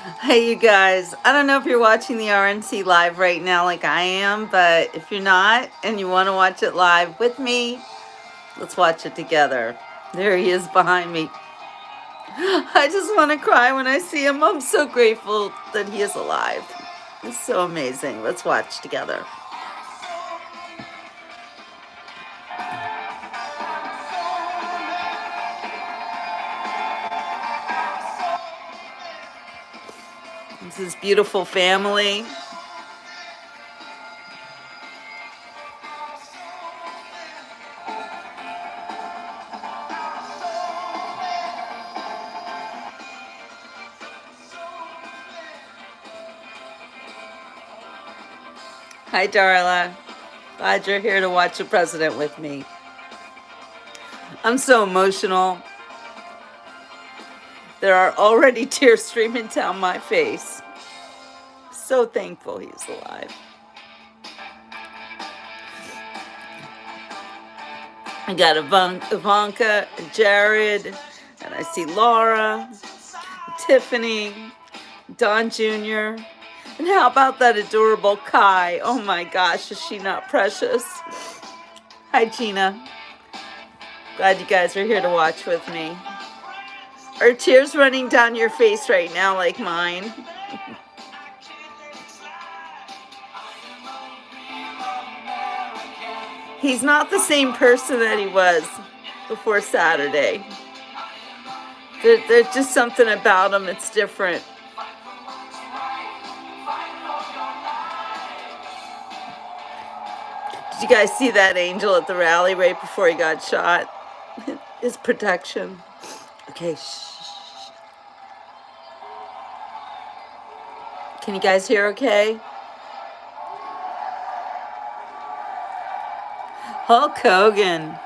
Hey, you guys. I don't know if you're watching the RNC live right now like I am, but if you're not and you want to watch it live with me, let's watch it together. There he is behind me. I just want to cry when I see him. I'm so grateful that he is alive. It's so amazing. Let's watch together. It's his beautiful family. Hi, Darla. Glad you're here to watch the president with me. I'm so emotional. There are already tears streaming down my face. So thankful he's alive. I got Ivanka, Jared, and I see Laura, Tiffany, Don Jr., and how about that adorable Kai? Oh my gosh, is she not precious? Hi, Gina. Glad you guys are here to watch with me. Are tears running down your face right now like mine? He's not the same person that he was before Saturday. There's just something about him, it's different. Did you guys see that angel at the rally right before he got shot? His protection. Okay, shh. Can you guys hear okay? Hulk Hogan.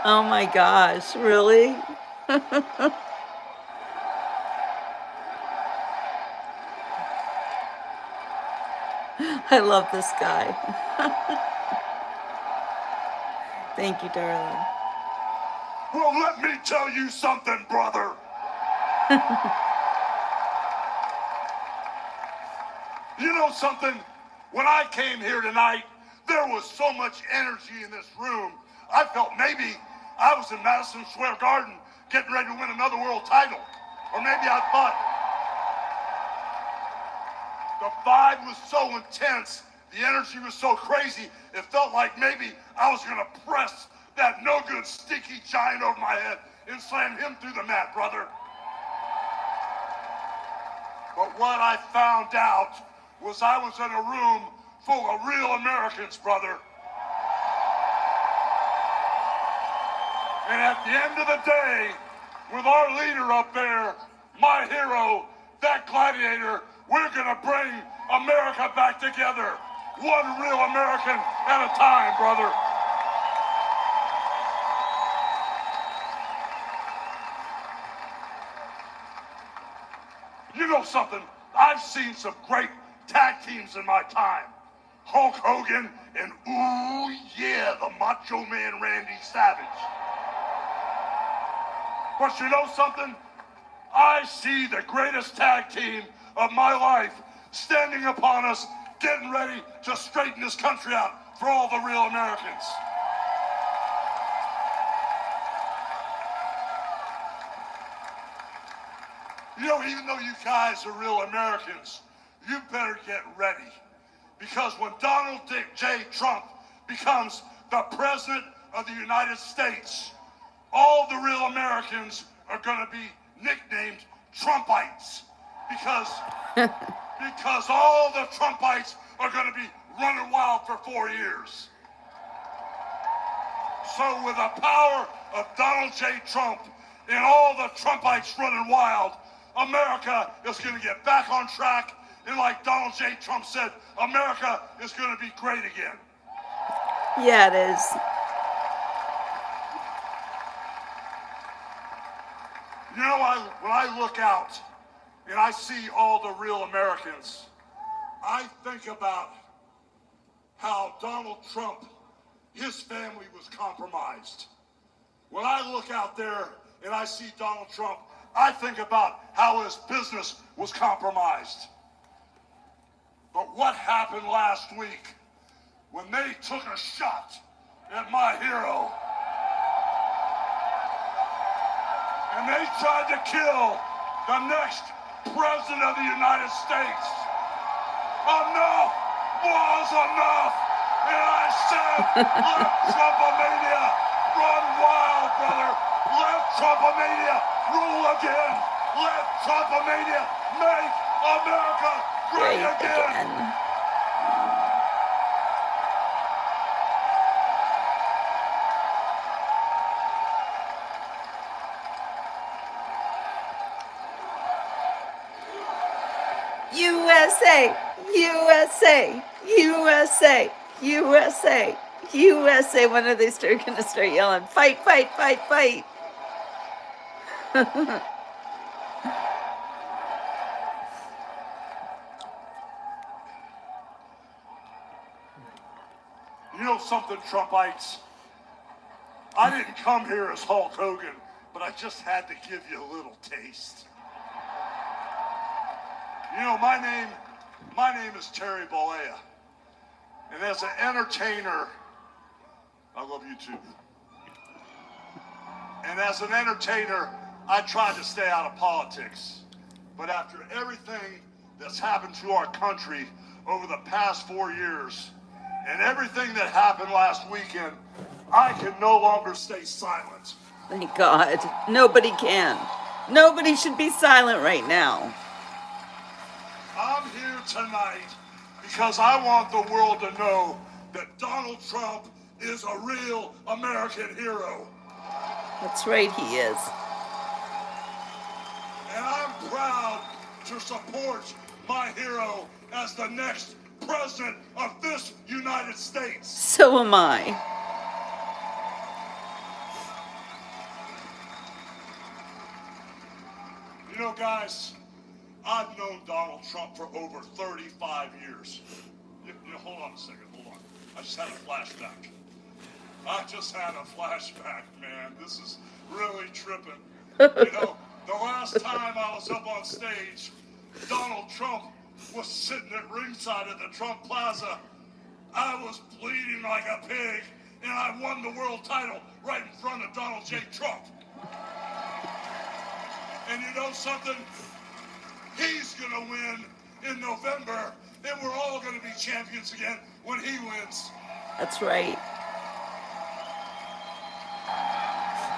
Oh my gosh, really? I love this guy. Thank you, darling. Well, let me tell you something, brother. You know something? When I came here tonight, there was so much energy in this room. I felt maybe I was in Madison Square Garden getting ready to win another world title. Or maybe I thought the vibe was so intense, the energy was so crazy, it felt like maybe I was going to press that no-good stinky giant over my head and slam him through the mat, brother. But what I found out was I was in a room full of real Americans, brother. And at the end of the day, with our leader up there, my hero, that gladiator, we're gonna bring America back together. One real American at a time, brother. You know something? I've seen some great tag teams in my time. Hulk Hogan and, ooh yeah, the Macho Man Randy Savage. But you know something? I see the greatest tag team of my life standing upon us, getting ready to straighten this country out for all the real Americans. You know, even though you guys are real Americans, you better get ready. Because when Donald J. Trump becomes the President of the United States, all the real Americans are going to be nicknamed Trumpites. Because all the Trumpites are going to be running wild for 4 years. So with the power of Donald J. Trump and all the Trumpites running wild, America is going to get back on track. And like Donald J. Trump said, America is going to be great again. Yeah, it is. You know, when I look out and I see all the real Americans, I think about how Donald Trump, his family was compromised. When I look out there and I see Donald Trump I think about how his business was compromised. But what happened last week when they took a shot at my hero and they tried to kill the next president of the United States? Enough was enough. And I said, let Trumpomania run wild, brother. Let Trumpomania rule again. Let Trumpomania make America great again. USA, USA, USA, USA, USA. When are they going to start yelling, fight, fight, fight, fight? You know something, Trumpites? I didn't come here as Hulk Hogan, but I just had to give you a little taste. You know, my name is Terry Bollea. And as an entertainer, I love you too. And as an entertainer, I tried to stay out of politics. But after everything that's happened to our country over the past 4 years, and everything that happened last weekend, I can no longer stay silent. Thank God. Nobody can. Nobody should be silent right now. I'm here tonight because I want the world to know that Donald Trump is a real American hero. That's right, he is. And I'm proud to support my hero as the next president of this United States. So am I. You know, guys, I've known Donald Trump for over 35 years. Hold on a second, hold on. I just had a flashback. Man. This is really tripping. You know, the last time I was up on stage, Donald Trump was sitting at ringside at the Trump Plaza. I was bleeding like a pig, and I won the world title right in front of Donald J. Trump. And you know something? He's gonna win in November, and we're all gonna be champions again when he wins. That's right.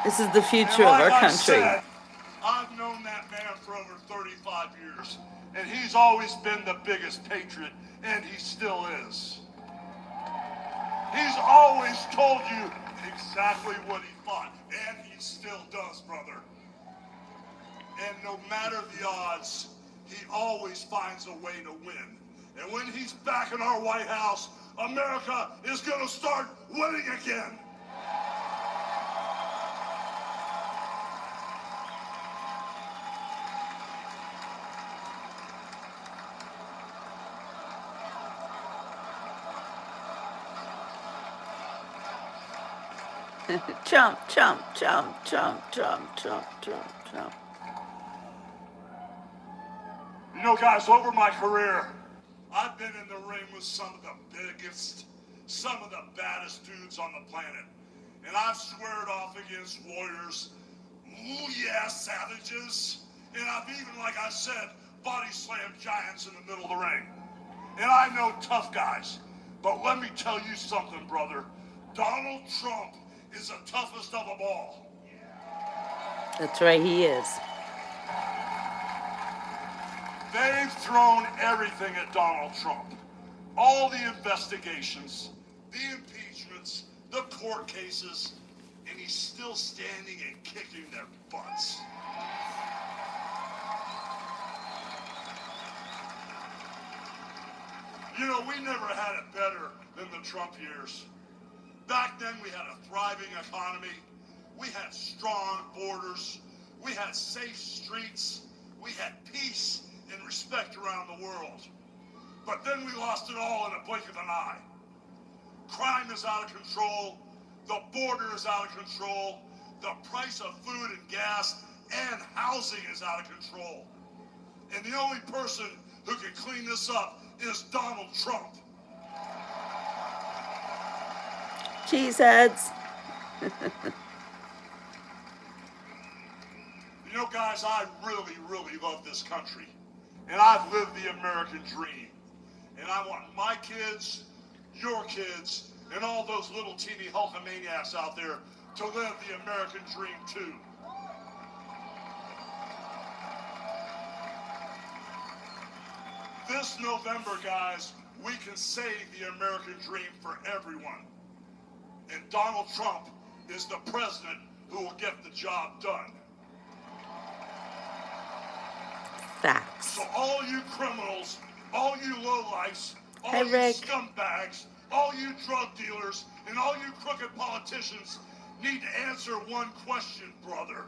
This is the future of our country. Said, I've known that man for over 35 years, and he's always been the biggest patriot, and he still is. He's always told you exactly what he thought, and he still does, brother. And no matter the odds, he always finds a way to win. And when he's back in our White House, America is going to start winning again. Trump, Trump, Trump, Trump, Trump, Trump, Trump, Trump. You know, guys, over my career, I've been in the ring with some of the biggest, some of the baddest dudes on the planet. And I've squared off against warriors, ooh yeah, savages. And I've even, like I said, body slammed giants in the middle of the ring. And I know tough guys. But let me tell you something, brother. Donald Trump is the toughest of them all. That's right, he is. They've thrown everything at Donald Trump. All the investigations, the impeachments, the court cases, and he's still standing and kicking their butts. You know, we never had it better than the Trump years. Back then, we had a thriving economy. We had strong borders. We had safe streets. We had peace and respect around the world. But then we lost it all in a blink of an eye. Crime is out of control. The border is out of control. The price of food and gas and housing is out of control. And the only person who can clean this up is Donald Trump. Cheeseheads. You know, guys, I really, really love this country. And I've lived the American dream. And I want my kids, your kids, and all those little teeny Hulkamaniacs out there to live the American dream too. This November, guys, we can save the American dream for everyone. And Donald Trump is the president who will get the job done. Facts. So all you criminals, all you lowlifes, all Hey, you Rick. scumbags, all you drug dealers, and all you crooked politicians need to answer one question, brother.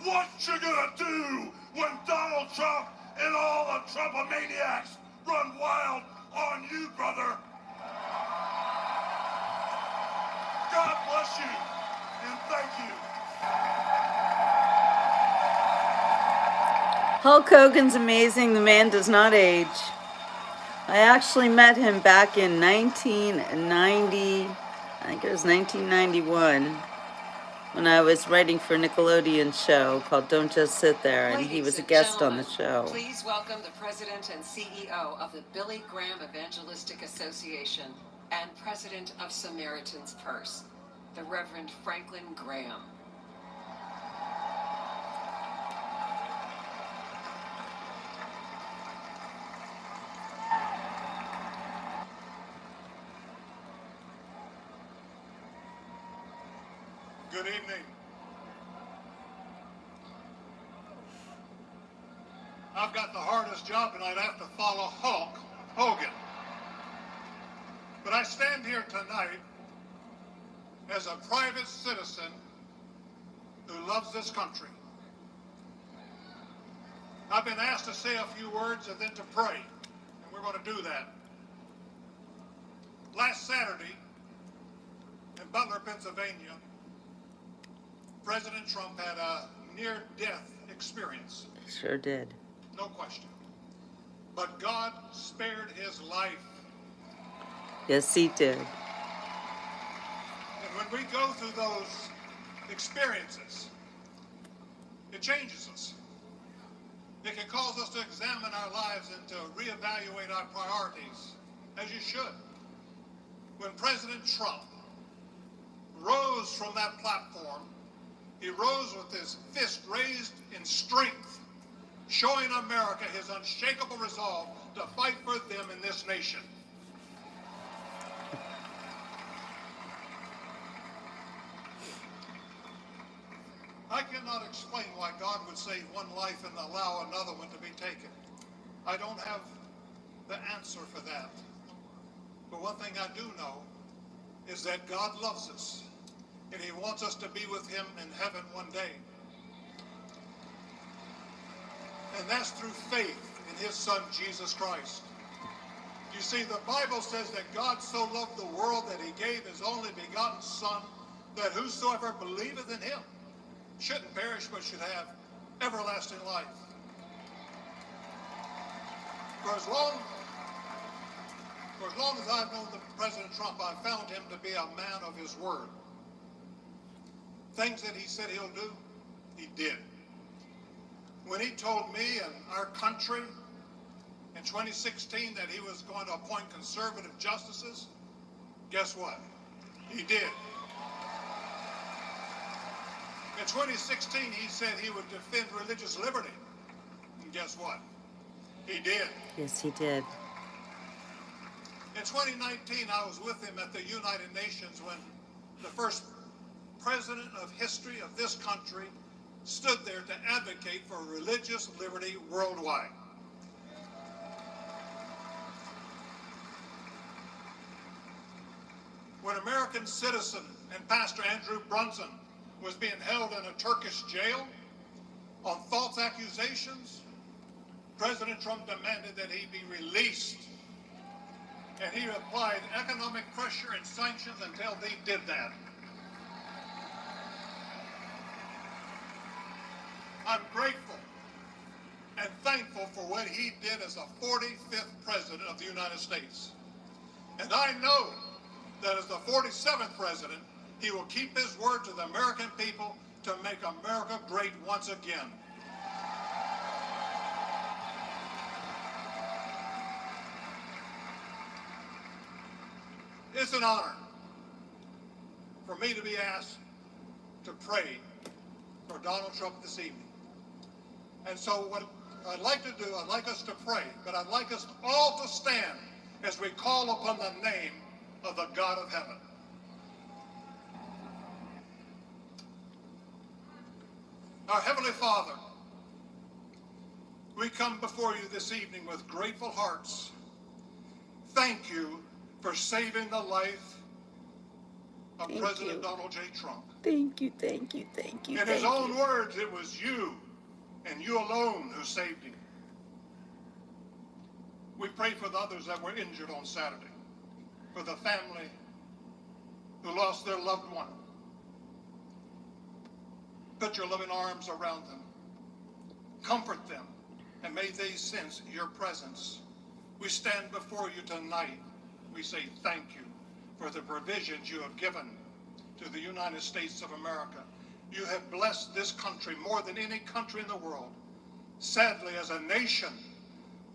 What you gonna do when Donald Trump and all the Trumpomaniacs run wild on you, brother? God bless you, and thank you. Hulk Hogan's amazing. The man does not age. I actually met him back in 1990, I think it was 1991, when I was writing for a Nickelodeon show called Don't Just Sit There, and he was a guest on the show. Please welcome the President and CEO of the Billy Graham Evangelistic Association and President of Samaritan's Purse, the Reverend Franklin Graham. Good evening. I've got the hardest job tonight. I have to follow Hulk Hogan. But I stand here tonight as a private citizen who loves this country. I've been asked to say a few words and then to pray, and we're going to do that. Last Saturday in Butler, Pennsylvania, President Trump had a near-death experience. Sure did. No question. But God spared his life. Yes, he did. And when we go through those experiences, it changes us. It can cause us to examine our lives and to reevaluate our priorities, as you should. When President Trump rose from that platform, he rose with his fist raised in strength, showing America his unshakable resolve to fight for them in this nation. I cannot explain why God would save one life and allow another one to be taken. I don't have the answer for that. But one thing I do know is that God loves us, and he wants us to be with him in heaven one day. And that's through faith in his son, Jesus Christ. You see, the Bible says that God so loved the world that he gave his only begotten Son, that whosoever believeth in him shouldn't perish but should have everlasting life. For as long as I've known President Trump, I've found him to be a man of his word. Things that he said he'll do, he did. When he told me and our country in 2016 that he was going to appoint conservative justices, guess what? He did. In 2016, he said he would defend religious liberty. And guess what? He did. Yes, he did. In 2019, I was with him at the United Nations when the first president of history of this country stood there to advocate for religious liberty worldwide. When American citizen and Pastor Andrew Brunson was being held in a Turkish jail on false accusations, President Trump demanded that he be released. And he applied economic pressure and sanctions until they did that. I'm grateful and thankful for what he did as the 45th President of the United States. And I know that as the 47th President, he will keep his word to the American people to make America great once again. It's an honor for me to be asked to pray for Donald Trump this evening. And so what I'd like to do, I'd like us to pray, but I'd like us all to stand as we call upon the name of the God of heaven. Our Heavenly Father, we come before you this evening with grateful hearts. Thank you for saving the life of President Donald J. Trump. Thank you, thank you, thank you. In his own words, it was you and you alone who saved him. We pray for the others that were injured on Saturday, for the family who lost their loved one. Put your loving arms around them. Comfort them, and may they sense your presence. We stand before you tonight. We say thank you for the provisions you have given to the United States of America. You have blessed this country more than any country in the world. Sadly, as a nation,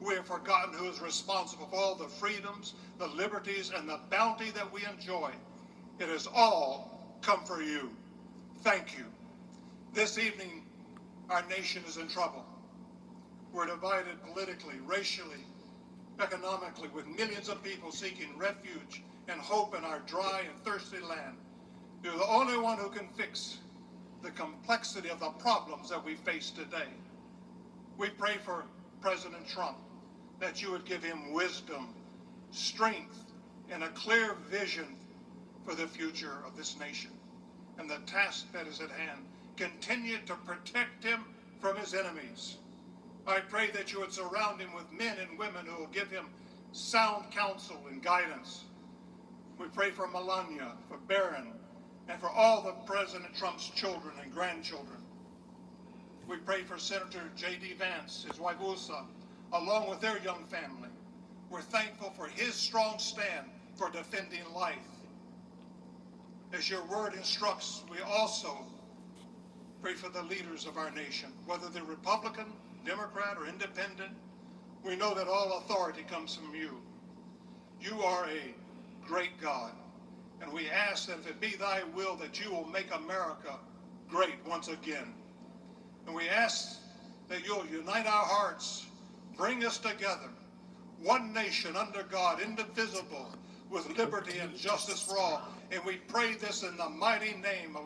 we have forgotten who is responsible for all the freedoms, the liberties, and the bounty that we enjoy. It has all come for you. Thank you. This evening, our nation is in trouble. We're divided politically, racially, economically, with millions of people seeking refuge and hope in our dry and thirsty land. You're the only one who can fix the complexity of the problems that we face today. We pray for President Trump, that you would give him wisdom, strength, and a clear vision for the future of this nation and the task that is at hand. Continue to protect him from his enemies. I pray that you would surround him with men and women who will give him sound counsel and guidance. We pray for Melania, for Barron, and for all of President Trump's children and grandchildren. We pray for Senator J.D. Vance, his wife Usa, along with their young family. We're thankful for his strong stand for defending life. As your word instructs, we also pray for the leaders of our nation, whether they're Republican, Democrat, or Independent. We know that all authority comes from you. You are a great God, and we ask that if it be thy will that you will make America great once again. And we ask that you'll unite our hearts, bring us together, one nation under God, indivisible, with liberty and justice for all. And we pray this in the mighty name of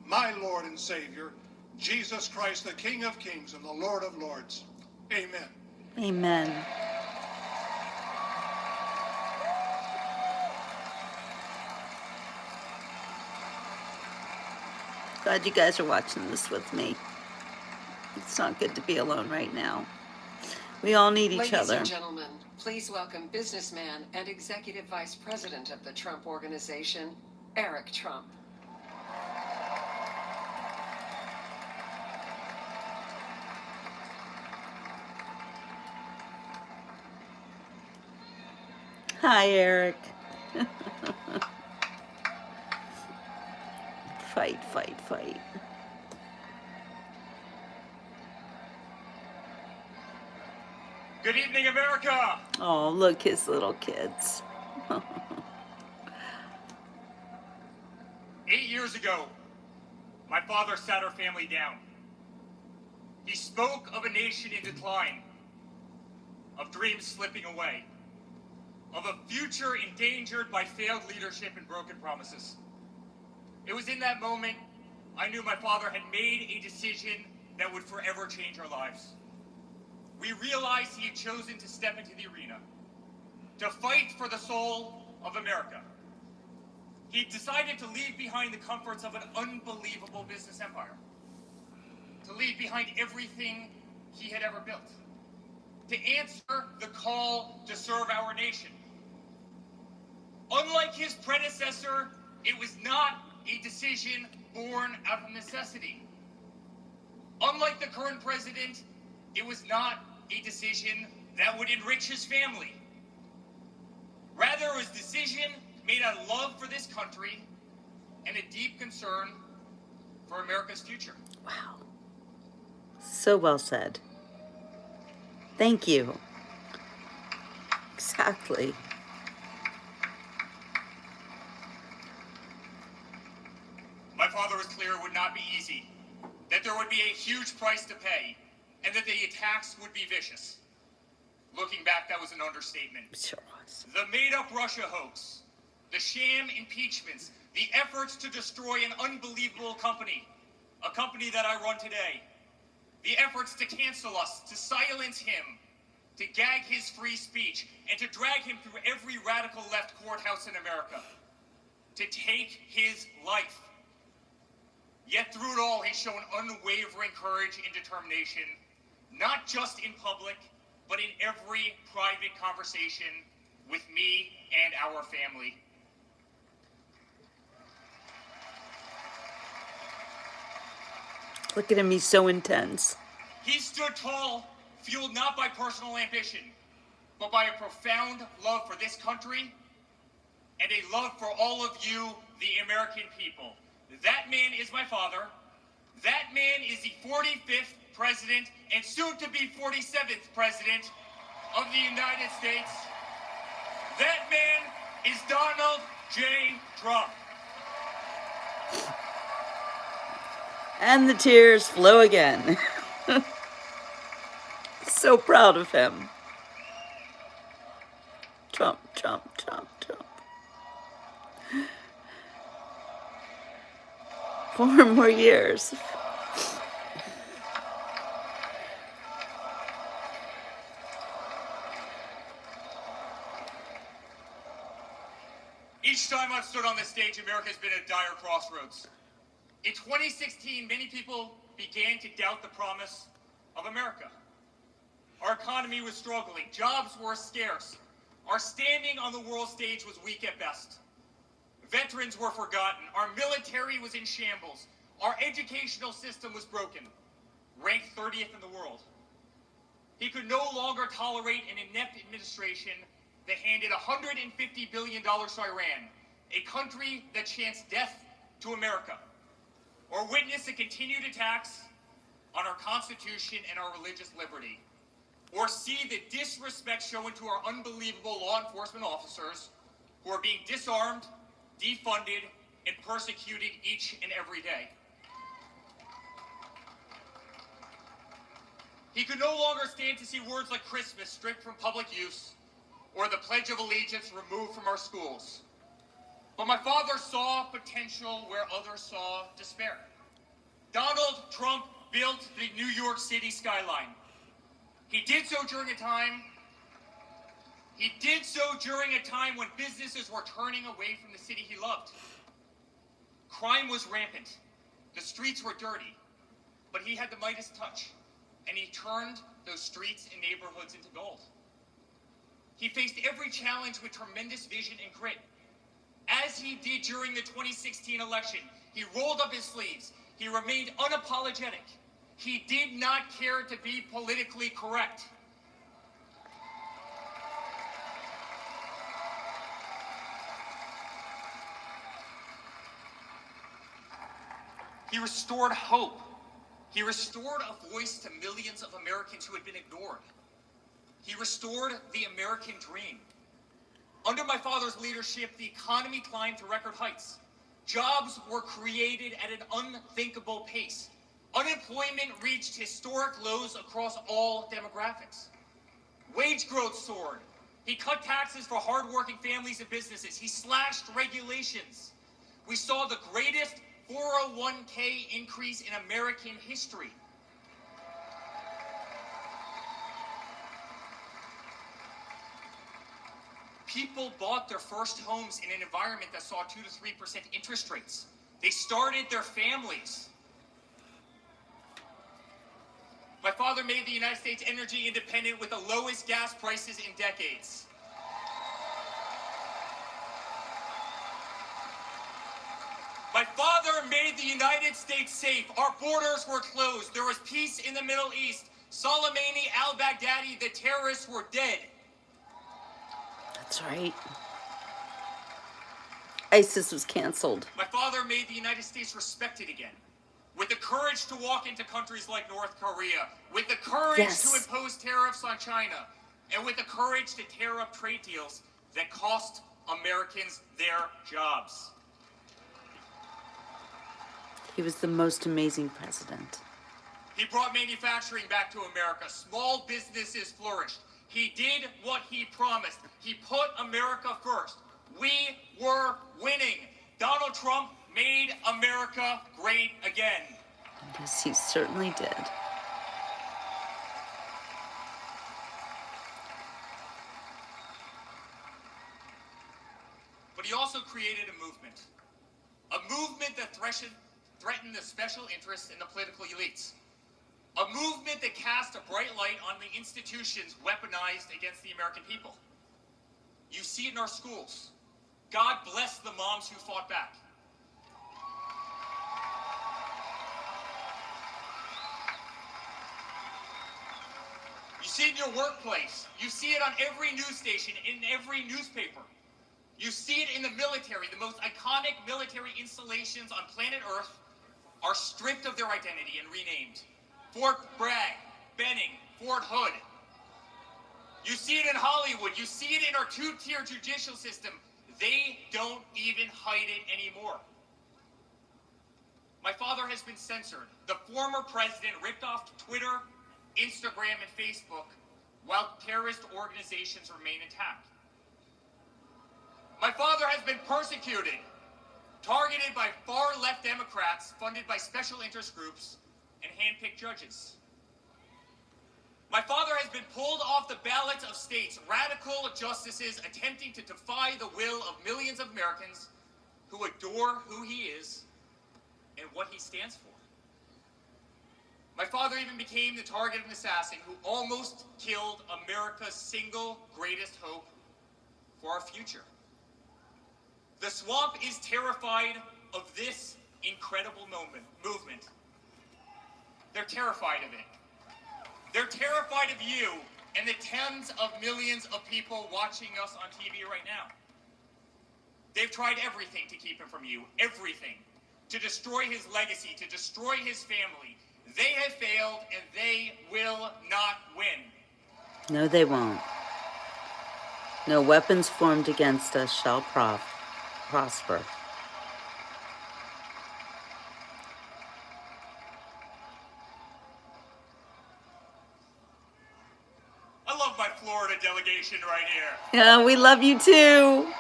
my Lord and Savior, Jesus Christ, the King of Kings and the Lord of Lords. Amen. Amen. Glad you guys are watching this with me. It's not good to be alone right now. We all need each other. Ladies and gentlemen, please welcome businessman and Executive Vice President of the Trump Organization, Eric Trump. Hi, Eric. Fight, fight, fight. Good evening, America! Oh, look, his little kids. 8 years ago, my father sat our family down. He spoke of a nation in decline, of dreams slipping away, of a future endangered by failed leadership and broken promises. It was in that moment I knew my father had made a decision that would forever change our lives. We realized he had chosen to step into the arena, to fight for the soul of America. He decided to leave behind the comforts of an unbelievable business empire, to leave behind everything he had ever built, to answer the call to serve our nation. Unlike his predecessor, it was not a decision born out of necessity. Unlike the current president, it was not a decision that would enrich his family. Rather, it was a decision made out of love for this country and a deep concern for America's future. Wow. So well said. Thank you. Exactly. My father was clear it would not be easy, that there would be a huge price to pay, and that the attacks would be vicious. Looking back, that was an understatement. It sure was. The made-up Russia hoax, the sham impeachments, the efforts to destroy an unbelievable company, a company that I run today, the efforts to cancel us, to silence him, to gag his free speech, and to drag him through every radical left courthouse in America, to take his life. Yet through it all, he's shown unwavering courage and determination, not just in public, but in every private conversation with me and our family. Look at him, he's so intense. He stood tall, fueled not by personal ambition, but by a profound love for this country and a love for all of you, the American people. That man is my father. That man is the 45th president and soon to be 47th president of the United States. That man is Donald J. Trump. And the tears flow again. So proud of him. Trump, Trump, Trump, Trump. 4 more years. Each time I've stood on this stage, America's been at dire crossroads. In 2016, many people began to doubt the promise of America. Our economy was struggling, jobs were scarce, our standing on the world stage was weak at best. Veterans were forgotten, our military was in shambles, our educational system was broken, ranked 30th in the world. He could no longer tolerate an inept administration that handed $150 billion to Iran, a country that chants death to America, or witness the continued attacks on our Constitution and our religious liberty, or see the disrespect shown to our unbelievable law enforcement officers who are being disarmed, defunded, and persecuted each and every day. He could no longer stand to see words like Christmas stripped from public use or the Pledge of Allegiance removed from our schools. But my father saw potential where others saw despair. Donald Trump built the New York City skyline. He did so during a time when businesses were turning away from the city he loved. Crime was rampant. The streets were dirty. But he had the Midas touch, and he turned those streets and neighborhoods into gold. He faced every challenge with tremendous vision and grit. As he did during the 2016 election, he rolled up his sleeves. He remained unapologetic. He did not care to be politically correct. He restored hope. He restored a voice to millions of Americans who had been ignored. He restored the American dream. Under my father's leadership, the economy climbed to record heights. Jobs were created at an unthinkable pace. Unemployment reached historic lows across all demographics. Wage growth soared. He cut taxes for hardworking families and businesses. He slashed regulations. We saw the greatest 401k increase in American history. People bought their first homes in an environment that saw 2 to 3% interest rates. They started their families. My father made the United States energy independent with the lowest gas prices in decades. My father made made the United States safe. Our borders were closed. There was peace in the Middle East. Soleimani, al-Baghdadi, the terrorists were dead. That's right. ISIS was canceled. My father made the United States respected again. With the courage to walk into countries like North Korea, with the courage to impose tariffs on China, and with the courage to tear up trade deals that cost Americans their jobs. He was the most amazing president. He brought manufacturing back to America. Small businesses flourished. He did what he promised. He put America first. We were winning. Donald Trump made America great again. Yes, he certainly did. But he also created a movement that threatened the special interests in the political elites. A movement that cast a bright light on the institutions weaponized against the American people. You see it in our schools. God bless the moms who fought back. You see it in your workplace. You see it on every news station, in every newspaper. You see it in the military. The most iconic military installations on planet Earth are stripped of their identity and renamed. Fort Bragg, Benning, Fort Hood. You see it in Hollywood. You see it in our two-tier judicial system. They don't even hide it anymore. My father has been censored. The former president ripped off Twitter, Instagram, and Facebook while terrorist organizations remain intact. My father has been persecuted, targeted by far-left Democrats funded by special interest groups and hand-picked judges. My father has been pulled off the ballots of states, radical justices attempting to defy the will of millions of Americans who adore who he is and what he stands for. My father even became the target of an assassin who almost killed America's single greatest hope for our future. The swamp is terrified of this incredible movement. They're terrified of it. They're terrified of you and the tens of millions of people watching us on TV right now. They've tried everything to keep him from you, everything. To destroy his legacy, to destroy his family. They have failed and they will not win. No, they won't. No weapons formed against us shall prosper. I love my Florida delegation right here. Yeah, we love you too.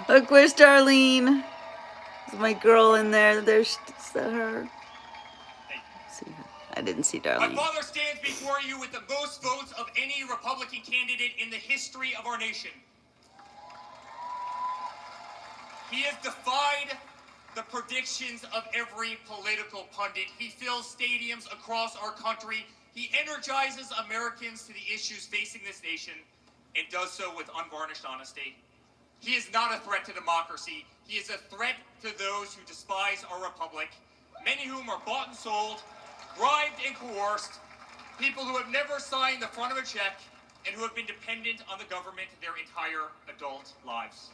Look, where's Darlene? There's my girl in there. There's her. See her. I didn't see My Darlene. father stands before you with the most votes of any Republican candidate in the history of our nation. He has defied the predictions of every political pundit. He fills stadiums across our country. He energizes Americans to the issues facing this nation and does so with unvarnished honesty. He is not a threat to democracy. He is a threat to those who despise our republic, many whom are bought and sold, bribed and coerced, people who have never signed the front of a check, and who have been dependent on the government their entire adult lives.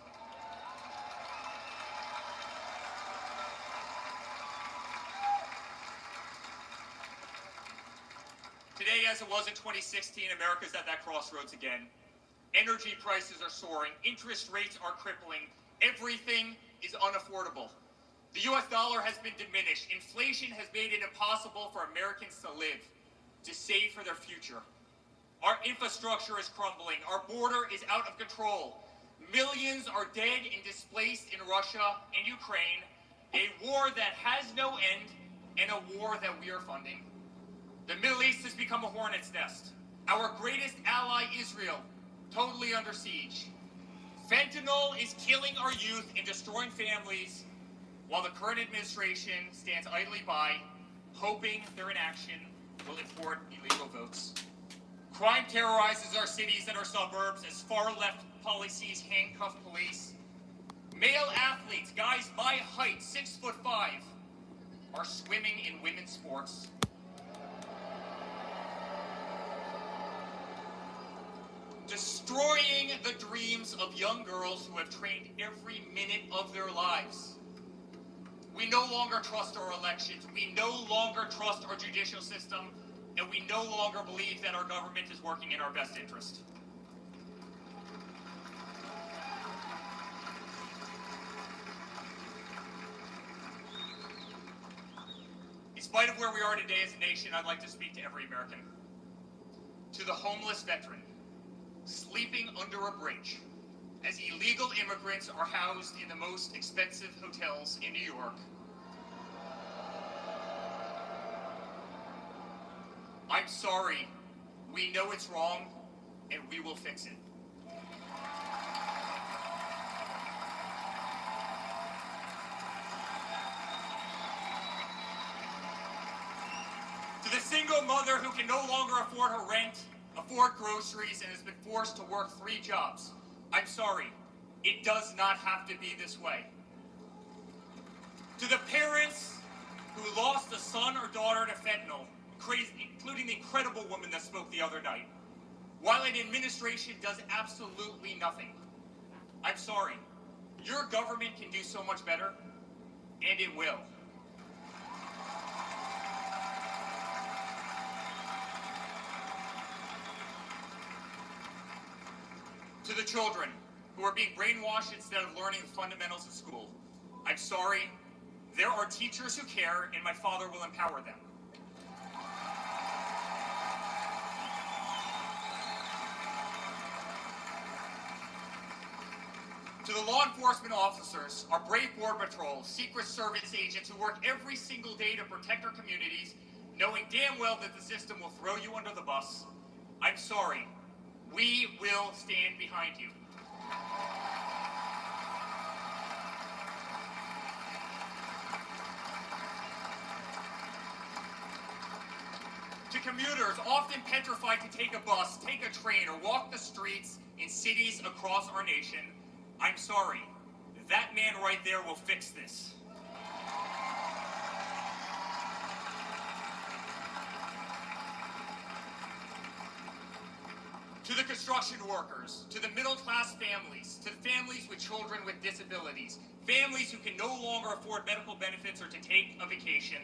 Today, as it was in 2016, America's at that crossroads again. Energy prices are soaring. Interest rates are crippling. Everything is unaffordable. The U.S. dollar has been diminished. Inflation has made it impossible for Americans to live, to save for their future. Our infrastructure is crumbling. Our border is out of control. Millions are dead and displaced in Russia and Ukraine, a war that has no end and a war that we are funding. The Middle East has become a hornet's nest. Our greatest ally, Israel, totally under siege. Fentanyl is killing our youth and destroying families, while the current administration stands idly by, hoping their inaction will import illegal votes. Crime terrorizes our cities and our suburbs as far-left policies handcuff police. Male athletes, guys my height, 6'5", are swimming in women's sports. Destroying the dreams of young girls who have trained every minute of their lives. We no longer trust our elections, we no longer trust our judicial system, and we no longer believe that our government is working in our best interest. In spite of where we are today as a nation, I'd like to speak to every American. To the homeless veteran, sleeping under a bridge, as illegal immigrants are housed in the most expensive hotels in New York. I'm sorry. We know it's wrong, and we will fix it. To the single mother who can no longer afford her rent, afford groceries, and has been forced to work 3 jobs, I'm sorry. It does not have to be this way. To the parents who lost a son or daughter to fentanyl, including the incredible woman that spoke the other night, while an administration does absolutely nothing, I'm sorry. Your government can do so much better, and it will. To the children who are being brainwashed instead of learning the fundamentals of school, I'm sorry. There are teachers who care, and my father will empower them. To the law enforcement officers, our brave Border Patrol, Secret Service agents who work every single day to protect our communities, knowing damn well that the system will throw you under the bus, I'm sorry. We will stand behind you. To commuters often petrified to take a bus, take a train, or walk the streets in cities across our nation, I'm sorry. That man right there will fix this. To the construction workers, to the middle-class families, to families with children with disabilities, families who can no longer afford medical benefits or to take a vacation,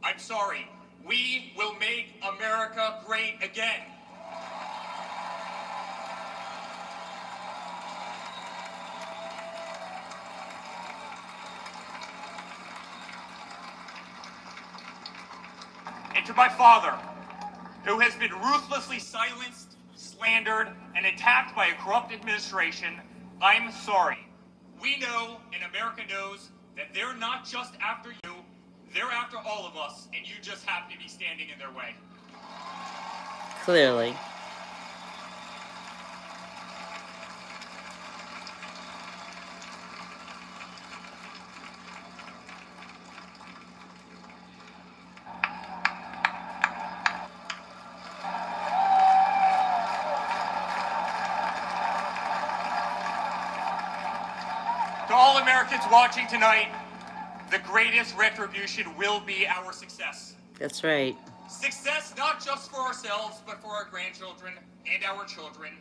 I'm sorry. We will make America great again. And to my father, who has been ruthlessly silenced, slandered, and attacked by a corrupt administration, I'm sorry. We know, and America knows, that they're not just after you, they're after all of us, and you just happen to be standing in their way. Clearly. To all Americans watching tonight, the greatest retribution will be our success. That's right. Success not just for ourselves, but for our grandchildren and our children.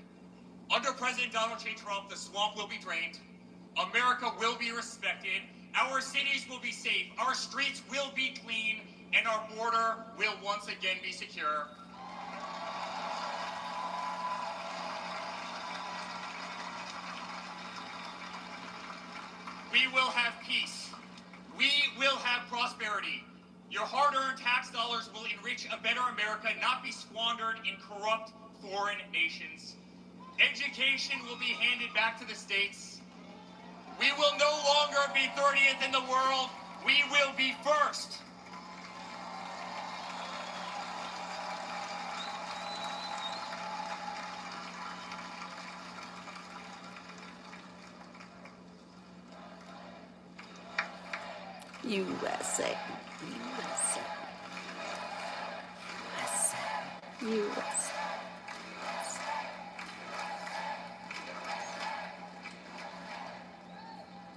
Under President Donald J. Trump, the swamp will be drained. America will be respected. Our cities will be safe. Our streets will be clean. And our border will once again be secure. We will have peace. We will have prosperity. Your hard-earned tax dollars will enrich a better America, not be squandered in corrupt foreign nations. Education will be handed back to the states. We will no longer be 30th in the world. We will be first. USA. USA.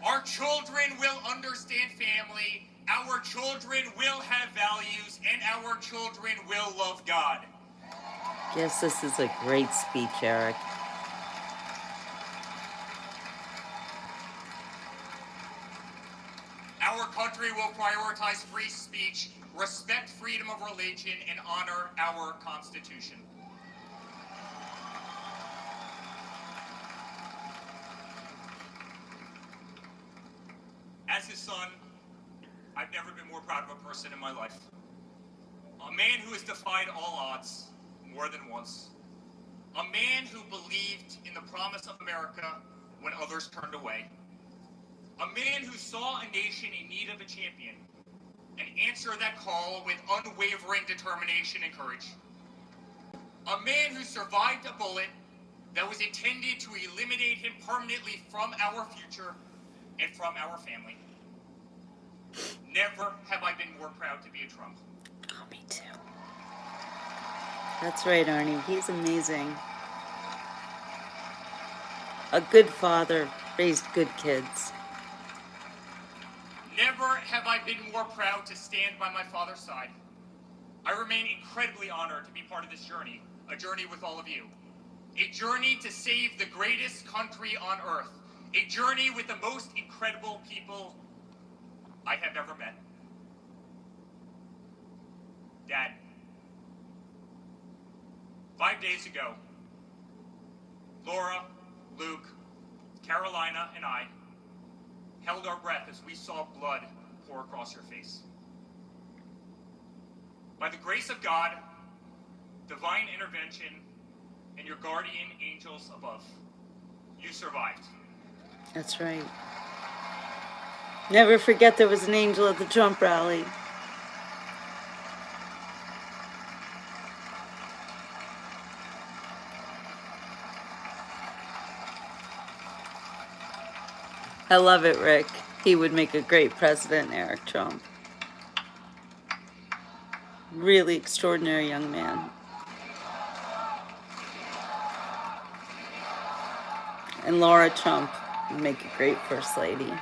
Our children will understand family, our children will have values, and our children will love God. Yes, this is a great speech, Eric. Our country will prioritize free speech, respect freedom of religion, and honor our Constitution. As his son, I've never been more proud of a person in my life. A man who has defied all odds more than once. A man who believed in the promise of America when others turned away. A man who saw a nation in need of a champion and answered that call with unwavering determination and courage. A man who survived a bullet that was intended to eliminate him permanently from our future and from our family. Never have I been more proud to be a Trump. Oh, me too. That's right, Arnie. He's amazing. A good father, raised good kids. Never have I been more proud to stand by my father's side. I remain incredibly honored to be part of this journey, a journey with all of you. A journey to save the greatest country on earth. A journey with the most incredible people I have ever met. Dad, 5 days ago, Laura, Luke, Carolina, and I held our breath as we saw blood pour across your face. By the grace of God, divine intervention, and your guardian angels above, you survived. That's right. Never forget there was an angel at the Trump rally. I love it, Rick. He would make a great president, Eric Trump. Really extraordinary young man. And Laura Trump would make a great first lady.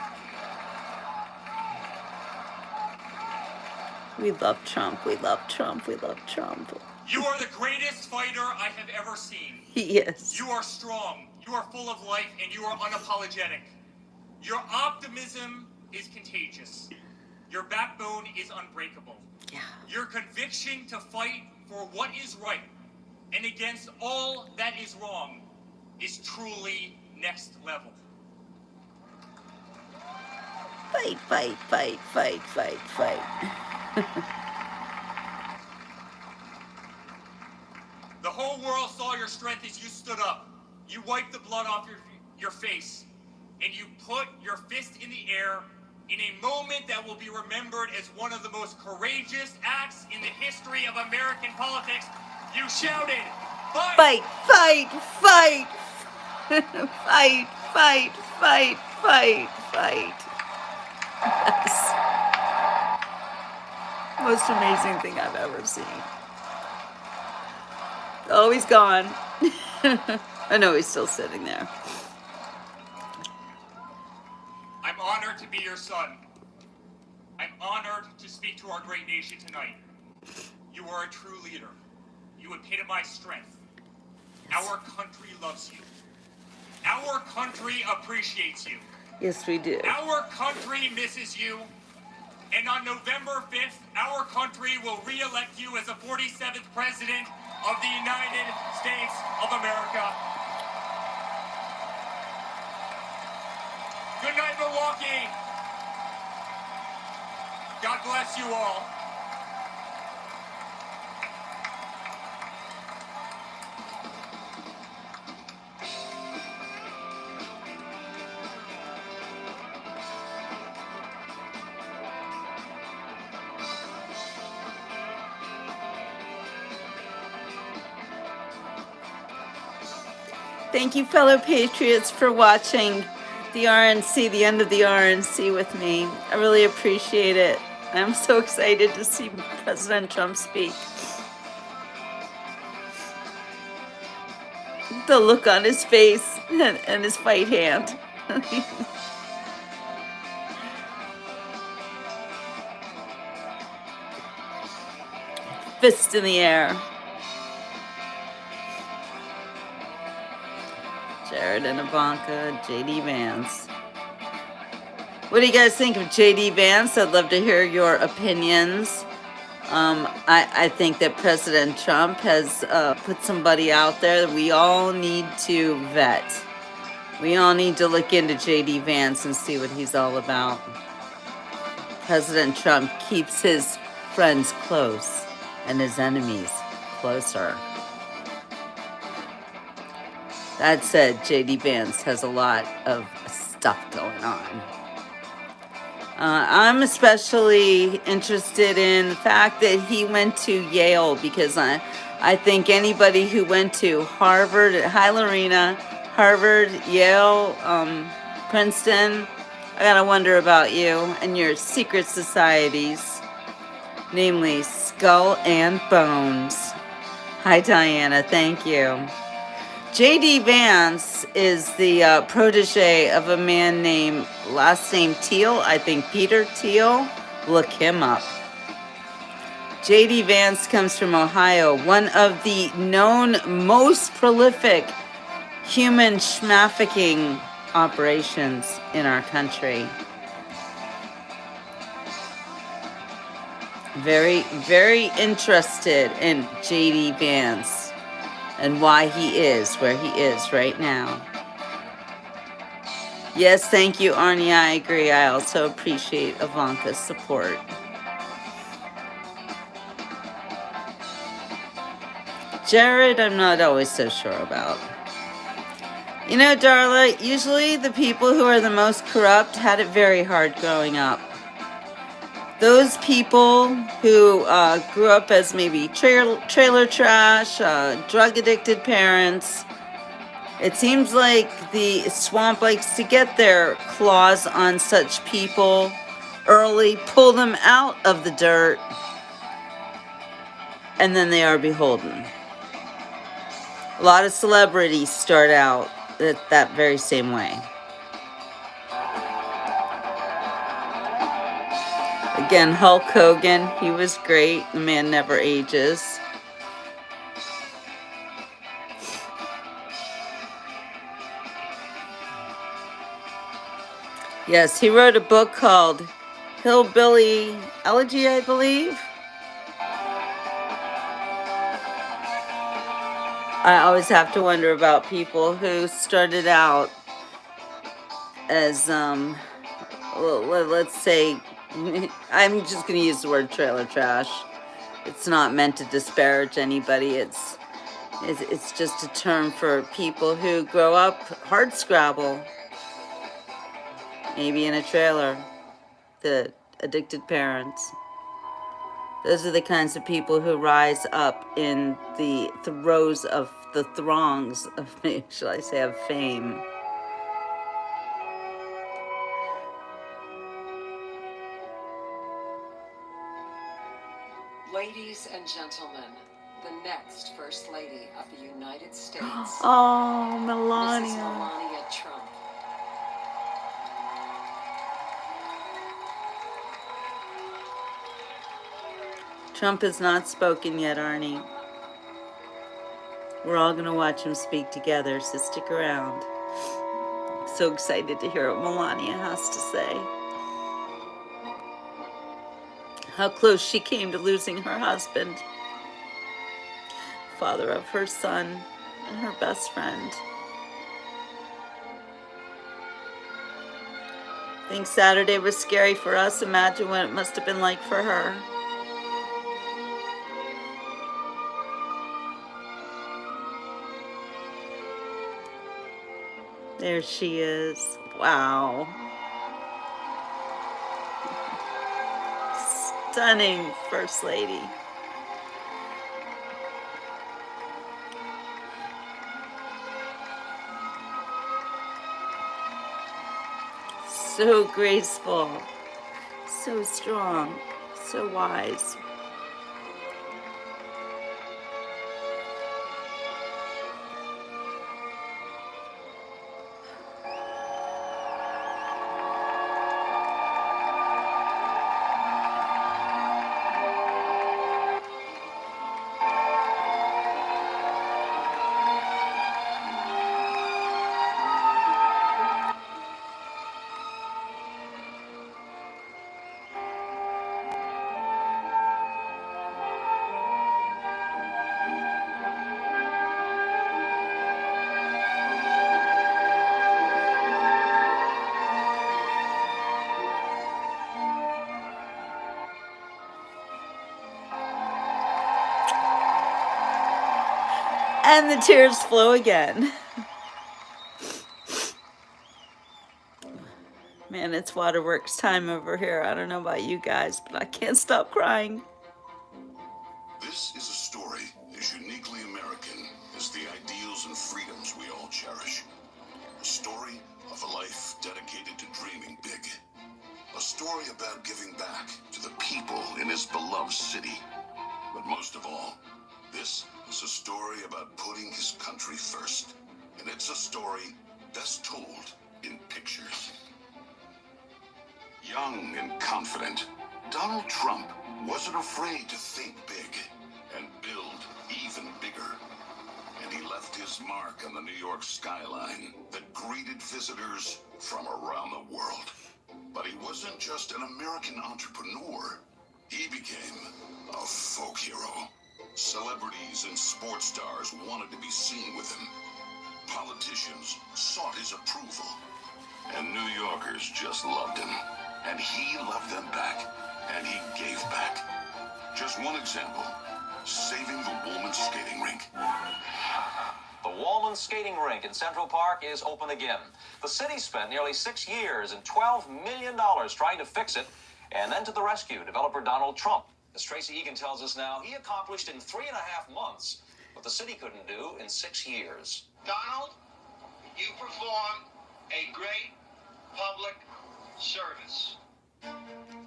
We love Trump. We love Trump. We love Trump. You are the greatest fighter I have ever seen. He is. You are strong, you are full of life, and you are unapologetic. Your optimism is contagious. Your backbone is unbreakable. Yeah. Your conviction to fight for what is right and against all that is wrong is truly next level. Fight, fight, fight, fight, fight, fight. The whole world saw your strength as you stood up. You wiped the blood off your face, and you put your fist in the air in a moment that will be remembered as one of the most courageous acts in the history of American politics. You shouted, "Fight! Fight, fight, fight, fight, fight, fight, fight, fight." Yes. Most amazing thing I've ever seen. Oh, he's gone. I know he's still sitting there. I'm honored to be your son. I'm honored to speak to our great nation tonight. You are a true leader. You epitomize strength. Our country loves you. Our country appreciates you. Yes, we do. Our country misses you. And on November 5th, our country will re-elect you as the 47th President of the United States of America. Good night, Milwaukee. God bless you all. Thank you, fellow patriots, for watching the RNC, the end of the RNC with me. I really appreciate it. I'm so excited to see President Trump speak. The look on his face and his fight hand. fist in the air. Jared and Ivanka, JD Vance. What do you guys think of JD Vance? I'd love to hear your opinions. I think that President Trump has put somebody out there that we all need to vet. We all need to look into JD Vance and see what he's all about. President Trump keeps his friends close and his enemies closer. That said, JD Vance has a lot of stuff going on. I'm especially interested in the fact that he went to Yale, because I think anybody who went to Harvard, hi Lorena, Harvard, Yale, Princeton, I gotta wonder about you and your secret societies, namely Skull and Bones. Hi Diana, thank you. JD Vance is the protege of a man named, last name Thiel, I think Peter Thiel. Look him up. JD Vance comes from Ohio, one of the known most prolific human trafficking operations in our country. Very, very interested in JD Vance and why he is where he is right now. Yes, thank you, Arnie. I agree. I also appreciate Ivanka's support. Jared, I'm not always so sure about. You know, Darla, usually the people who are the most corrupt had it very hard growing up. Those people who grew up as maybe trailer trash, drug-addicted parents, it seems like the swamp likes to get their claws on such people early, pull them out of the dirt, and then they are beholden. A lot of celebrities start out that very same way. Again, Hulk Hogan, he was great. The man never ages. Yes, he wrote a book called Hillbilly Elegy, I believe. I always have to wonder about people who started out as, let's say, I'm just going to use the word trailer trash. It's not meant to disparage anybody. It's just a term for people who grow up hardscrabble, maybe in a trailer, the addicted parents. Those are the kinds of people who rise up in the throes of the throngs of, shall I say, of fame. Ladies and gentlemen, the next First Lady of the United States. Oh, Melania. Mrs. Melania Trump. Trump has not spoken yet, Arnie. We're all going to watch him speak together, so stick around. So excited to hear what Melania has to say. How close she came to losing her husband, father of her son, and her best friend. I think Saturday was scary for us. Imagine what it must have been like for her. There she is. Wow. Stunning First Lady. So graceful, so strong, so wise. And the tears flow again. Man, it's waterworks time over here. I don't know about you guys, but I can't stop crying. This is a story as uniquely American as the ideals and freedoms we all cherish. A story of a life dedicated to dreaming big. A story about giving back to the people in his beloved city. But most of all, this is a story about putting his country first. And it's a story best told in pictures. Young and confident, Donald Trump wasn't afraid to think big and build even bigger. And he left his mark on the New York skyline that greeted visitors from around the world. But he wasn't just an American entrepreneur. He became a folk hero. Celebrities and sports stars wanted to be seen with him. Politicians sought his approval. And New Yorkers just loved him. And he loved them back. And he gave back. Just one example. Saving the Woolman skating rink. The Woolman skating rink in Central Park is open again. The city spent nearly 6 years and $12 million trying to fix it. And then to the rescue, developer Donald Trump. As Tracy Egan tells us now, he accomplished in 3.5 months what the city couldn't do in 6 years. Donald, you performed a great public service.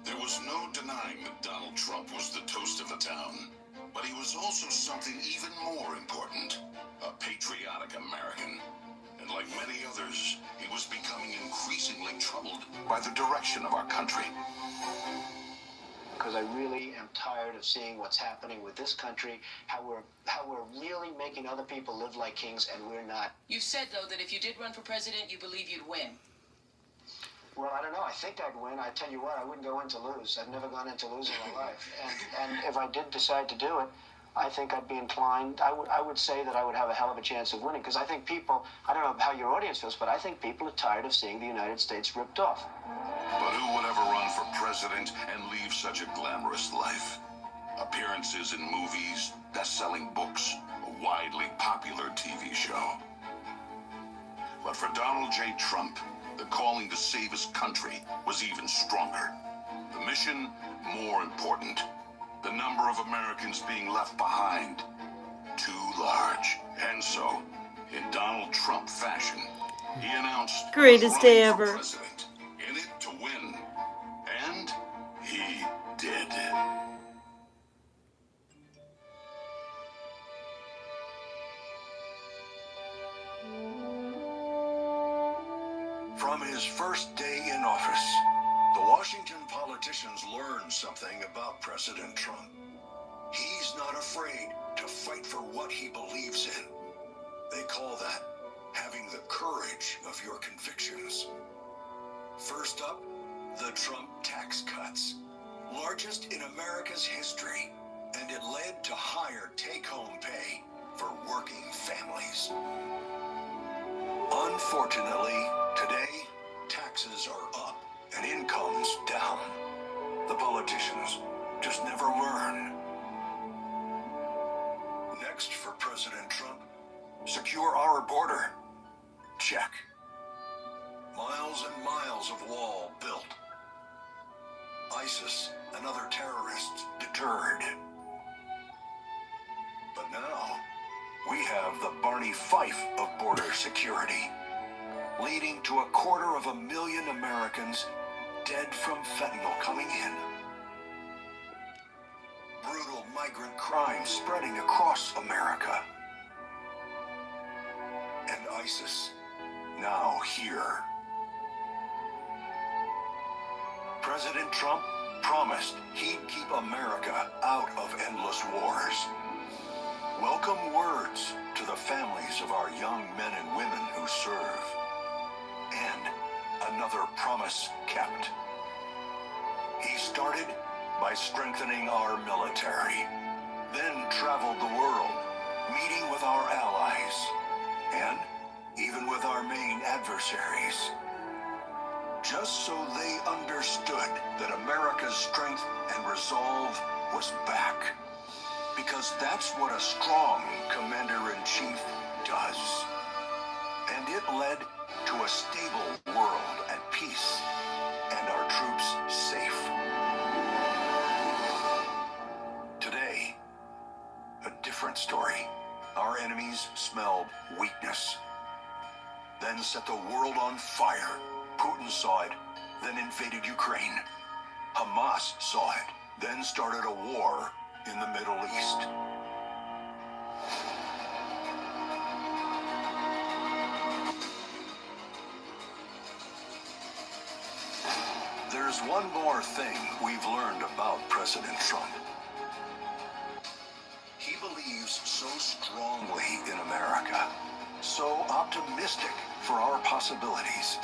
There was no denying that Donald Trump was the toast of the town. But he was also something even more important, a patriotic American. And like many others, he was becoming increasingly troubled by the direction of our country. Because I really am tired of seeing what's happening with this country, how we're really making other people live like kings and we're not. You said, though, that if you did run for president, you believe you'd win. Well, I don't know. I think I'd win. I tell you what, I wouldn't go in to lose. I've never gone into losing in my life. And if I did decide to do it, I think I'd be inclined. I would say that I would have a hell of a chance of winning because I think people, I don't know how your audience feels, but I think people are tired of seeing the United States ripped off. But who would ever run for president and leave such a glamorous life? Appearances in movies, best-selling books, a widely popular TV show. But for Donald J. Trump, the calling to save his country was even stronger. The mission, more important. The number of Americans being left behind, too large. And so, in Donald Trump fashion, he announced Greatest day running for ever. president, in it to win. And he did. From his first day in office, the Washington politicians learned something about President Trump. He's not afraid to fight for what he believes in. They call that having the courage of your convictions. First up, the Trump tax cuts. Largest in America's history, and it led to higher take-home pay for working families. Unfortunately, today, taxes are up and incomes down. The politicians just never learn. Next for President Trump, secure our border. Check. Miles and miles of wall built. ISIS and other terrorists deterred. But now, we have the Barney Fife of border security, leading to 250,000 Americans dead from fentanyl coming in. Brutal migrant crime spreading across America. And ISIS, now here. President Trump promised he'd keep America out of endless wars. Welcome words to the families of our young men and women who serve. And another promise kept. He started by strengthening our military, then traveled the world, meeting with our allies, and even with our main adversaries. Just so they understood that America's strength and resolve was back. because that's what a strong commander-in-chief does. And it led to a stable world at peace and our troops safe. Today, a different story. Our enemies smelled weakness, then set the world on fire. Putin saw it, then invaded Ukraine. Hamas saw it, then started a war in the Middle East. There's one more thing we've learned about President Trump. He believes so strongly in America, so optimistic for our possibilities,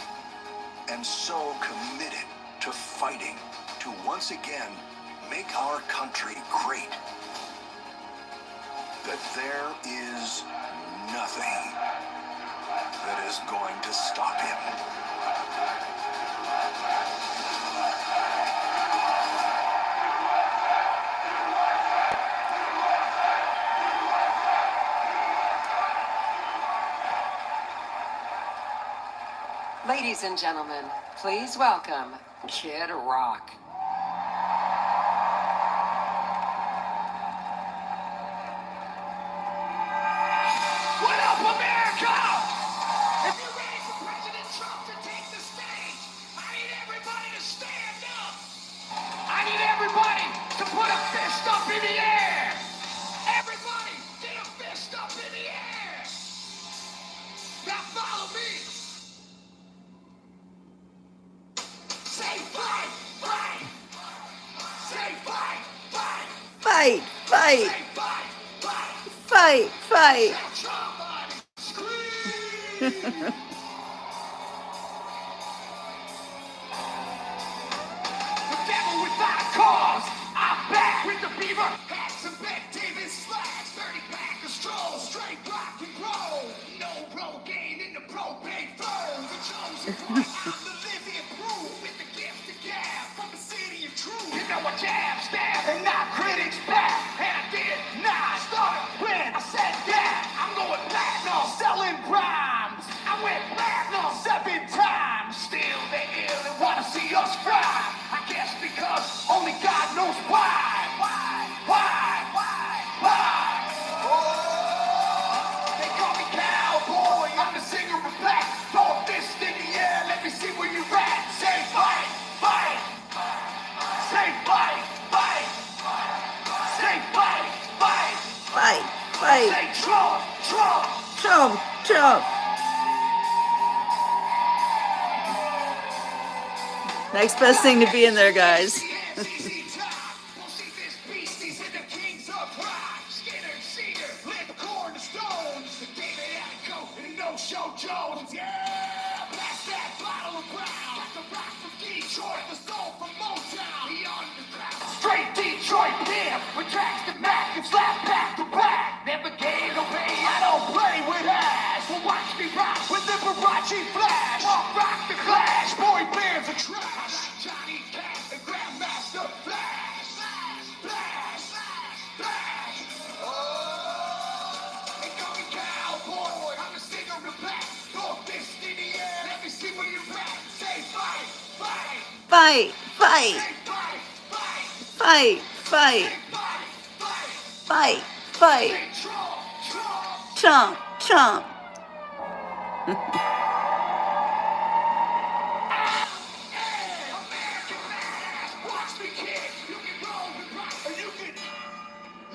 and so committed to fighting to once again make our country great, that there is nothing that is going to stop him. Ladies and gentlemen, please welcome Kid Rock. What up, America? If you're ready for President Trump to take the stage, I need everybody to stand up. I need everybody to put a fist up in the air. Everybody, get a fist up in the air. Now follow me. Say fight, fight. Say fight, fight. Fight, fight, Say fight, fight. fight, fight. Somebody scream. The devil without a cause. I'm back with the beaver hats and Ben Davis slacks. 30 pack of stroll, straight rock and roll. No Rogaine in the propane flow. The chosen one, I'm the living proof with the gift to gab from the city of truth. You know I jab, stab, and knock critics back. And I did not start when I said that. I'm going platinum, selling rhymes. I went platinum 7 times. Still they ill and wanna see us fry. I guess because only God knows why. They call me cowboy, I'm the singer of black. Throw a fist in the air, let me see where you at. Say fight, fight. Say fight, fight. Say fight, fight. Fight, fight. Say Trump, Trump. Trump, Trump. Next best thing to be in there, guys. Jones, yeah, pass that bottle of brown. Got the rock from Detroit, the soul from Motown, the underground. Straight Detroit pimp, with tracks to Mac and slap back to back. Never gave away, I don't play with ass. Well, watch me rock with Liberace flash. Punk rock the Clash, boy bands are trash. Like Johnny Cash, the Grandmaster Flash. Flash, flash. Oh, they call me cowboy, I'm the singer of black. Throw a fist in the air, let me see where you're at. Say fight, fight. Fight, fight, Say fight, fight. fight, fight, Say fight, fight. fight, fight. Say Trump, Trump. Trump, Trump. American badass, watch me kick. You can roll with rock, or you can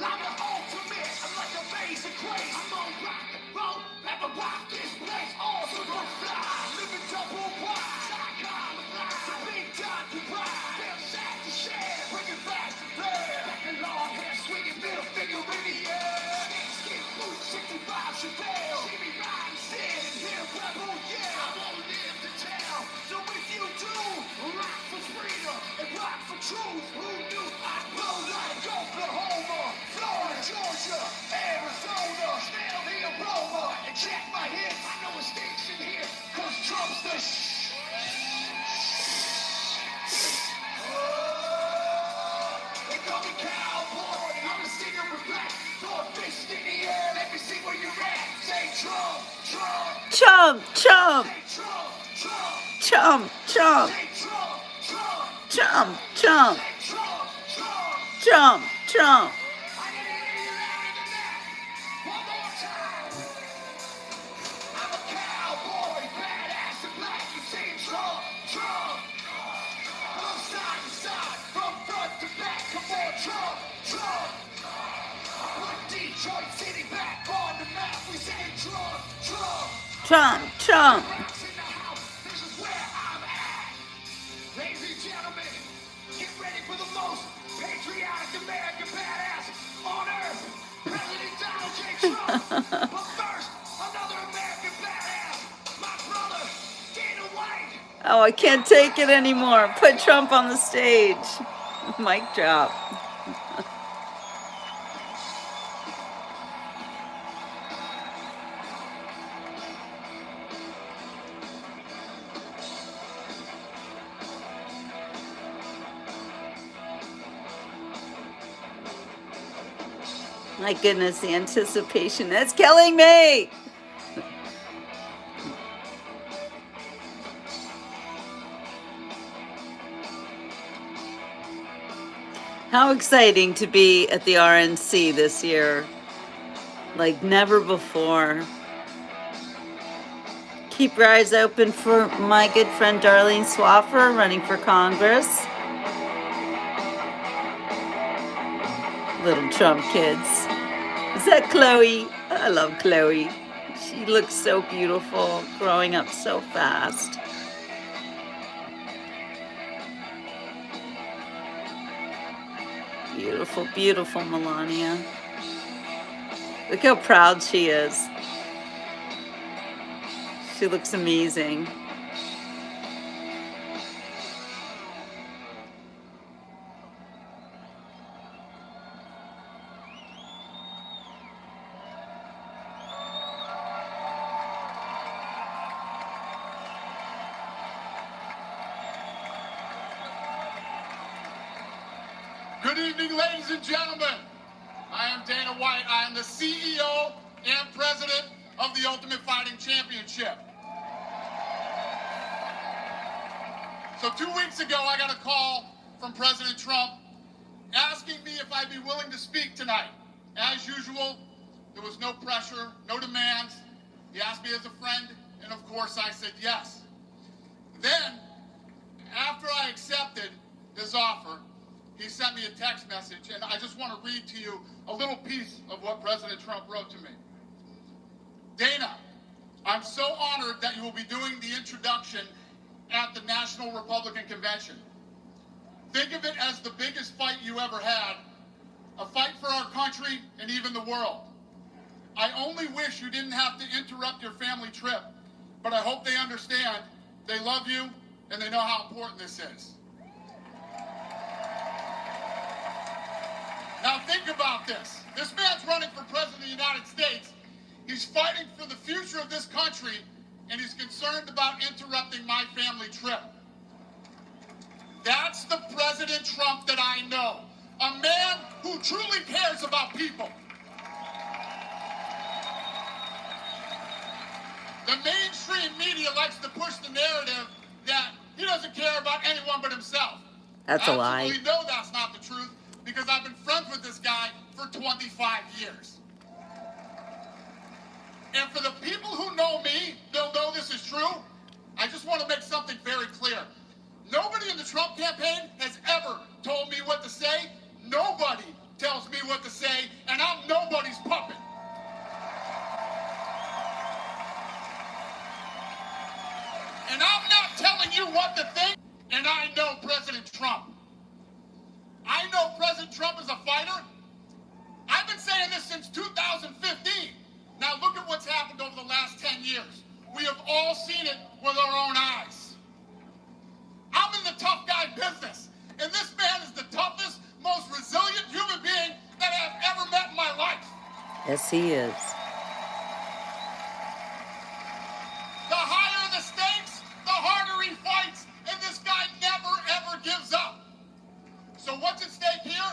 line the ultimate. I'm like a basic craze. I'm on rock and roll, never rock this place. All super fly, living double wide. Psychon, so big time to ride. Feel sad to share, bring it fast to bear. Like a long hair swinging, middle finger in the air. Skin boot, 65 Chevelle. See me riding, stand and hear rebel Chomp, chomp. Chomp, chomp. Chomp, chomp. Chomp, chomp. Trump, Trump. Ladies and gentlemen, get ready for the most patriotic American badass on earth, President Donald J. Trump. But first, another American badass, my brother, Dana White. Oh, I can't take it anymore. Put Trump on the stage. Mic drop. My goodness, the anticipation, that's killing me. How exciting to be at the RNC this year, like never before. Keep your eyes open for my good friend Darlene Swaffer running for Congress. Little Trump kids. Is that Chloe? I love Chloe. She looks so beautiful, growing up so fast. Beautiful, beautiful Melania. Look how proud she is. She looks amazing. Good evening, ladies and gentlemen. I am Dana White. I am the CEO and president of the Ultimate Fighting Championship. So 2 weeks ago, I got a call from President Trump asking me if I'd be willing to speak tonight. As usual, there was no pressure, no demands. He asked me as a friend, and of course I said yes. Then, after I accepted his offer, he sent me a text message, and I just want to read to you a little piece of what President Trump wrote to me. Dana, I'm so honored that you will be doing the introduction at the National Republican Convention. Think of it as the biggest fight you ever had, a fight for our country and even the world. I only wish you didn't have to interrupt your family trip, but I hope they understand, they love you, and they know how important this is. Now think about this. This man's running for president of the United States. He's fighting for the future of this country, and he's concerned about interrupting my family trip. That's the President Trump that I know. A man who truly cares about people. The mainstream media likes to push the narrative that he doesn't care about anyone but himself. That's a lie. I absolutely know that's not the truth, because I've been friends with this guy for 25 years. And for the people who know me, they'll know this is true. I just want to make something very clear. Nobody in the Trump campaign has ever told me what to say. Nobody tells me what to say, and I'm nobody's puppet. And I'm not telling you what to think, and I know President Trump. I know President Trump is a fighter. I've been saying this since 2015. Now look at what's happened over the last 10 years. We have all seen it with our own eyes. I'm in the tough guy business, and this man is the toughest, most resilient human being that I've ever met in my life. Yes, he is. The higher the stakes, the harder he fights, and this guy never, ever gives up. So what's at stake here?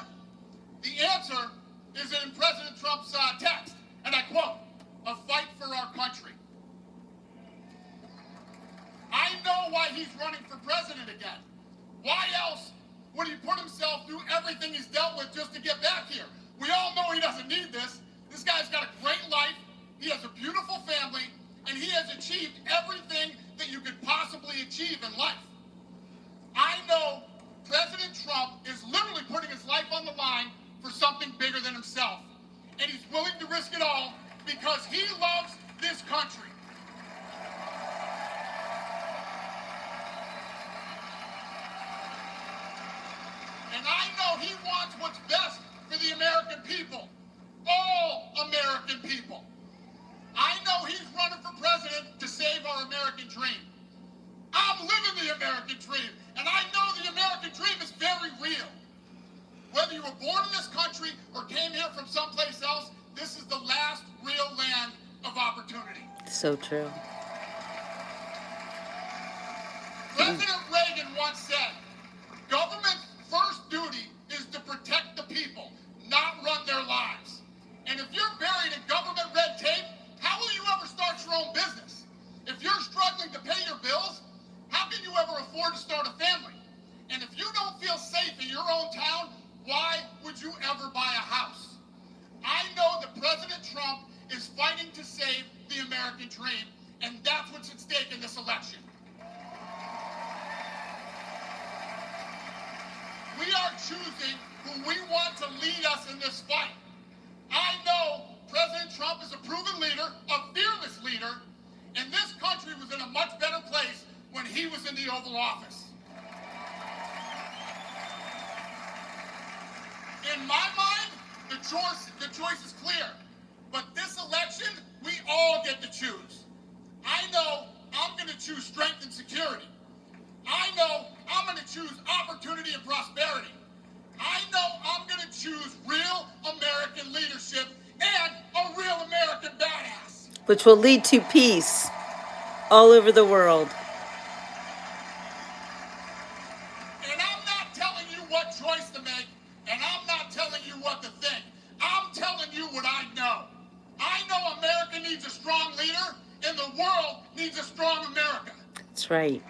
The answer is in President Trump's text, and I quote, "A fight for our country." he's running for president again. Why else would he put himself through everything he's dealt with just to get back here? We all know he doesn't need this. This guy's got a great life. He has a beautiful family, and he has achieved everything that you could possibly achieve in life. I know President Trump is literally putting his life on the line for something bigger than himself. And he's willing to risk it all because he loves this country. And I know he wants what's best for the American people. All American people. I know he's running for president to save our American dream. I'm living the American dream, and I know the American dream is very real. Whether you were born in this country or came here from someplace else, this is the last real land of opportunity. So true. President Reagan once said, government's first duty is to protect the people, not run their lives. And if you're buried in government red tape, how will you ever start your own business? If you're struggling to pay your bills, how can you ever afford to start a family? And if you don't feel safe in your own town, why would you ever buy a house? I know that President Trump is fighting to save the American dream, and that's what's at stake in this election. We are choosing who we want to lead us in this fight. I know President Trump is a proven leader, a fearless leader, and this country was in a much better place when he was in the Oval Office. In my mind, the choice is clear. But this election, we all get to choose. I know I'm going to choose strength and security. I know I'm going to choose opportunity and prosperity. I know I'm going to choose real American leadership and a real American badass. Which will lead to peace all over the world. And I'm not telling you what choice to make, and I'm not telling you what to think. I'm telling you what I know. I know America needs a strong leader, and the world needs a strong America. That's right.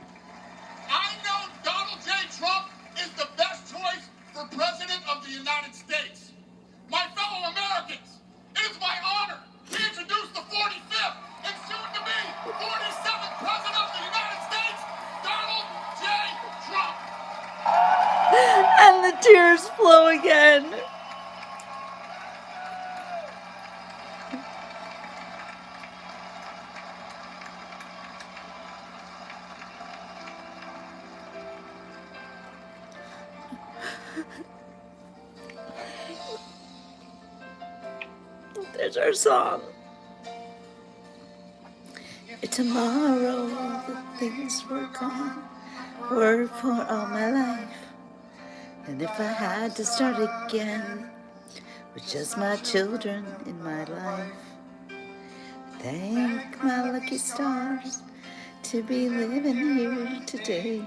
I know Donald J. Trump is the best choice for President of the United States. My fellow Americans, it is my honor to introduce the 45th and soon-to-be 47th President of the United States, Donald J. Trump. And the tears flow again. There's our song. If tomorrow the things were gone, were for all my life, and if I had to start again with just my children in my life, thank my lucky stars to be living here today,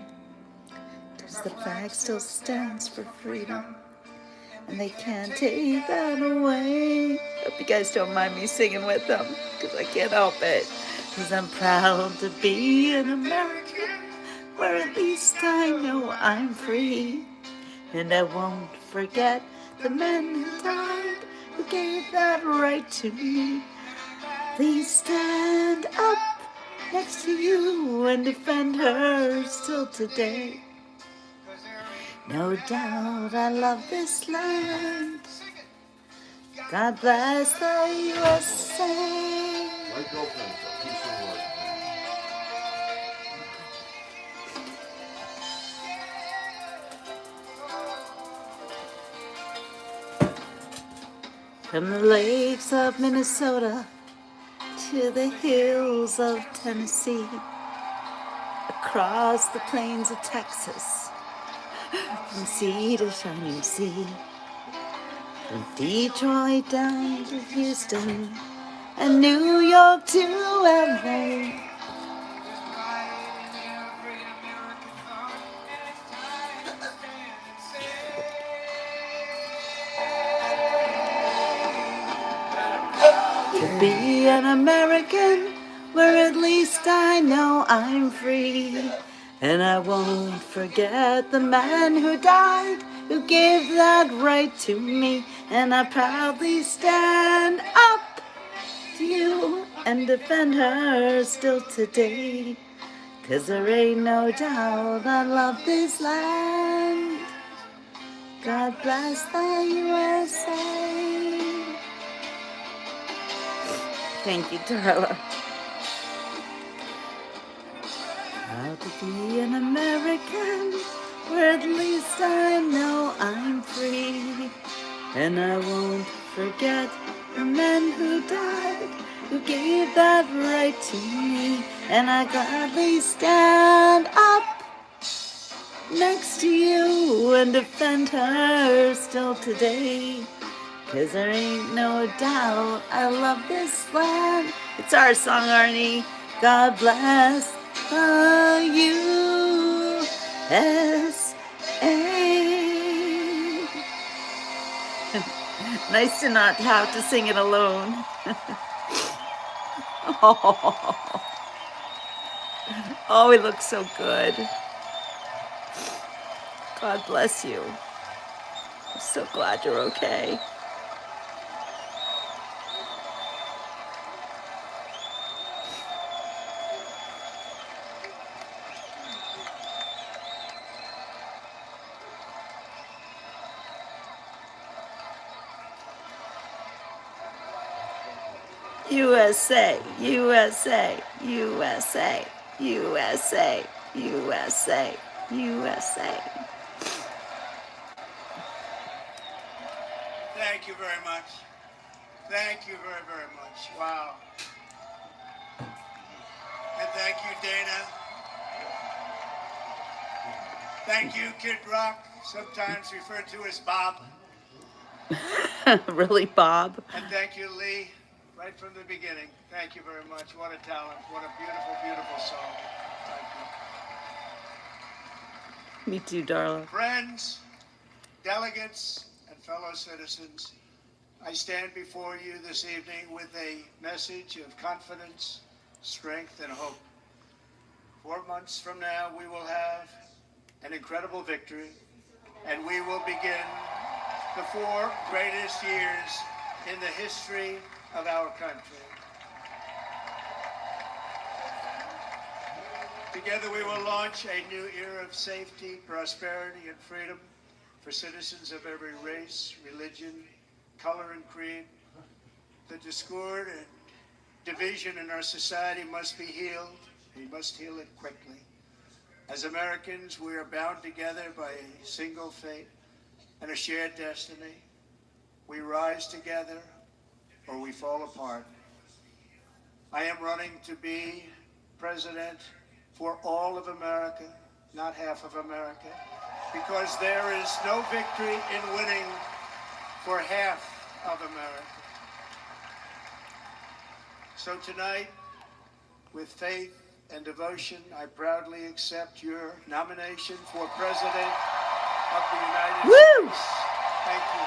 'cause the flag still stands for freedom, and they can't take that away. Hope you guys don't mind me singing with them, because I can't help it. Because I'm proud to be an American, where at least I know I'm free. And I won't forget the men who died, who gave that right to me. Please stand up next to you and defend her still today. No doubt I love this land. God bless the USA. From the lakes of Minnesota to the hills of Tennessee, across the plains of Texas, from sea to shining sea, from Detroit down to Houston, and New York to LA. To be an American, where at least I know I'm free. And I won't forget the man who died, who gave that right to me. And I proudly stand up to you and defend her still today. 'Cause there ain't no doubt I love this land. God bless the USA. Thank you, Darla. Proud to be an American, where at least I know I'm free. And I won't forget the men who died, who gave that right to me. And I gladly stand up next to you and defend her still today. 'Cause there ain't no doubt I love this land. It's our song, Arnie. God bless the USA. Nice to not have to sing it alone. Oh, it looks so good. God bless you. I'm so glad you're okay. USA, USA, USA, USA, USA, USA. Thank you very much. Thank you very, very much. Wow. And thank you, Dana. Thank you, Kid Rock, sometimes referred to as Bob. Really, Bob? And thank you, Lee, right from the beginning. Thank you very much. What a talent. What a beautiful, beautiful song. Thank you. Me too, darling. Friends, delegates, and fellow citizens, I stand before you this evening with a message of confidence, strength, and hope. 4 months from now, we will have an incredible victory, and we will begin the 4 greatest years in the history of our country. Together we will launch a new era of safety, prosperity, and freedom for citizens of every race, religion, color, and creed. The discord and division in our society must be healed. We must heal it quickly. As Americans, we are bound together by a single fate and a shared destiny. We rise together or we fall apart. I am running to be president for all of America, not half of America, because there is no victory in winning for half of America. So tonight, with faith and devotion, I proudly accept your nomination for President of the United States. Thank you.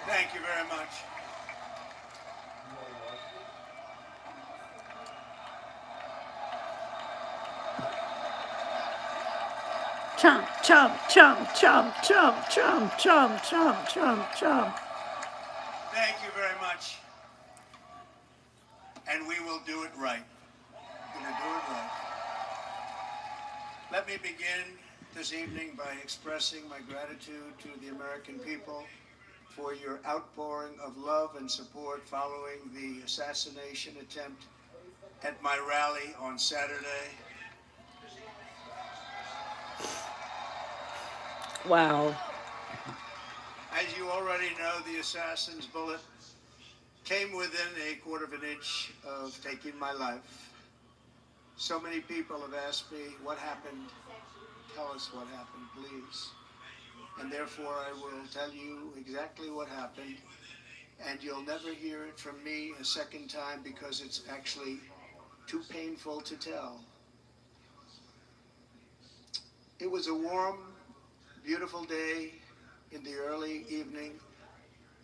Thank you very much. Chomp, chomp, chomp, chomp, chomp, chomp, chomp, chomp, chomp, chomp. Thank you very much. And we will do it right. We're going to do it right. Let me begin this evening by expressing my gratitude to the American people for your outpouring of love and support following the assassination attempt at my rally on Saturday. Wow. As you already know, the assassin's bullet came within a quarter of an inch of taking my life. So many people have asked me, what happened? Tell us what happened, please. And therefore, I will tell you exactly what happened and you'll never hear it from me a second time because it's actually too painful to tell. It was a warm, beautiful day in the early evening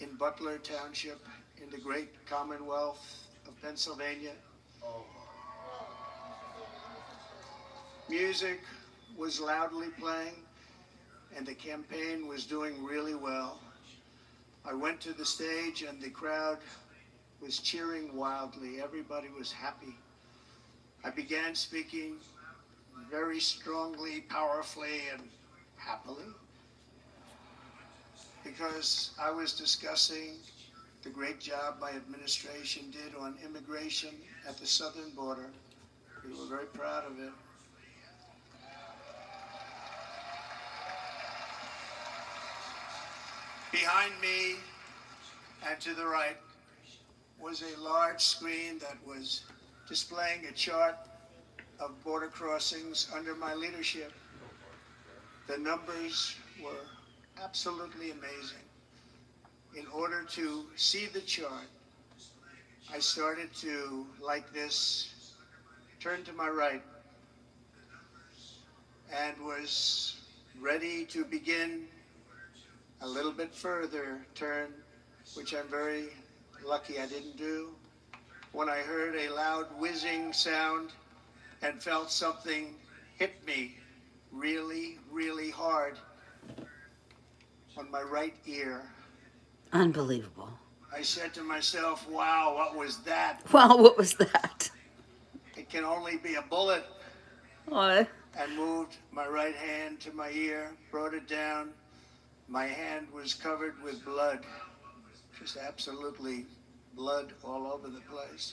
in Butler Township in the great Commonwealth of Pennsylvania. Music was loudly playing and the campaign was doing really well. I went to the stage and the crowd was cheering wildly. Everybody was happy. I began speaking very strongly, powerfully, and happily because I was discussing the great job my administration did on immigration at the southern border. We were very proud of it. Behind me and to the right was a large screen that was displaying a chart of border crossings under my leadership. The numbers were absolutely amazing. In order to see the chart, I started to, like this, turn to my right and was ready to begin a little bit further turn, which I'm very lucky I didn't do, when I heard a loud whizzing sound and felt something hit me really, really hard on my right ear. Unbelievable. I said to myself, wow, what was that? Wow, what was that? It can only be a bullet. What? And moved my right hand to my ear, brought it down. My hand was covered with blood, just absolutely blood all over the place.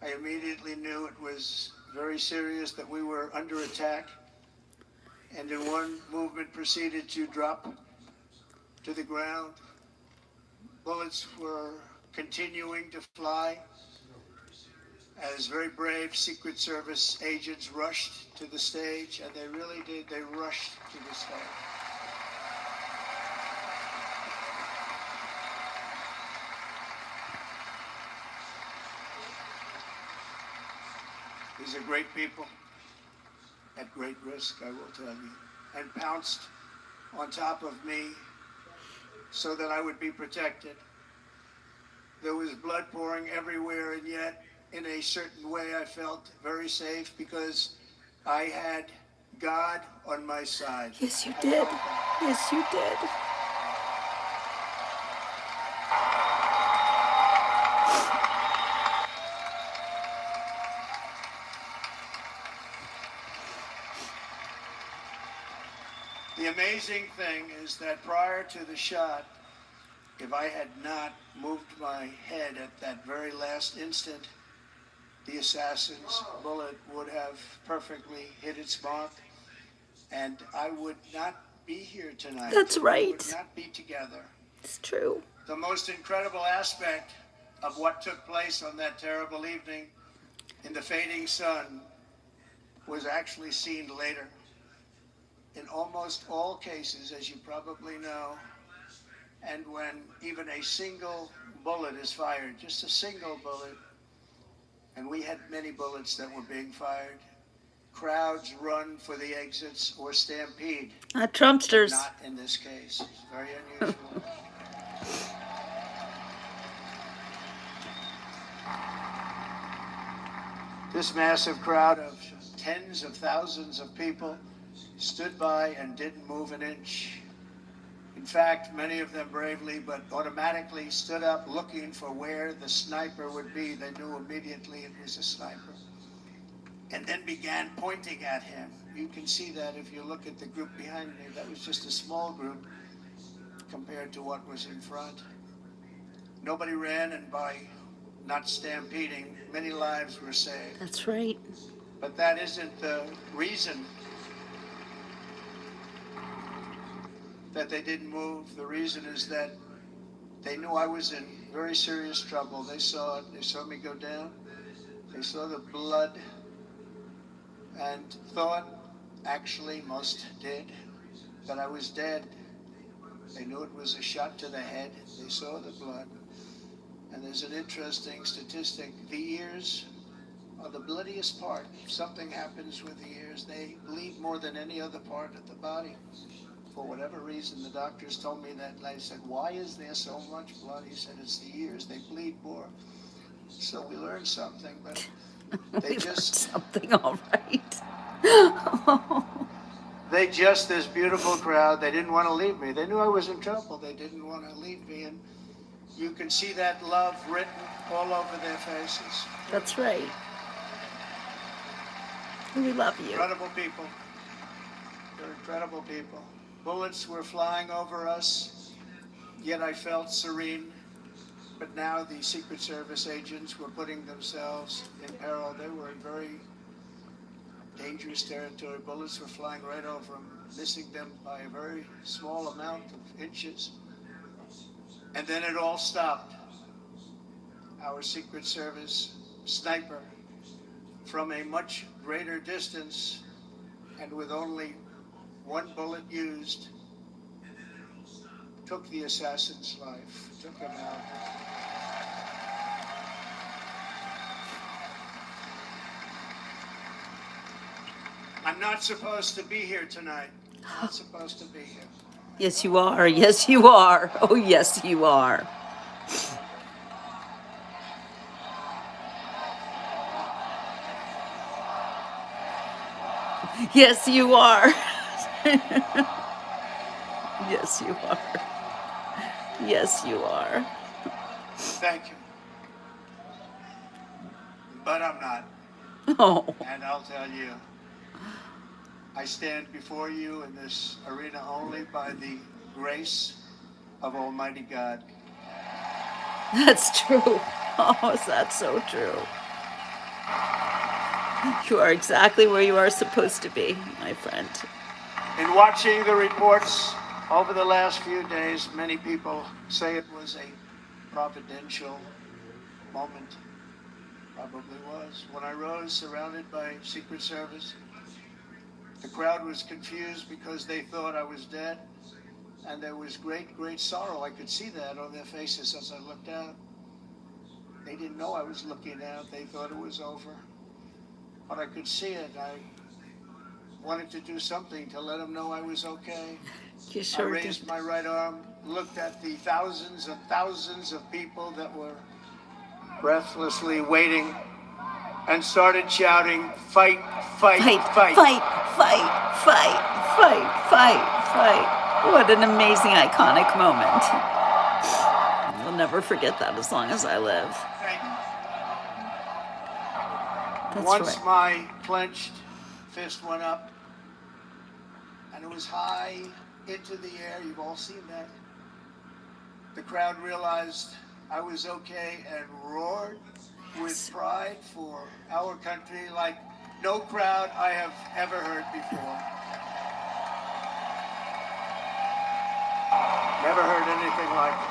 I immediately knew it was very serious, that we were under attack, and in one movement proceeded to drop to the ground. Bullets were continuing to fly as very brave Secret Service agents rushed to the stage, and they really did, they rushed to the stage. These are great people, at great risk, I will tell you, and pounced on top of me so that I would be protected. There was blood pouring everywhere, and yet, in a certain way, I felt very safe because I had God on my side. Yes, you did. Yes, you did. The amazing thing is that prior to the shot, if I had not moved my head at that very last instant, the assassin's bullet would have perfectly hit its mark, and I would not be here tonight. That's right. We would not be together. It's true. The most incredible aspect of what took place on that terrible evening in the fading sun was actually seen later. In almost all cases, as you probably know, and when even a single bullet is fired, just a single bullet, and we had many bullets that were being fired, crowds run for the exits or stampede. Trumpsters. Not in this case. It's very unusual. This massive crowd of tens of thousands of people stood by and didn't move an inch. In fact, many of them bravely, but automatically stood up looking for where the sniper would be. They knew immediately it was a sniper. And then began pointing at him. You can see that if you look at the group behind me. That was just a small group compared to what was in front. Nobody ran, and by not stampeding, many lives were saved. That's right. But that isn't the reason that they didn't move. The reason is that they knew I was in very serious trouble. They saw it. They saw me go down. They saw the blood and thought, actually most did, that I was dead. They knew it was a shot to the head. They saw the blood. And there's an interesting statistic. The ears are the bloodiest part. If something happens with the ears, they bleed more than any other part of the body. For whatever reason, the doctors told me that, and I said, why is there so much blood? He said, it's the ears. They bleed more. So we learned something, but they just... something, all right. They just, this beautiful crowd, they didn't want to leave me. They knew I was in trouble. They didn't want to leave me. And you can see that love written all over their faces. That's right. We love you. Incredible people. They're incredible people. Bullets were flying over us, yet I felt serene. But now the Secret Service agents were putting themselves in peril. They were in very dangerous territory. Bullets were flying right over them, missing them by a very small amount of inches. And then it all stopped. Our Secret Service sniper, from a much greater distance and with only one bullet used, took the assassin's life, took him out. I'm not supposed to be here tonight. I'm not supposed to be here. Yes, you are. Yes, you are. Oh, yes, you are. Yes, you are. Yes, you are. Yes, you are. Thank you. But I'm not. Oh. And I'll tell you, I stand before you in this arena only by the grace of Almighty God. That's true. Oh, is that so true? You are exactly where you are supposed to be, my friend. In watching the reports over the last few days, many people say it was a providential moment. Probably was. When I rose surrounded by Secret Service, the crowd was confused because they thought I was dead, and there was great, great sorrow. I could see that on their faces as I looked out. They didn't know I was looking out. They thought it was over. But I could see it. I wanted to do something to let them know I was okay. You sure I raised my right arm, looked at the thousands and thousands of people that were breathlessly waiting, and started shouting, fight, fight, fight, fight, fight, fight, fight, fight, fight, fight. What an amazing, iconic moment. I'll never forget that as long as I live. That's Once right. my clenched fist went up, and it was high into the air. You've all seen that. The crowd realized I was okay and roared with pride for our country like no crowd I have ever heard before. Never heard anything like it.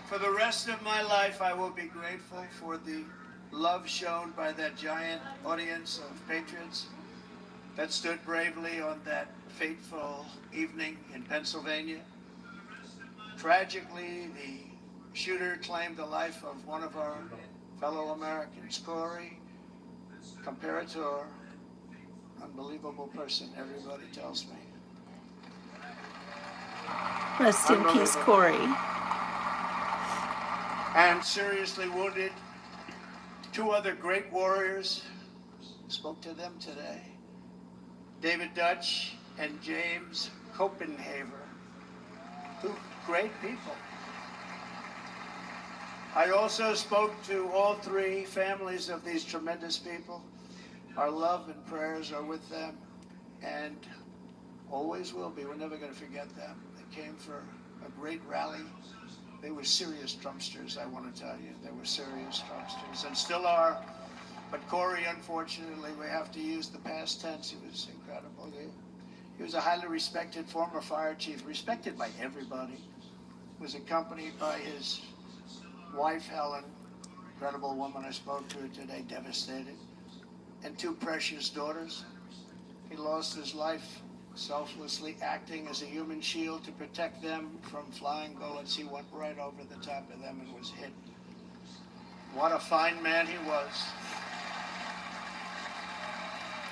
For the rest of my life, I will be grateful for the love shown by that giant audience of patriots that stood bravely on that fateful evening in Pennsylvania. Tragically, the shooter claimed the life of one of our fellow Americans, Corey, comparator, unbelievable person, everybody tells me. Rest in peace, Corey. And seriously wounded, two other great warriors. Spoke to them today. David Dutch and James Copenhaver. Two great people. I also spoke to all three families of these tremendous people. Our love and prayers are with them, and always will be. We're never going to forget them. They came for a great rally. They were serious Trumpsters, I want to tell you. They were serious Trumpsters, and still are. But Corey, unfortunately, we have to use the past tense. He was incredible. He was a highly respected former fire chief, respected by everybody. Was accompanied by his wife, Helen, incredible woman. I spoke to her today, devastated, and two precious daughters. He lost his life selflessly acting as a human shield to protect them from flying bullets. He went right over the top of them and was hit. What a fine man he was.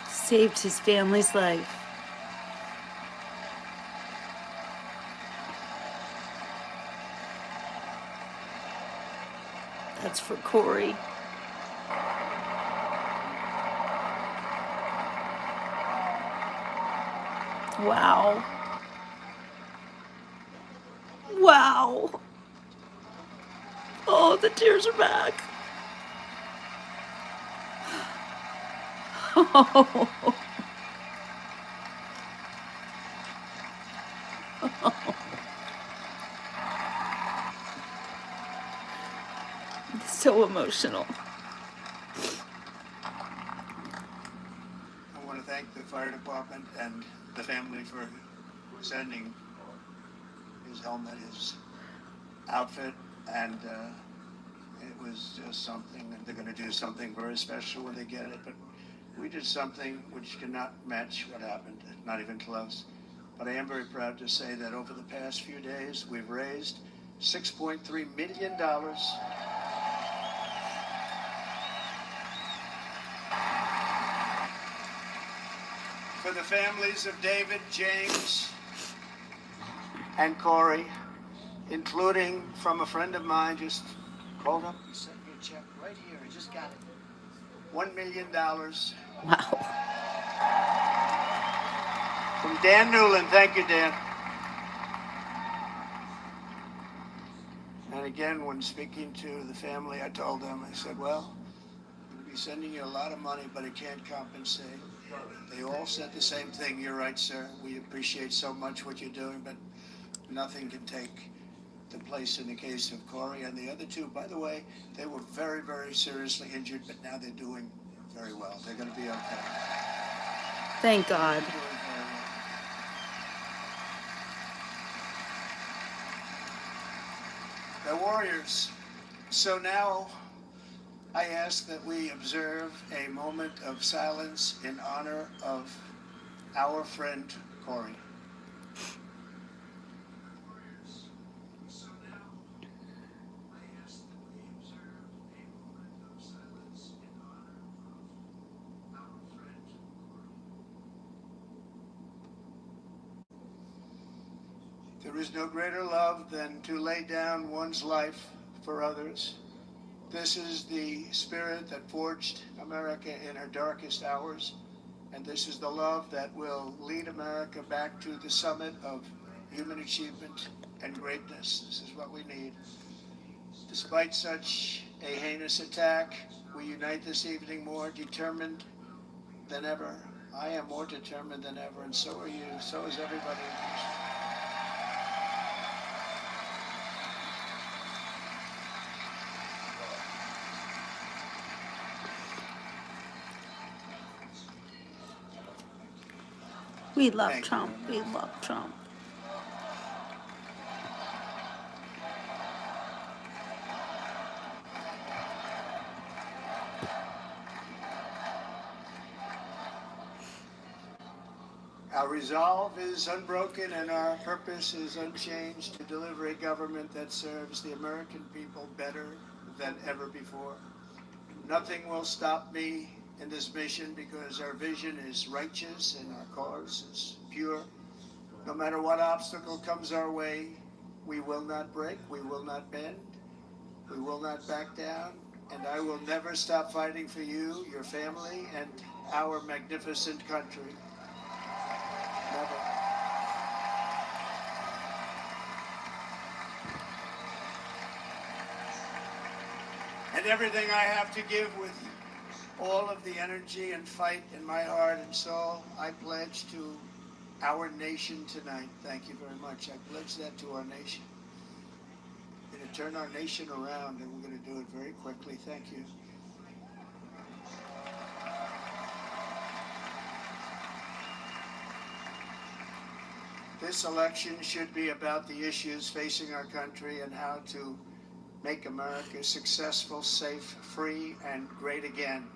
Saved his family's life. That's for Corey. Wow. Wow. Oh, the tears are back. Oh. So emotional. I want to thank the fire department and the family for sending his helmet, his outfit, and it was just something, and they're going to do something very special when they get it. But we did something which cannot match what happened, not even close. But I am very proud to say that over the past few days, we've raised $6.3 million. For the families of David, James, and Corey, including from a friend of mine, just hold up, he sent me a check right here, I just got it. $1 million. Wow. From Dan Newland, thank you, Dan. And again, when speaking to the family, I told them, I said, well, we'll be sending you a lot of money, but it can't compensate. They all said the same thing. You're right, sir. We appreciate so much what you're doing, but nothing can take the place in the case of Corey and the other two. By the way, they were very, very seriously injured, but now they're doing very well. They're going to be okay. Thank God. They're warriors. So now I ask that we observe a moment of silence in honor of our friend Corey. There is no greater love than to lay down one's life for others. This is the spirit that forged America in her darkest hours, and this is the love that will lead America back to the summit of human achievement and greatness. This is what we need. Despite such a heinous attack, we unite this evening more determined than ever. I am more determined than ever, and so are you. So is everybody. We love Thank Trump. you. We love Trump. Our resolve is unbroken and our purpose is unchanged to deliver a government that serves the American people better than ever before. Nothing will stop me in this mission because our vision is righteous and our cause is pure. No matter what obstacle comes our way, we will not break, we will not bend, we will not back down, and I will never stop fighting for you, your family, and our magnificent country. Never. And everything I have to give with all of the energy and fight in my heart and soul, I pledge to our nation tonight. Thank you very much. I pledge that to our nation. We're going to turn our nation around, and we're going to do it very quickly. Thank you. This election should be about the issues facing our country and how to make America successful, safe, free, and great again.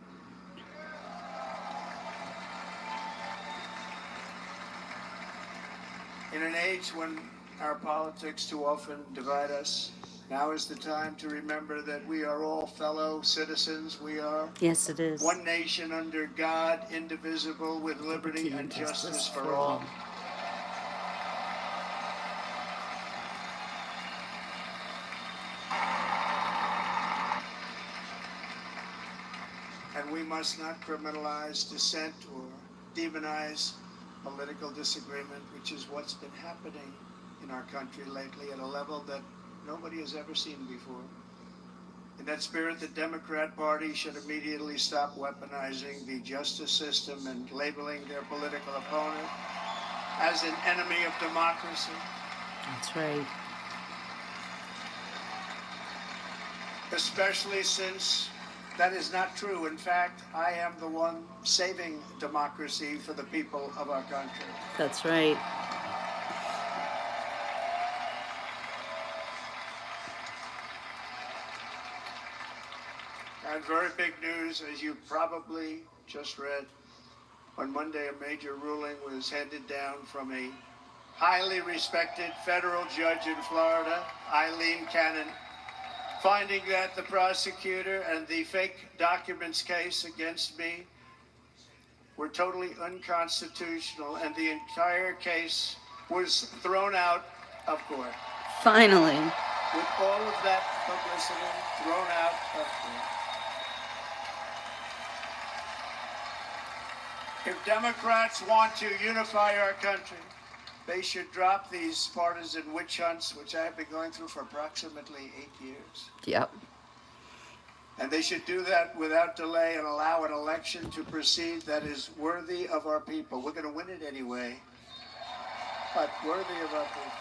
In an age when our politics too often divide us, now is the time to remember that we are all fellow citizens. We are Yes, it is. one nation under God, indivisible, with liberty and justice for all. And we must not criminalize dissent or demonize political disagreement, which is what's been happening in our country lately at a level that nobody has ever seen before. In that spirit, the Democrat Party should immediately stop weaponizing the justice system and labeling their political opponent as an enemy of democracy. That's right. Especially since that is not true. In fact, I am the one saving democracy for the people of our country. That's right. And very big news, as you probably just read, on Monday a major ruling was handed down from a highly respected federal judge in Florida, Eileen Cannon, finding that the prosecutor and the fake documents case against me were totally unconstitutional, and the entire case was thrown out of court. Finally. With all of that publicity, thrown out of court. If Democrats want to unify our country, they should drop these partisan witch hunts, which I have been going through for approximately 8 years. Yep. And they should do that without delay and allow an election to proceed that is worthy of our people. We're going to win it anyway, but worthy of our people.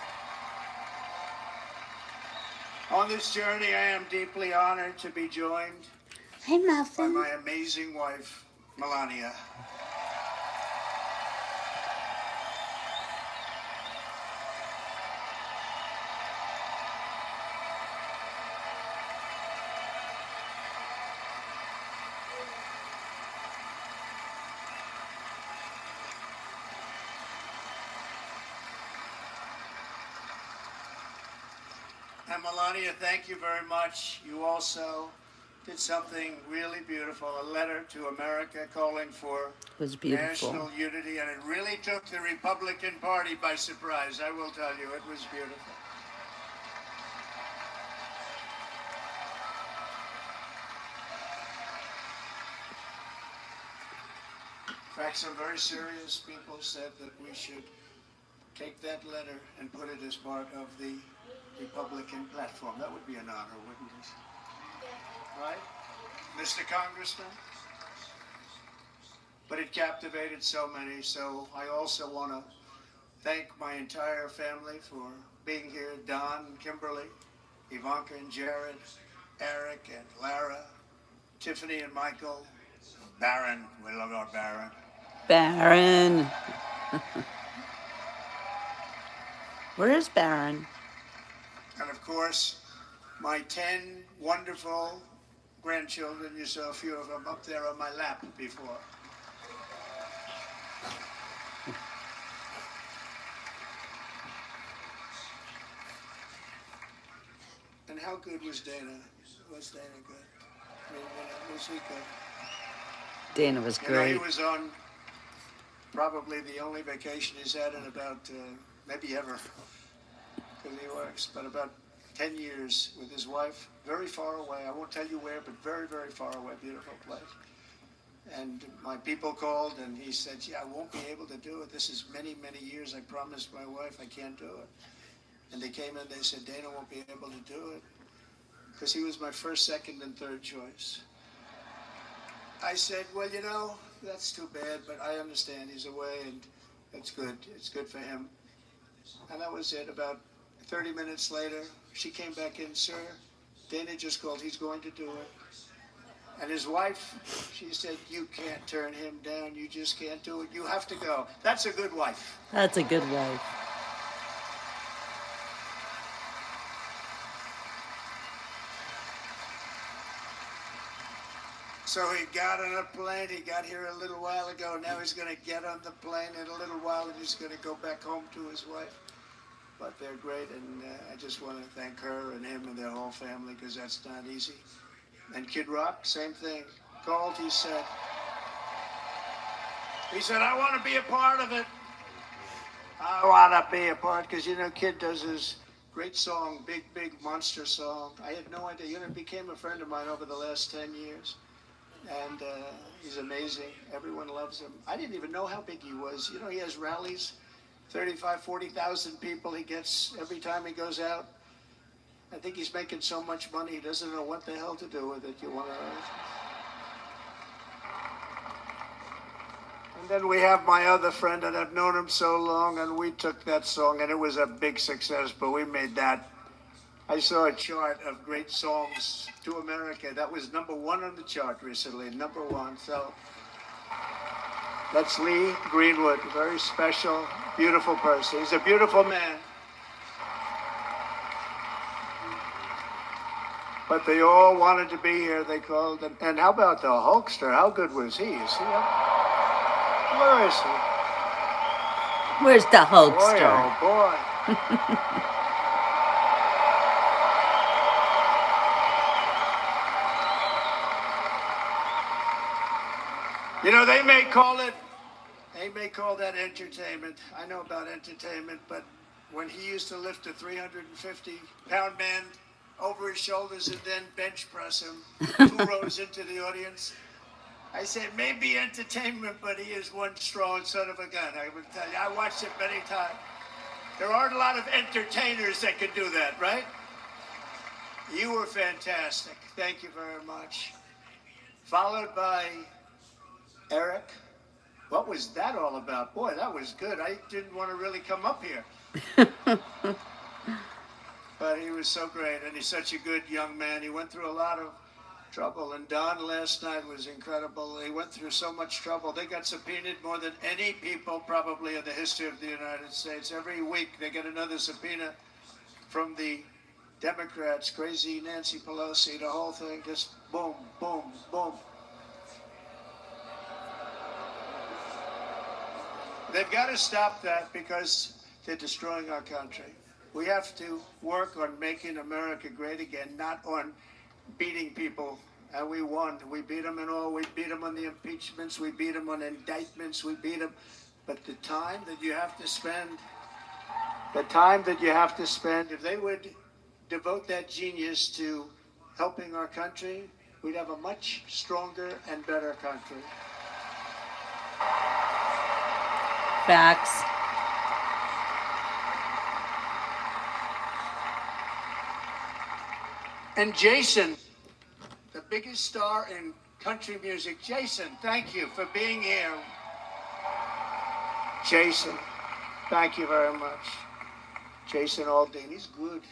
On this journey, I am deeply honored to be joined Hey, by Muffin. my amazing wife, Melania. And Melania, thank you very much. You also did something really beautiful, a letter to America calling for It was beautiful. national unity, and it really took the Republican Party by surprise. I will tell you, it was beautiful. In fact, some very serious people said that we should take that letter and put it as part of the Republican platform. That would be an honor, wouldn't it? Right? Mr. Congressman? But it captivated so many, so I also want to thank my entire family for being here. Don, Kimberly, Ivanka and Jared, Eric and Lara, Tiffany and Michael, Baron, we love our Baron. Baron. Where is Baron? And of course, my 10 wonderful grandchildren. You saw a few of them up there on my lap before. And how good was Dana? Was Dana good? I mean, was he good? Dana was You know, he great. was on probably the only vacation he's had in about, maybe ever, because he works, but about 10 years with his wife, very far away. I won't tell you where, but very, very far away, beautiful place. And my people called, and he said, yeah, I won't be able to do it. This is many, many years. I promised my wife I can't do it. And they came in, they said, Dana won't be able to do it, because he was my first, second, and third choice. I said, well, you know, that's too bad, but I understand he's away, and it's good. It's good for him. And that was it. About 30 minutes later, she came back in, sir, Dana just called, he's going to do it. And his wife, she said, you can't turn him down, you just can't do it, you have to go. That's a good wife. That's a good wife. So he got on a plane. He got here a little while ago. Now he's going to get on the plane in a little while, and he's going to go back home to his wife. But they're great, and I just want to thank her and him and their whole family, because that's not easy. And Kid Rock, same thing. Called, he said, I want to be a part of it. I want to be a part, because, you know, Kid does his great song, big monster song. I had no idea. You know, he became a friend of mine over the last 10 years. And he's amazing. Everyone loves him. I didn't even know how big he was. You know, he has rallies, 35, 40,000 people he gets every time he goes out. I think he's making so much money, he doesn't know what the hell to do with it. You want to... And then we have my other friend, and I've known him so long, and we took that song, and it was a big success, but we made that. I saw a chart of great songs to America. That was #1 on the chart recently, #1. So that's Lee Greenwood, a very special, beautiful person. He's a beautiful man. But they all wanted to be here. They called him. And how about the Hulkster? How good was he? Is he up? Where is he? Where's the Hulkster? Boy, oh boy. You know, they may call that entertainment. I know about entertainment, but when he used to lift a 350-pound man over his shoulders and then bench press him 2 rows into the audience, I said, maybe entertainment, but he is one strong son of a gun. I would tell you, I watched it many times. There aren't a lot of entertainers that can do that, right? You were fantastic. Thank you very much. Followed by Eric. What was that all about? Boy, that was good. I didn't want to really come up here. But he was so great, and he's such a good young man. He went through a lot of trouble, and Don last night was incredible. He went through so much trouble. They got subpoenaed more than any people probably in the history of the United States. Every week they get another subpoena from the Democrats, crazy Nancy Pelosi, the whole thing, just boom, boom, boom. They've got to stop that because they're destroying our country. We have to work on making America great again, not on beating people. And we won. We beat them in all. We beat them on the impeachments. We beat them on indictments. We beat them. But the time that you have to spend, if they would devote that genius to helping our country, we'd have a much stronger and better country. Facts. And Jason, the biggest star in country music. Jason, thank you for being here. Jason, thank you very much. Jason Aldean, he's good.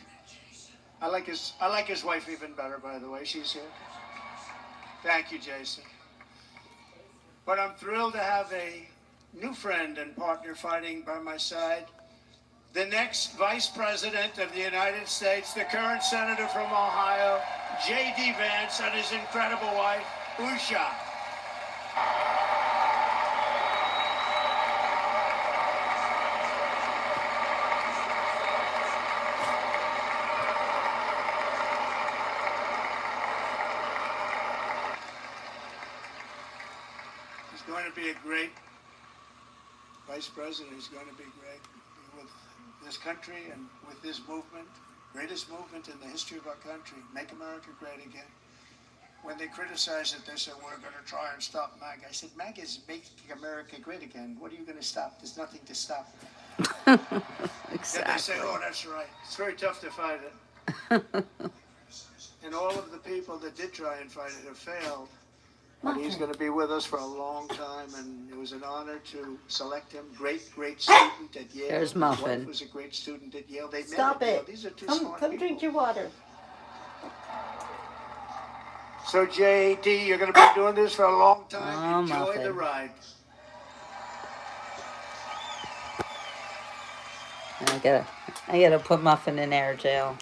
I like his wife even better, by the way. She's here. Thank you, Jason. But I'm thrilled to have a new friend and partner fighting by my side. The next Vice President of the United States, the current Senator from Ohio, J.D. Vance, and his incredible wife, Usha. He's going to be a great Vice President. He's going to be great with this country and with this movement, greatest movement in the history of our country, Make America Great Again. When they criticize it, they say, we're going to try and stop MAGA. I said, MAGA is Make America Great Again. What are you going to stop? There's nothing to stop. Exactly. Then they say, oh, that's right. It's very tough to fight it. And all of the people that did try and fight it have failed. But he's going to be with us for a long time, and it was an honor to select him. Great student at Yale. There's Muffin. His wife was a great student at Yale. They met Stop at Yale. it. These are two Come smart people. drink your water. So, J.D., you're going to be doing this for a long time. Oh, Enjoy Muffin. the ride. I gotta put Muffin in air jail.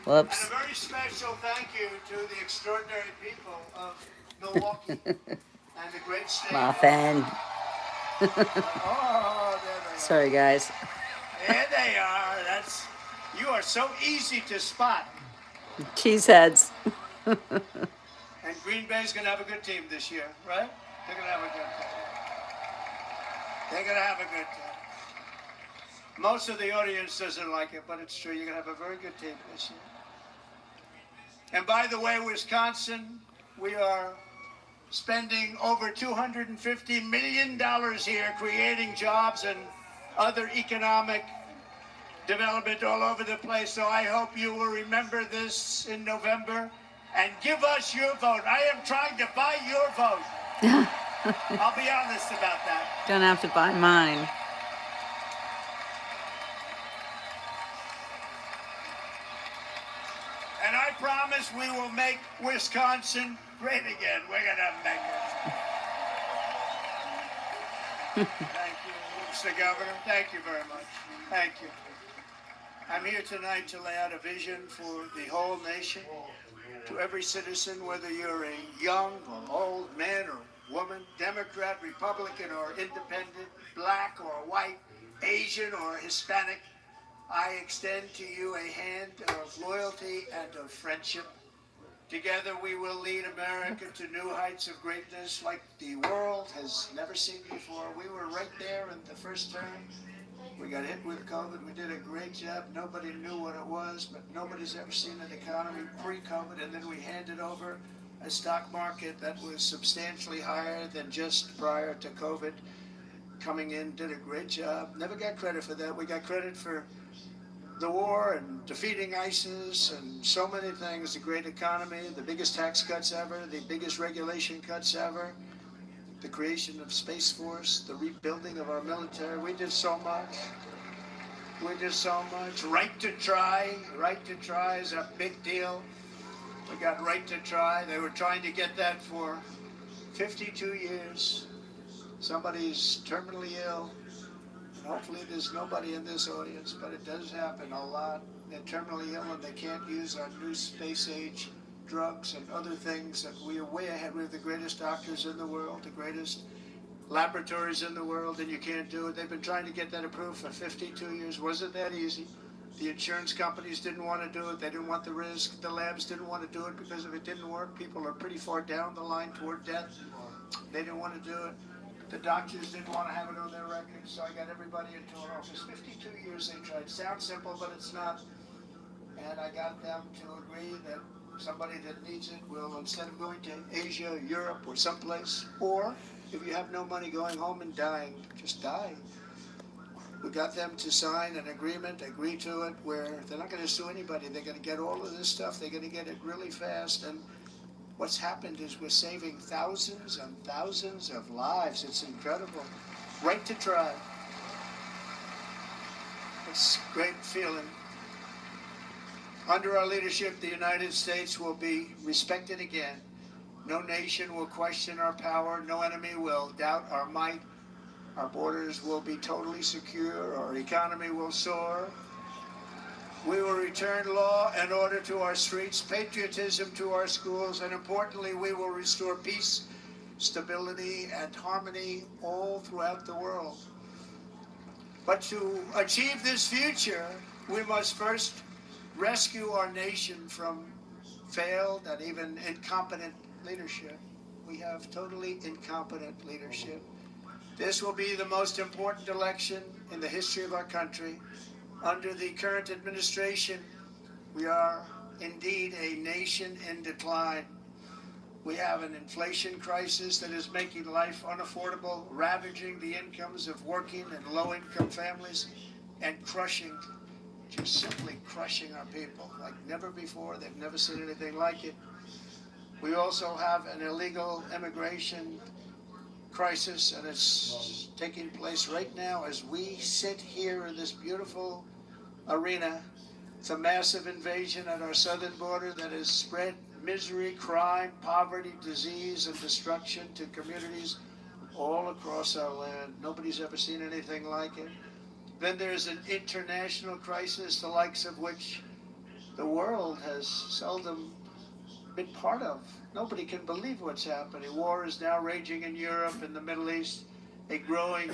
And Whoops. a very special thank you to the extraordinary people of Milwaukee, and the great state. Muffin. Oh, there they are. Sorry, guys. There they are. You are so easy to spot. Cheeseheads. And Green Bay's going to have a good team this year, right? They're going to have a good team. They're going to have a good team. Most of the audience doesn't like it, but it's true. You're going to have a very good team this year. And by the way, Wisconsin, we are spending over $250 million here creating jobs and other economic development all over the place. So I hope you will remember this in November and give us your vote. I am trying to buy your vote. I'll be honest about that. Don't have to buy mine. And I promise we will make Wisconsin great again. We're going to make it. Thank you, Mr. Governor. Thank you very much. Thank you. I'm here tonight to lay out a vision for the whole nation, to every citizen, whether you're a young or old man or woman, Democrat, Republican, or independent, black or white, Asian or Hispanic. I extend to you a hand of loyalty and of friendship. Together we will lead America to new heights of greatness like the world has never seen before. We were right there in the first term. We got hit with COVID. We did a great job. Nobody knew what it was, but nobody's ever seen an economy pre-COVID. And then we handed over a stock market that was substantially higher than just prior to COVID. Coming in, did a great job. Never got credit for that. We got credit for the war and defeating ISIS and so many things, the great economy, the biggest tax cuts ever, the biggest regulation cuts ever, the creation of Space Force, the rebuilding of our military. We did so much. We did so much. Right to try is a big deal. We got right to try. They were trying to get that for 52 years. Somebody's terminally ill. Hopefully there's nobody in this audience, but it does happen a lot. They're terminally ill and they can't use our new space age drugs and other things that we are way ahead. We have the greatest doctors in the world, the greatest laboratories in the world, and you can't do it. They've been trying to get that approved for 52 years. Wasn't that easy? The insurance companies didn't want to do it. They didn't want the risk. The labs didn't want to do it because if it didn't work, people are pretty far down the line toward death. They didn't want to do it. The doctors didn't want to have it on their records, so I got everybody into an office. 52 years they tried. Sounds simple, but it's not. And I got them to agree that somebody that needs it will, instead of going to Asia, Europe, or someplace, or if you have no money, going home and dying, just die. We got them to sign an agreement, agree to it, where they're not going to sue anybody. They're going to get all of this stuff. They're going to get it really fast. And what's happened is we're saving thousands and thousands of lives. It's incredible. Right to try. It's a great feeling. Under our leadership, the United States will be respected again. No nation will question our power. No enemy will doubt our might. Our borders will be totally secure. Our economy will soar. We will return law and order to our streets, patriotism to our schools, and importantly, we will restore peace, stability, and harmony all throughout the world. But to achieve this future, we must first rescue our nation from failed and even incompetent leadership. We have totally incompetent leadership. This will be the most important election in the history of our country. Under the current administration, we are indeed a nation in decline. We have an inflation crisis that is making life unaffordable, ravaging the incomes of working and low-income families, and crushing, just simply crushing our people like never before. They've never seen anything like it. We also have an illegal immigration crisis, and it's taking place right now as we sit here in this beautiful arena. It's a massive invasion at our southern border that has spread misery, crime, poverty, disease, and destruction to communities all across our land. Nobody's ever seen anything like it. Then there's an international crisis, the likes of which the world has seldom been part of. Nobody can believe what's happening. War is now raging in Europe and the Middle East. A growing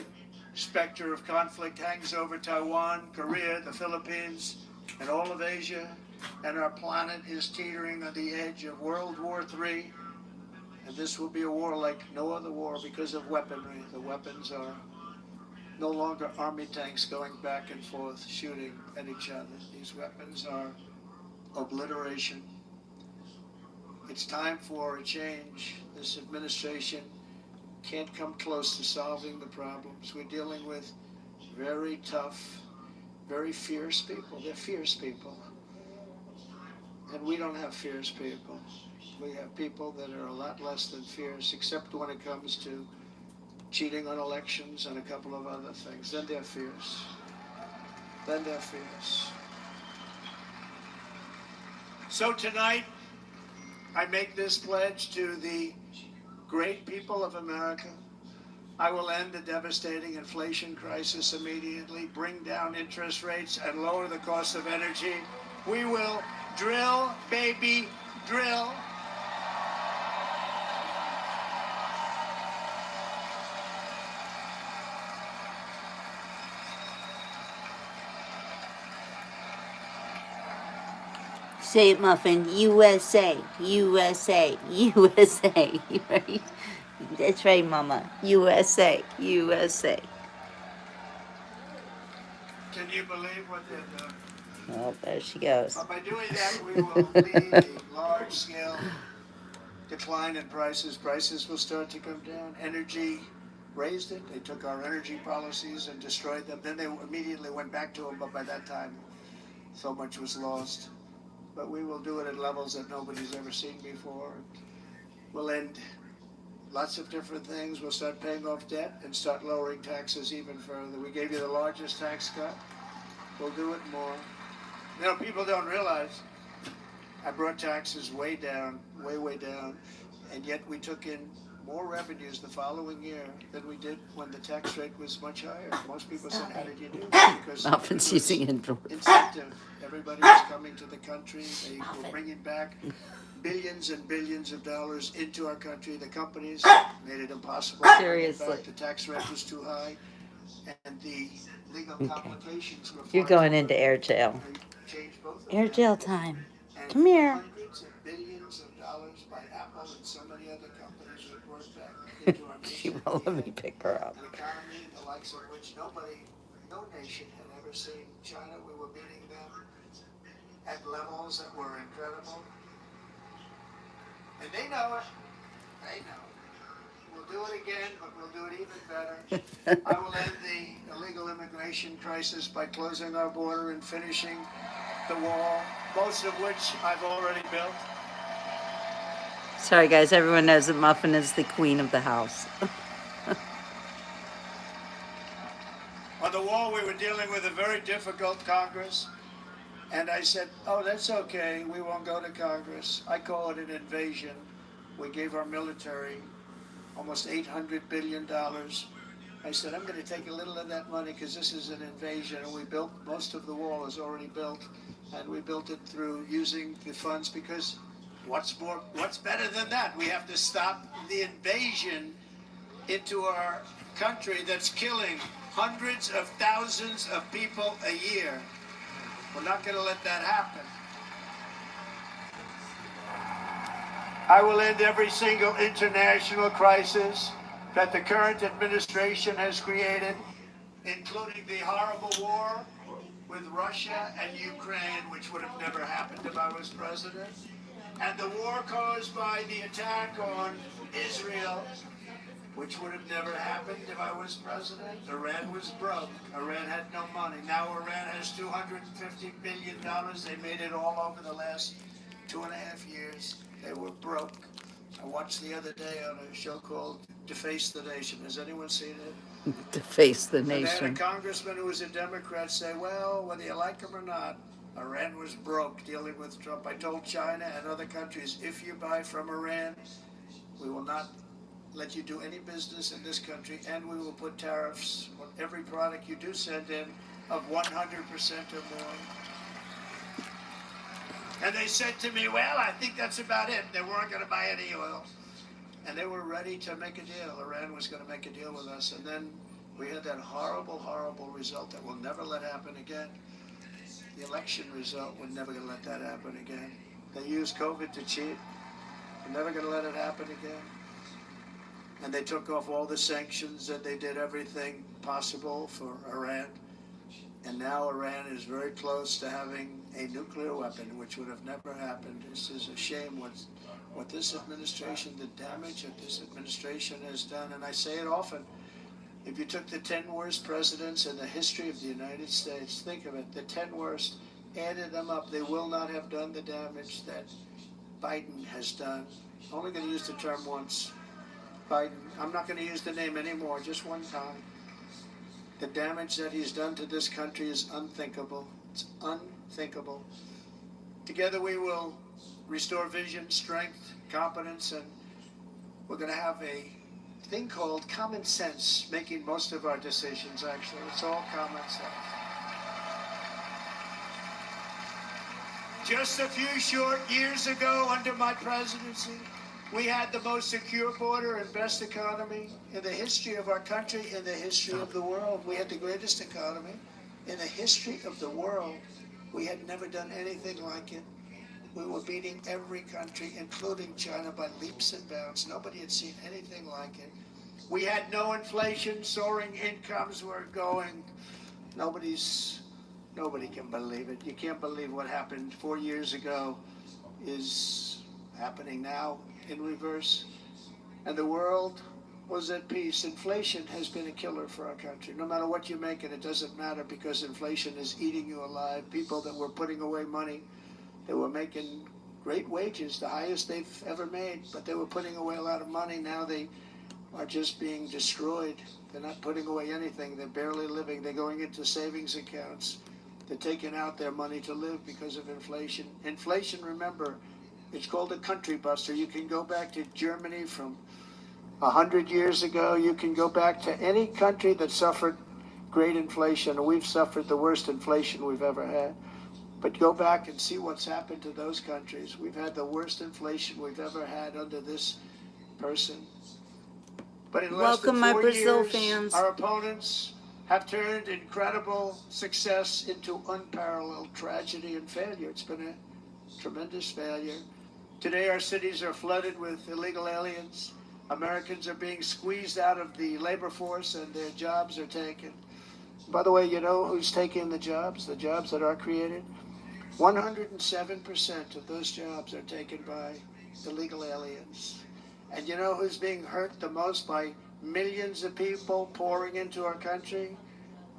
specter of conflict hangs over Taiwan, Korea, the Philippines, and all of Asia. And our planet is teetering on the edge of World War III. And this will be a war like no other war because of weaponry. The weapons are no longer army tanks going back and forth shooting at each other. These weapons are obliteration. It's time for a change. This administration can't come close to solving the problems. We're dealing with very tough, very fierce people. They're fierce people. And we don't have fierce people. We have people that are a lot less than fierce, except when it comes to cheating on elections and a couple of other things. Then they're fierce. Then they're fierce. So tonight, I make this pledge to the great people of America. I will end the devastating inflation crisis immediately, bring down interest rates, and lower the cost of energy. We will drill, baby, drill. Say it, Muffin. USA, USA, USA. Right? That's right, Mama. USA, USA. Can you believe what they've done? Oh, there she goes. By doing that, we will lead a large-scale decline in prices. Prices will start to come down. Energy raised it. They took our energy policies and destroyed them. Then they immediately went back to them, but by that time, so much was lost. But we will do it at levels that nobody's ever seen before. We'll end lots of different things. We'll start paying off debt and start lowering taxes even further. We gave you the largest tax cut. We'll do it more. You know, people don't realize I brought taxes way down, way down, and yet we took in more revenues the following year than we did when the tax rate was much higher. Most people said, how did you do that? Because Muffin's using incentive. Everybody was coming to the country. They were bringing back billions and billions of dollars into our country. The companies made it impossible. Seriously. The tax rate was too high, and the legal complications were. You're going into air jail. Air jail time. Come here. Hundreds of billions of dollars by Apple and so many other companies that brought back into our nation. She won't let me pick her up. An economy the likes of which no nation had ever seen. China, we were beating them at levels that were incredible. And they know it. They know it. We'll do it again, but we'll do it even better. I will end the illegal immigration crisis by closing our border and finishing the wall, most of which I've already built. Sorry, guys. Everyone knows that Muffin is the queen of the house. On the wall, we were dealing with a very difficult Congress. And I said, oh, that's okay. We won't go to Congress. I call it an invasion. We gave our military almost $800 billion. I said, I'm going to take a little of that money because this is an invasion. And we built, most of the wall is already built. And we built it through using the funds because what's better than that? We have to stop the invasion into our country that's killing hundreds of thousands of people a year. We're not going to let that happen. I will end every single international crisis that the current administration has created, including the horrible war with Russia and Ukraine, which would have never happened if I was president, and the war caused by the attack on Israel, which would have never happened if I was president. Iran was broke. Iran had no money. Now Iran has $250 billion. They made it all over the last 2.5 years. They were broke. I watched the other day on a show called Deface the Nation. Has anyone seen it? Deface the And they had a nation. congressman who was a Democrat say, well, whether you like him or not, Iran was broke dealing with Trump. I told China and other countries, if you buy from Iran, we will not let you do any business in this country, and we will put tariffs on every product you do send in of 100% or more. And they said to me, well, I think that's about it. They weren't going to buy any oil. And they were ready to make a deal. Iran was going to make a deal with us. And then we had that horrible, horrible result that we'll never let happen again. The election result, we're never going to let that happen again. They used COVID to cheat. We're never going to let it happen again. And they took off all the sanctions and they did everything possible for Iran. And now Iran is very close to having a nuclear weapon, which would have never happened. This is a shame what this administration, the damage that this administration has done. And I say it often, if you took the 10 worst presidents in the history of the United States, think of it, the 10 worst, added them up, they will not have done the damage that Biden has done. I'm only going to use the term once. Biden, I'm not going to use the name anymore, just one time. The damage that he's done to this country is unthinkable. It's unthinkable. Together we will restore vision, strength, competence, and we're going to have a thing called common sense, making most of our decisions, actually. It's all common sense. Just a few short years ago, under my presidency, we had the most secure border and best economy in the history of our country, in the history of the world. We had the greatest economy in the history of the world. We had never done anything like it. We were beating every country, including China, by leaps and bounds. Nobody had seen anything like it. We had no inflation, soaring incomes were going. Nobody can believe it. You can't believe what happened 4 years ago is happening now in reverse. And the world was at peace. Inflation has been a killer for our country. No matter what you make it doesn't matter because inflation is eating you alive. People that were putting away money, they were making great wages, the highest they've ever made, but they were putting away a lot of money. Now they are just being destroyed. They're not putting away anything. They're barely living. They're going into savings accounts. They're taking out their money to live because of inflation. Inflation, remember, it's called a country buster. You can go back to Germany from 100 years ago. You can go back to any country that suffered great inflation. We've suffered the worst inflation we've ever had. But go back and see what's happened to those countries. We've had the worst inflation we've ever had under this person. But in less than 4 years, our opponents have turned incredible success into unparalleled tragedy and failure. It's been a tremendous failure. Today our cities are flooded with illegal aliens. Americans are being squeezed out of the labor force and their jobs are taken. By the way, you know who's taking the jobs that are created? 107% of those jobs are taken by illegal aliens. And you know who's being hurt the most by millions of people pouring into our country?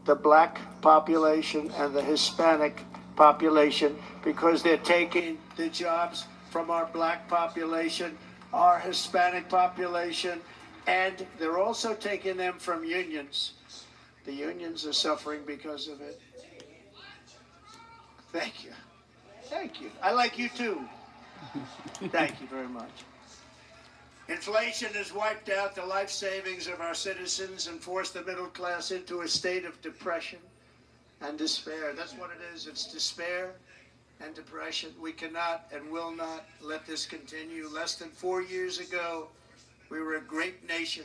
The black population and the Hispanic population, because they're taking the jobs from our black population, our Hispanic population, and they're also taking them from unions. The unions are suffering because of it. Thank you. Thank you. I like you too. Thank you very much. Inflation has wiped out the life savings of our citizens and forced the middle class into a state of depression and despair. That's what it is. It's despair and depression. We cannot and will not let this continue. Less than 4 years ago, we were a great nation,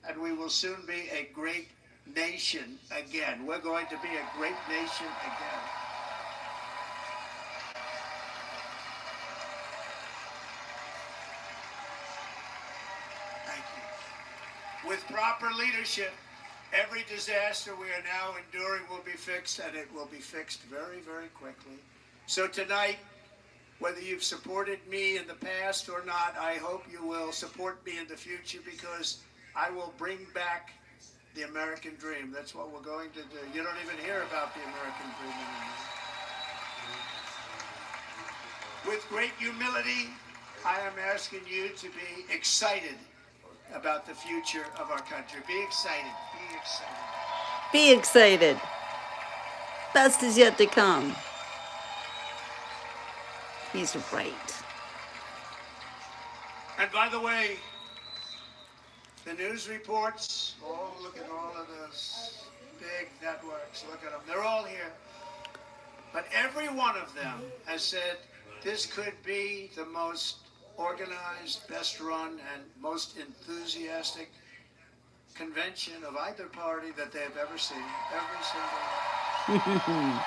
and we will soon be a great nation again. We're going to be a great nation again. With proper leadership, every disaster we are now enduring will be fixed, and it will be fixed very, very quickly. So tonight, whether you've supported me in the past or not, I hope you will support me in the future, because I will bring back the American dream. That's what we're going to do. You don't even hear about the American dream anymore. With great humility, I am asking you to be excited about the future of our country. Be excited. Be excited. Be excited. Best is yet to come. He's right. And by the way, the news reports, oh, look at all of those big networks. Look at them. They're all here. But every one of them has said This could be the most organized, best run, and most enthusiastic convention of either party that they've ever seen. Every single one.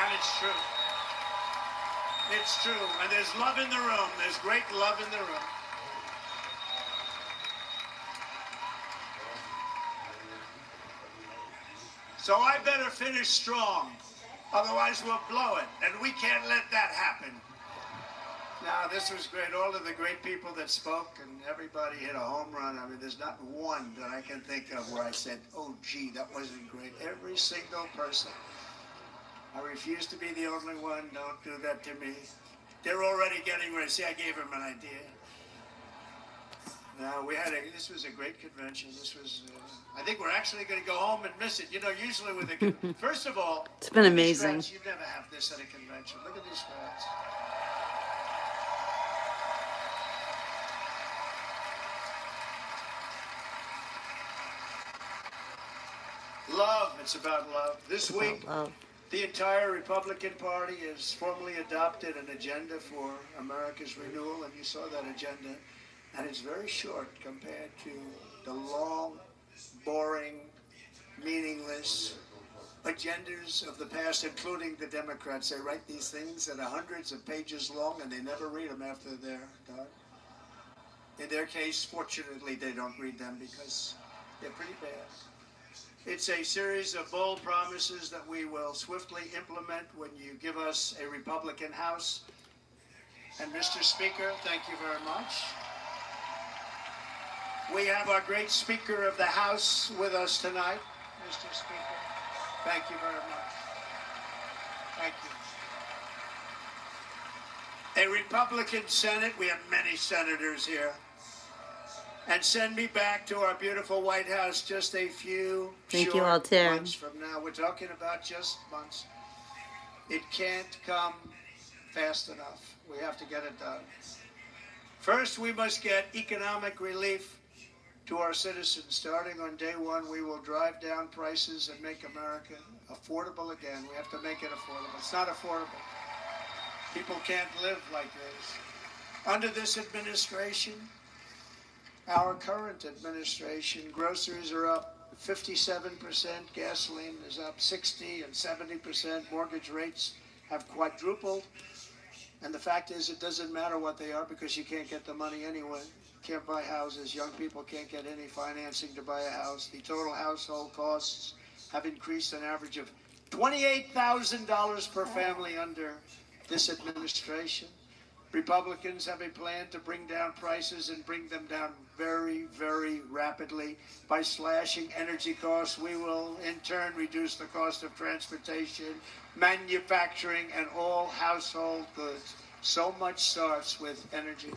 And it's true. It's true. And there's love in the room. There's great love in the room. So I better finish strong. Otherwise we'll blow it. And we can't let that happen. Now, this was great. All of the great people that spoke, and everybody hit a home run. I mean, there's not one that I can think of where I said, oh, gee, that wasn't great. Every single person. I refuse to be the only one. Don't do that to me. They're already getting ready. See, I gave them an idea. No, this was a great convention. This was, I think we're actually going to go home and miss it. You know, usually with a, first of all, it's been amazing. Crowds, you never have this at a convention. Look at these crowds. Love, it's about love. This week, the entire Republican Party has formally adopted an agenda for America's renewal, and you saw that agenda. And it's very short compared to the long, boring, meaningless agendas of the past, including the Democrats. They write these things that are hundreds of pages long, and they never read them after they're done. In their case, fortunately, they don't read them because they're pretty bad. It's a series of bold promises that we will swiftly implement when you give us a Republican House. And Mr. Speaker, thank you very much. We have our great Speaker of the House with us tonight. Mr. Speaker, thank you very much. Thank you. A Republican Senate, we have many senators here. And send me back to our beautiful White House just a few months from now. We're talking about just months. It can't come fast enough. We have to get it done. First, we must get economic relief to our citizens. Starting on day one, we will drive down prices and make America affordable again. We have to make it affordable. It's not affordable. People can't live like this. Under this administration, our current administration, groceries are up 57%, gasoline is up 60 and 70%, mortgage rates have quadrupled. And the fact is, it doesn't matter what they are because you can't get the money anyway. Can't buy houses. Young people can't get any financing to buy a house. The total household costs have increased an average of $28,000 per family under this administration. Republicans have a plan to bring down prices and bring them down very, very rapidly. By slashing energy costs, we will in turn reduce the cost of transportation, manufacturing, and all household goods. So much starts with energy.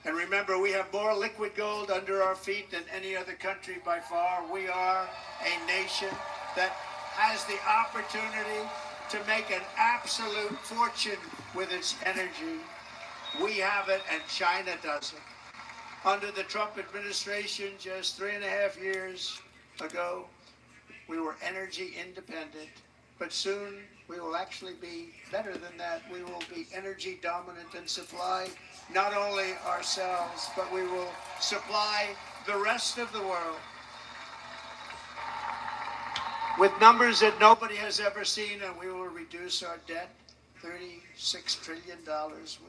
And remember, we have more liquid gold under our feet than any other country by far. We are a nation that has the opportunity to make an absolute fortune with its energy. We have it, and China doesn't. Under the Trump administration, just 3.5 years ago, we were energy independent, but soon we will actually be better than that. We will be energy dominant and supply not only ourselves, but we will supply the rest of the world with numbers that nobody has ever seen, and we will reduce our debt, $36 trillion.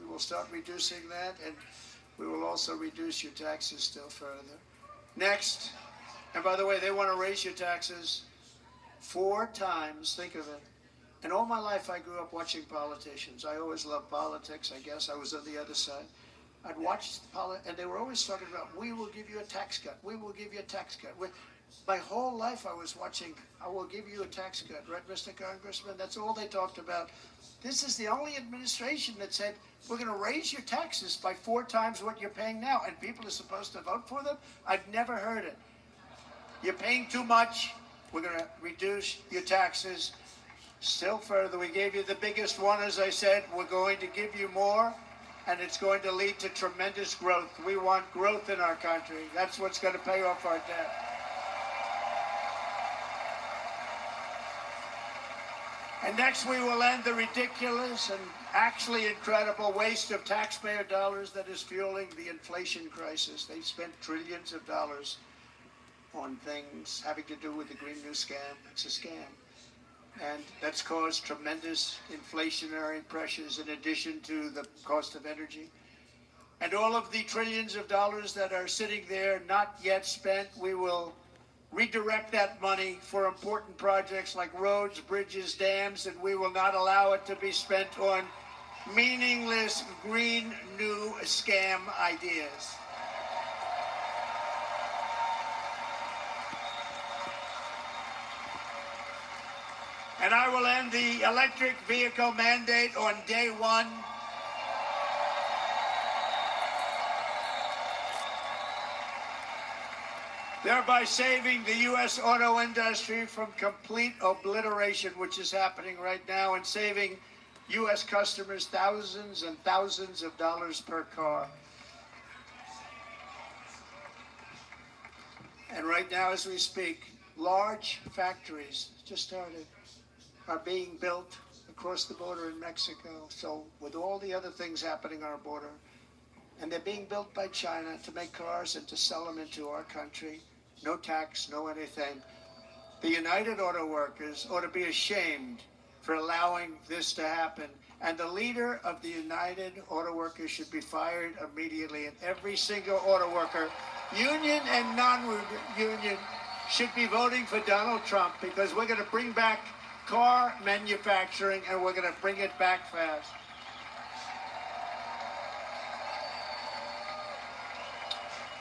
We will start reducing that, and we will also reduce your taxes still further. Next, and by the way, they want to raise your taxes 4 times, think of it. And all my life I grew up watching politicians. I always loved politics, I guess. I was on the other side. I'd watch and they were always talking about, we will give you a tax cut. We will give you a tax cut. My whole life I was watching, I will give you a tax cut, right, Mr. Congressman? That's all they talked about. This is the only administration that said, we're going to raise your taxes by 4 times what you're paying now, and people are supposed to vote for them? I've never heard it. You're paying too much, we're going to reduce your taxes still further. We gave you the biggest one, as I said. We're going to give you more, and it's going to lead to tremendous growth. We want growth in our country. That's what's going to pay off our debt. And next we will end the ridiculous and actually incredible waste of taxpayer dollars that is fueling the inflation crisis. They spent trillions of dollars on things having to do with the Green New Scam. It's a scam. And that's caused tremendous inflationary pressures in addition to the cost of energy. And all of the trillions of dollars that are sitting there not yet spent, we will redirect that money for important projects like roads, bridges, dams, and we will not allow it to be spent on meaningless Green New Scam ideas. And I will end the electric vehicle mandate on day one. Thereby saving the U.S. auto industry from complete obliteration, which is happening right now, and saving U.S. customers thousands and thousands of dollars per car. And right now, as we speak, large factories just started are being built across the border in Mexico. So with all the other things happening on our border, and they're being built by China to make cars and to sell them into our country. No tax, no anything. The United Auto Workers ought to be ashamed for allowing this to happen. And the leader of the United Auto Workers should be fired immediately. And every single auto worker, union and non-union, should be voting for Donald Trump, because we're going to bring back car manufacturing and we're going to bring it back fast.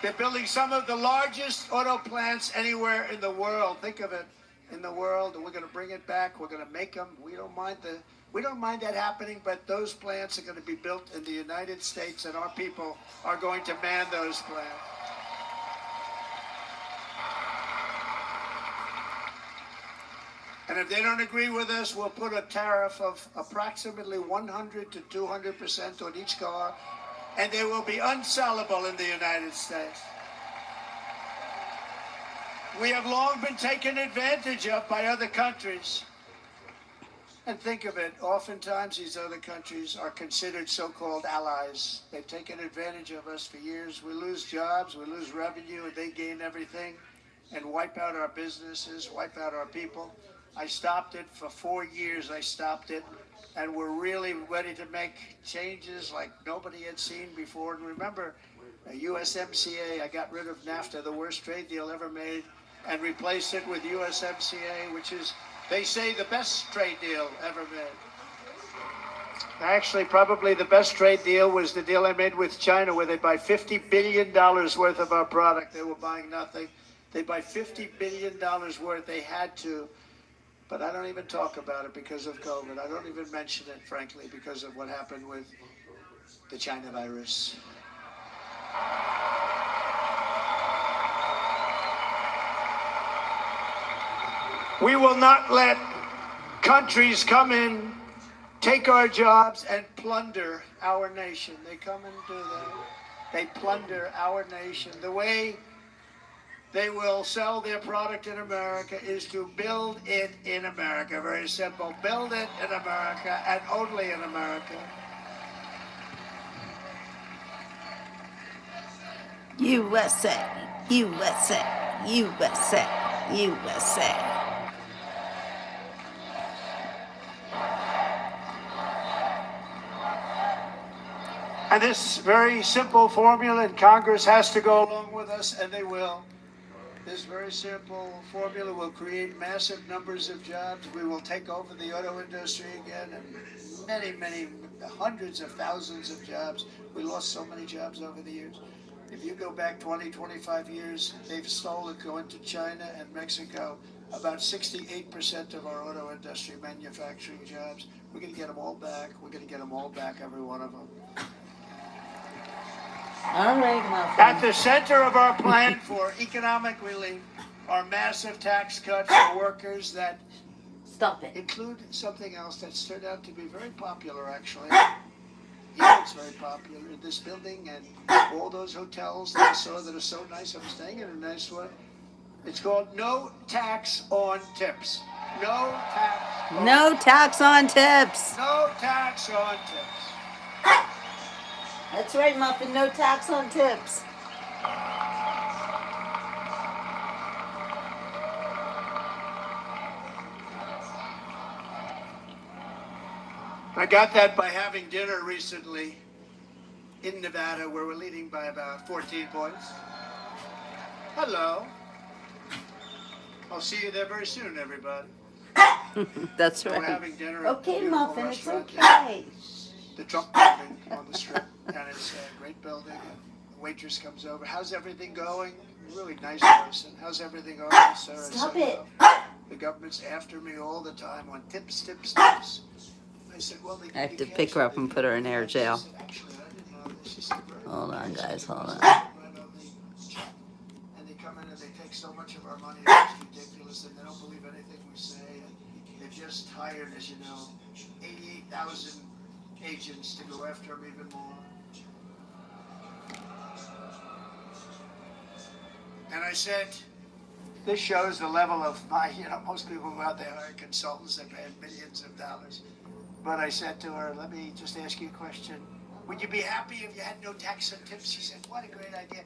They're building some of the largest auto plants anywhere in the world. Think of it, in the world, and we're going to bring it back. We're going to make them. We don't mind that happening, but those plants are going to be built in the United States, and our people are going to man those plants. And if they don't agree with us, we'll put a tariff of approximately 100 to 200% on each car, and they will be unsellable in the United States. We have long been taken advantage of by other countries. And think of it, oftentimes these other countries are considered so-called allies. They've taken advantage of us for years. We lose jobs, we lose revenue, and they gain everything and wipe out our businesses, wipe out our people. I stopped it for 4 years. I stopped it, and we're really ready to make changes like nobody had seen before. And remember, USMCA, I got rid of NAFTA, the worst trade deal ever made, and replaced it with USMCA, which is, they say, the best trade deal ever made. Actually, probably the best trade deal was the deal I made with China, where they buy $50 billion worth of our product. They were buying nothing. They buy $50 billion worth. They had to. But I don't even talk about it because of COVID. I don't even mention it, frankly, because of what happened with the China virus. We will not let countries come in, take our jobs, and plunder our nation. They come and do that. They plunder our nation. The way they will sell their product in America is to build it in America. Very simple. Build it in America and only in America. USA, USA, USA, USA. And this very simple formula, and Congress has to go along with us, and they will. This very simple formula will create massive numbers of jobs. We will take over the auto industry again, and many, many, hundreds of thousands of jobs. We lost so many jobs over the years. If you go back 20, 25 years, they've stolen, going to China and Mexico, about 68% of our auto industry manufacturing jobs. We're going to get them all back. We're going to get them all back, every one of them. All right, my At friend. the center of our plan for economic relief are massive tax cuts for workers that Stop it. include something else that's turned out to be very popular, actually. Yeah, it's very popular in this building and all those hotels that I saw that are so nice. I'm staying in a nice one. It's called no tax on tips. No tax. No tax on tips. No tax on tips. That's right, Muffin. No tax on tips. I got that by having dinner recently in Nevada, where we're leading by about 14 points. Hello. I'll see you there very soon, everybody. That's We're right. having dinner at Okay, a beautiful Muffin, it's restaurant okay. in the Trump building on the strip, and it's a great building. And the waitress comes over. How's everything going? Really nice person. How's everything going, sir? Stop I said, it. the government's after me all the time on tips, tips, tips. I said, well, I have to pick her up and put her in air jail. Hold on, guys. Hold on. And they come in and they take so much of our money, it's ridiculous, and they don't believe anything we say. And they've just hired, as you know, 88,000 agents to go after them even more. And I said, this shows the level of my, most people go out there hire consultants that pay millions of dollars. But I said to her, let me just ask you a question. Would you be happy if you had no tax on tips? She said, what a great idea.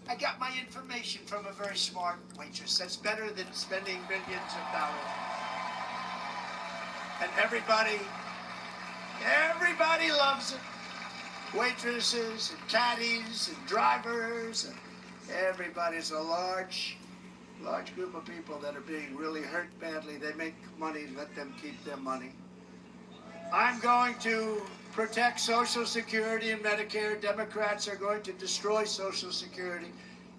I got my information from a very smart waitress. That's better than spending millions of dollars. And everybody loves it. Waitresses and caddies and drivers and everybody's a large group of people that are being really hurt badly. They make money, let them keep their money. I'm going to protect Social Security and Medicare. Democrats are going to destroy Social Security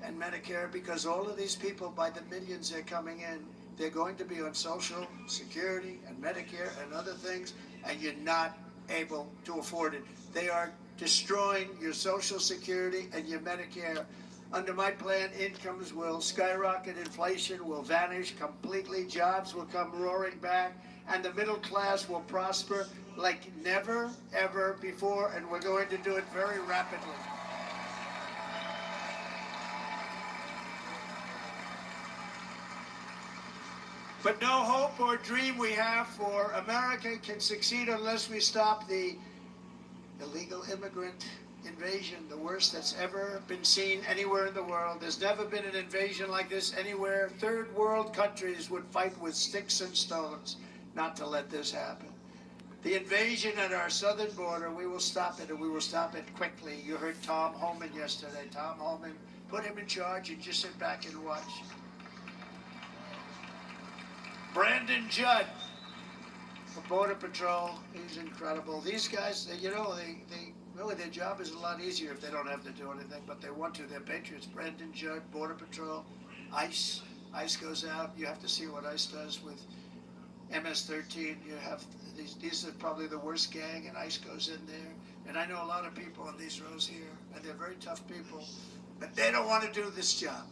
and Medicare because all of these people, by the millions they're coming in, they're going to be on Social Security and Medicare and other things, and you're not able to afford it. They are destroying your Social Security and your Medicare. Under my plan, incomes will skyrocket, inflation will vanish completely, jobs will come roaring back, and the middle class will prosper like never, ever before, and we're going to do it very rapidly. But no hope or dream we have for America can succeed unless we stop the illegal immigrant invasion, the worst that's ever been seen anywhere in the world. There's never been an invasion like this anywhere. Third world countries would fight with sticks and stones not to let this happen. The invasion at our southern border, we will stop it, and we will stop it quickly. You heard Tom Homan yesterday. Tom Homan, put him in charge and just sit back and watch. Brandon Judd for Border Patrol, he's incredible. These guys, they really, their job is a lot easier if they don't have to do anything, but they want to. They're patriots. Brandon Judd, Border Patrol, ICE. ICE goes out. You have to see what ICE does with MS-13. You have these are probably the worst gang, and ICE goes in there. And I know a lot of people on these rows here, and they're very tough people, but they don't want to do this job.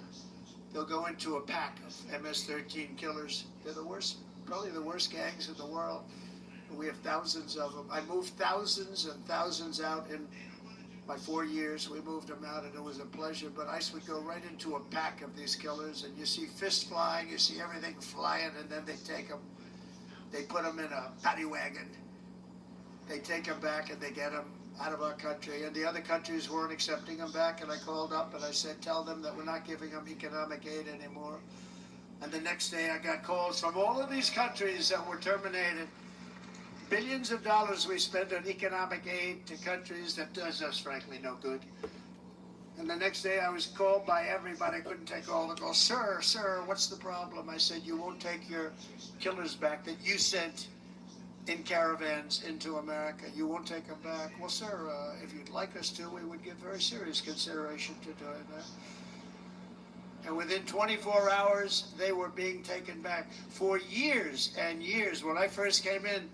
They'll go into a pack of MS-13 killers. They're the worst, probably the worst gangs in the world. We have thousands of them. I moved thousands and thousands out in my 4 years. We moved them out, and it was a pleasure. But ICE would go right into a pack of these killers, and you see fists flying, you see everything flying, and then they take them. They put them in a paddy wagon. They take them back, and they get them out of our country. And the other countries weren't accepting them back, and I called up, and I said, tell them that we're not giving them economic aid anymore. And the next day, I got calls from all of these countries that were terminated. Billions of dollars we spend on economic aid to countries that does us, frankly, no good. And the next day I was called by everybody. I couldn't take all the calls. Sir, what's the problem? I said, you won't take your killers back that you sent in caravans into America. You won't take them back. Well, sir, if you'd like us to, we would give very serious consideration to doing that. And within 24 hours, they were being taken back. For years and years, when I first came in,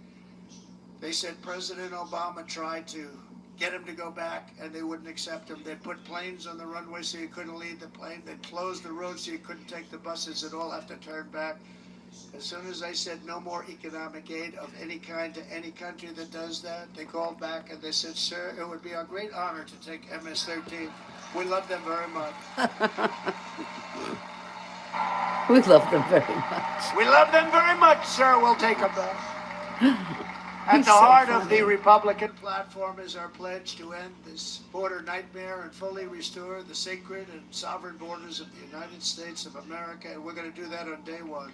they said President Obama tried to get him to go back, and they wouldn't accept him. They'd put planes on the runway so you couldn't leave the plane. They'd close the road so you couldn't take the buses. They'd all have to turn back. As soon as I said no more economic aid of any kind to any country that does that, they called back and they said, sir, it would be our great honor to take MS-13. We love them very much. We love them very much. We love them very much, sir. We'll take them back. At He's the so heart of the funny. Republican platform is our pledge to end this border nightmare and fully restore the sacred and sovereign borders of the United States of America. And we're going to do that on day one.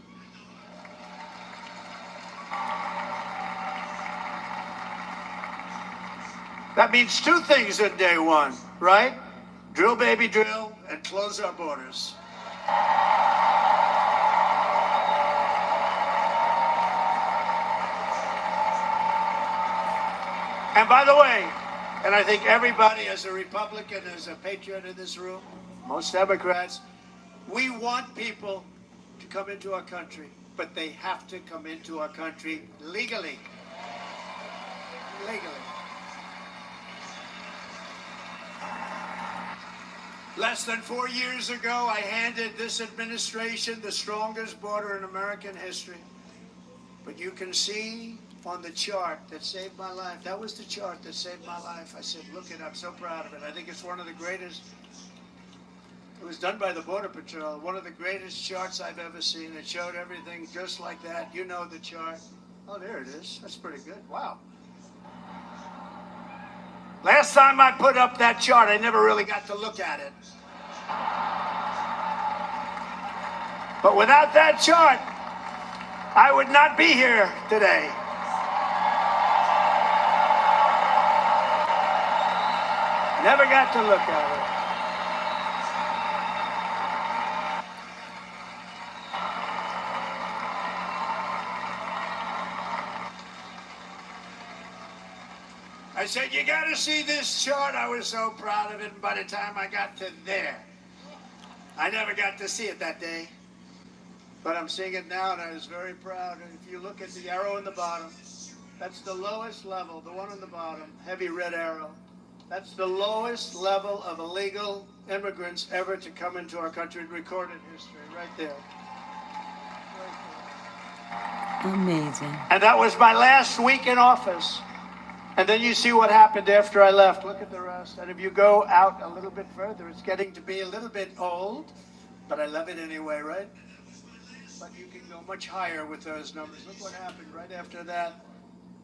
That means two things on day one, right? Drill, baby, drill, and close our borders. And by the way, and I think everybody as a Republican, as a patriot in this room, most Democrats, we want people to come into our country, but they have to come into our country legally. Legally. Less than 4 years ago, I handed this administration the strongest border in American history. But you can see on the chart that saved my life. That was the chart that saved my life. I said, look it, I'm so proud of it. I think it's one of the greatest. It was done by the Border Patrol. One of the greatest charts I've ever seen. It showed everything just like that. You know the chart. Oh, there it is. That's pretty good. Wow. Last time I put up that chart, I never really got to look at it. But without that chart, I would not be here today. Never got to look at it. I said, you got to see this chart. I was so proud of it. And by the time I got to there, I never got to see it that day. But I'm seeing it now, and I was very proud. And if you look at the arrow in the bottom, that's the lowest level, the one on the bottom, heavy red arrow. That's the lowest level of illegal immigrants ever to come into our country in recorded history, right there. Amazing. And that was my last week in office. And then you see what happened after I left. Look at the rest. And if you go out a little bit further, it's getting to be a little bit old, but I love it anyway, right? But you can go much higher with those numbers. Look what happened right after that.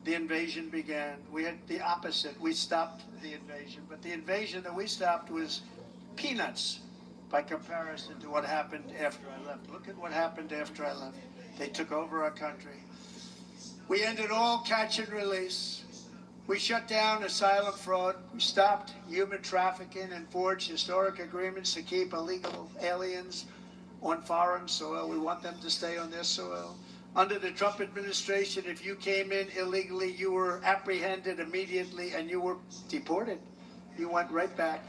The invasion began. We had the opposite. We stopped the invasion. But the invasion that we stopped was peanuts by comparison to what happened after I left. Look at what happened after I left. They took over our country. We ended all catch and release. We shut down asylum fraud. We stopped human trafficking and forged historic agreements to keep illegal aliens on foreign soil. We want them to stay on their soil. Under the Trump administration, if you came in illegally, you were apprehended immediately and you were deported. You went right back.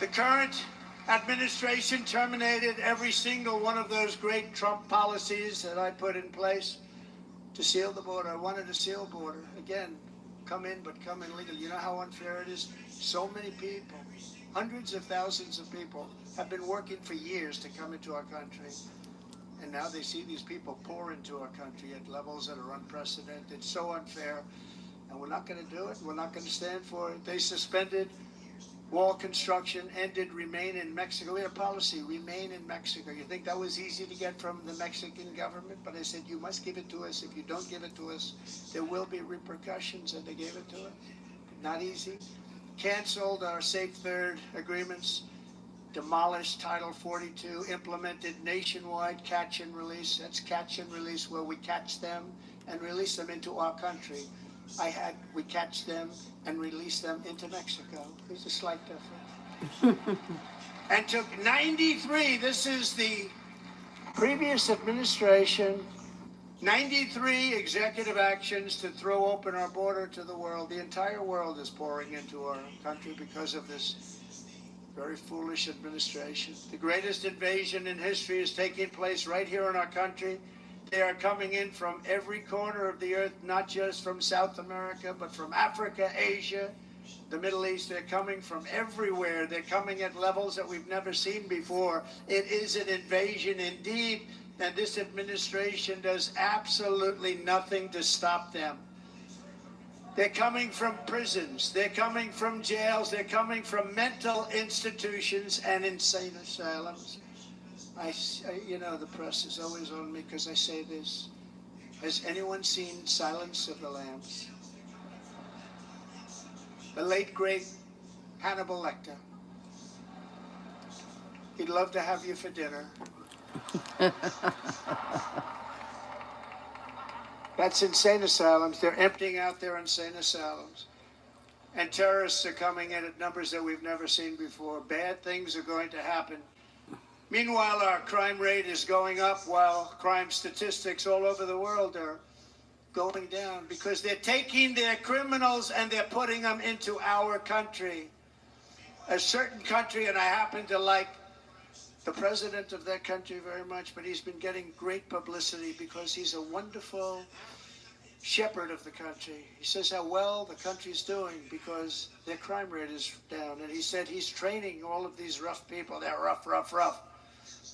The current administration terminated every single one of those great Trump policies that I put in place to seal the border. I wanted to seal the border. Again, come in, but come in legally. You know how unfair it is? So many people, hundreds of thousands of people, have been working for years to come into our country. And now they see these people pour into our country at levels that are unprecedented. It's so unfair. And we're not going to do it. We're not going to stand for it. They suspended wall construction, ended remain in Mexico. We had a policy, remain in Mexico. You think that was easy to get from the Mexican government? But I said, you must give it to us. If you don't give it to us, there will be repercussions. And they gave it to us. Not easy. Canceled our Safe Third agreements. Demolished Title 42, implemented nationwide catch and release. That's catch and release, where we catch them and release them into our country. We catch them and release them into Mexico. There's a slight difference. And took 93, this is the previous administration, 93 executive actions to throw open our border to the world. The entire world is pouring into our country because of this very foolish administration. The greatest invasion in history is taking place right here in our country. They are coming in from every corner of the earth, not just from South America, but from Africa, Asia, the Middle East. They're coming from everywhere. They're coming at levels that we've never seen before. It is an invasion indeed, and this administration does absolutely nothing to stop them. They're coming from prisons. They're coming from jails. They're coming from mental institutions and insane asylums. You know, the press is always on me because I say this. Has anyone seen Silence of the Lambs? The late, great Hannibal Lecter. He'd love to have you for dinner. That's insane asylums. They're emptying out their insane asylums. And terrorists are coming in at numbers that we've never seen before. Bad things are going to happen. Meanwhile, our crime rate is going up while crime statistics all over the world are going down because they're taking their criminals and they're putting them into our country. A certain country, and I happen to like the president of that country very much, but he's been getting great publicity because he's a wonderful shepherd of the country. He says how well the country's doing because their crime rate is down. And he said he's training all of these rough people. They're rough.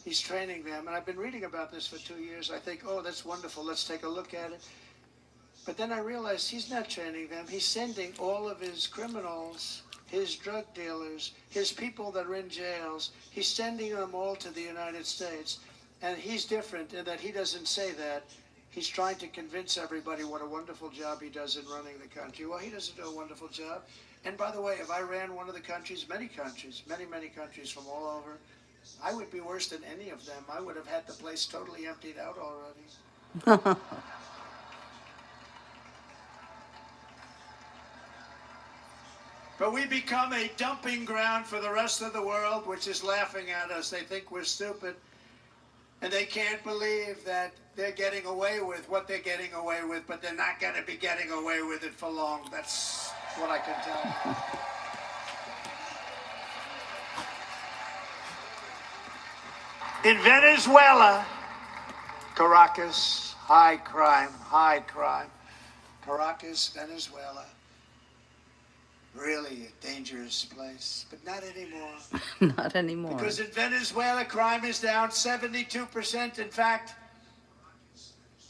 He's training them. And I've been reading about this for 2 years. I think, oh, that's wonderful. Let's take a look at it. But then I realized he's not training them. He's sending all of his criminals, his drug dealers, his people that are in jails, he's sending them all to the United States. And he's different in that he doesn't say that. He's trying to convince everybody what a wonderful job he does in running the country. Well, he doesn't do a wonderful job. And by the way, if I ran one of the countries, many countries from all over, I would be worse than any of them. I would have had the place totally emptied out already. But we become a dumping ground for the rest of the world, which is laughing at us. They think we're stupid. And they can't believe that they're getting away with what they're getting away with, but they're not going to be getting away with it for long. That's what I can tell you. In Venezuela, Caracas, high crime. Caracas, Venezuela. Really a dangerous place, but not anymore. Not anymore. Because in Venezuela, crime is down 72%. In fact,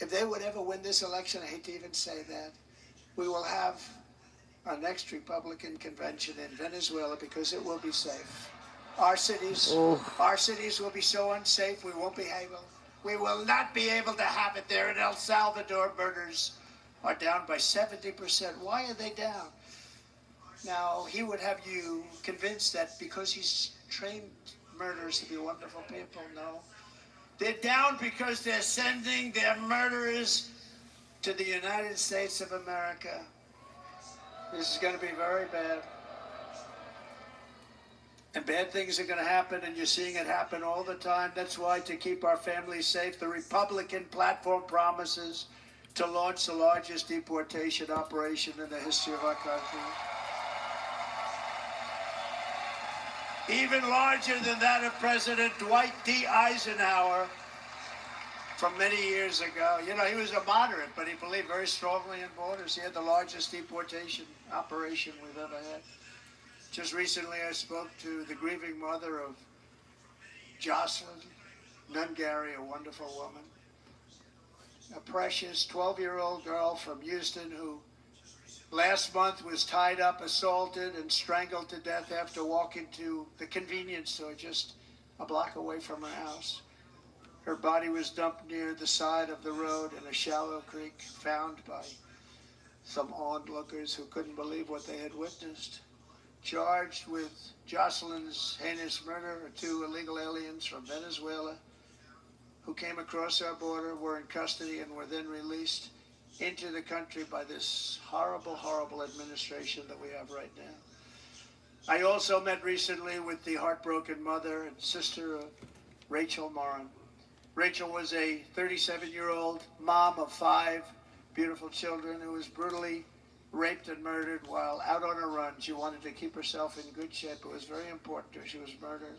if they would ever win this election, I hate to even say that, we will have our next Republican convention in Venezuela because it will be safe. Our cities will be so unsafe, we will not be able to have it there. In El Salvador, murders are down by 70%. Why are they down? Now, he would have you convinced that because he's trained murderers to be wonderful people. No. They're down because they're sending their murderers to the United States of America. This is going to be very bad. And bad things are going to happen, and you're seeing it happen all the time. That's why, to keep our families safe, the Republican platform promises to launch the largest deportation operation in the history of our country. Even larger than that of President Dwight D. Eisenhower from many years ago. You know, he was a moderate, but he believed very strongly in borders. He had the largest deportation operation we've ever had. Just recently, I spoke to the grieving mother of Jocelyn Nungary, a wonderful woman. A precious 12-year-old girl from Houston who last month was tied up, assaulted, and strangled to death after walking to the convenience store just a block away from her house. Her body was dumped near the side of the road in a shallow creek, found by some onlookers who couldn't believe what they had witnessed. Charged with Jocelyn's heinous murder are 2 illegal aliens from Venezuela who came across our border, were in custody, and were then released into the country by this horrible, horrible administration that we have right now. I also met recently with the heartbroken mother and sister of Rachel Morin. Rachel was a 37-year-old mom of 5 beautiful children who was brutally raped and murdered while out on a run. She wanted to keep herself in good shape. It was very important to her. She was murdered.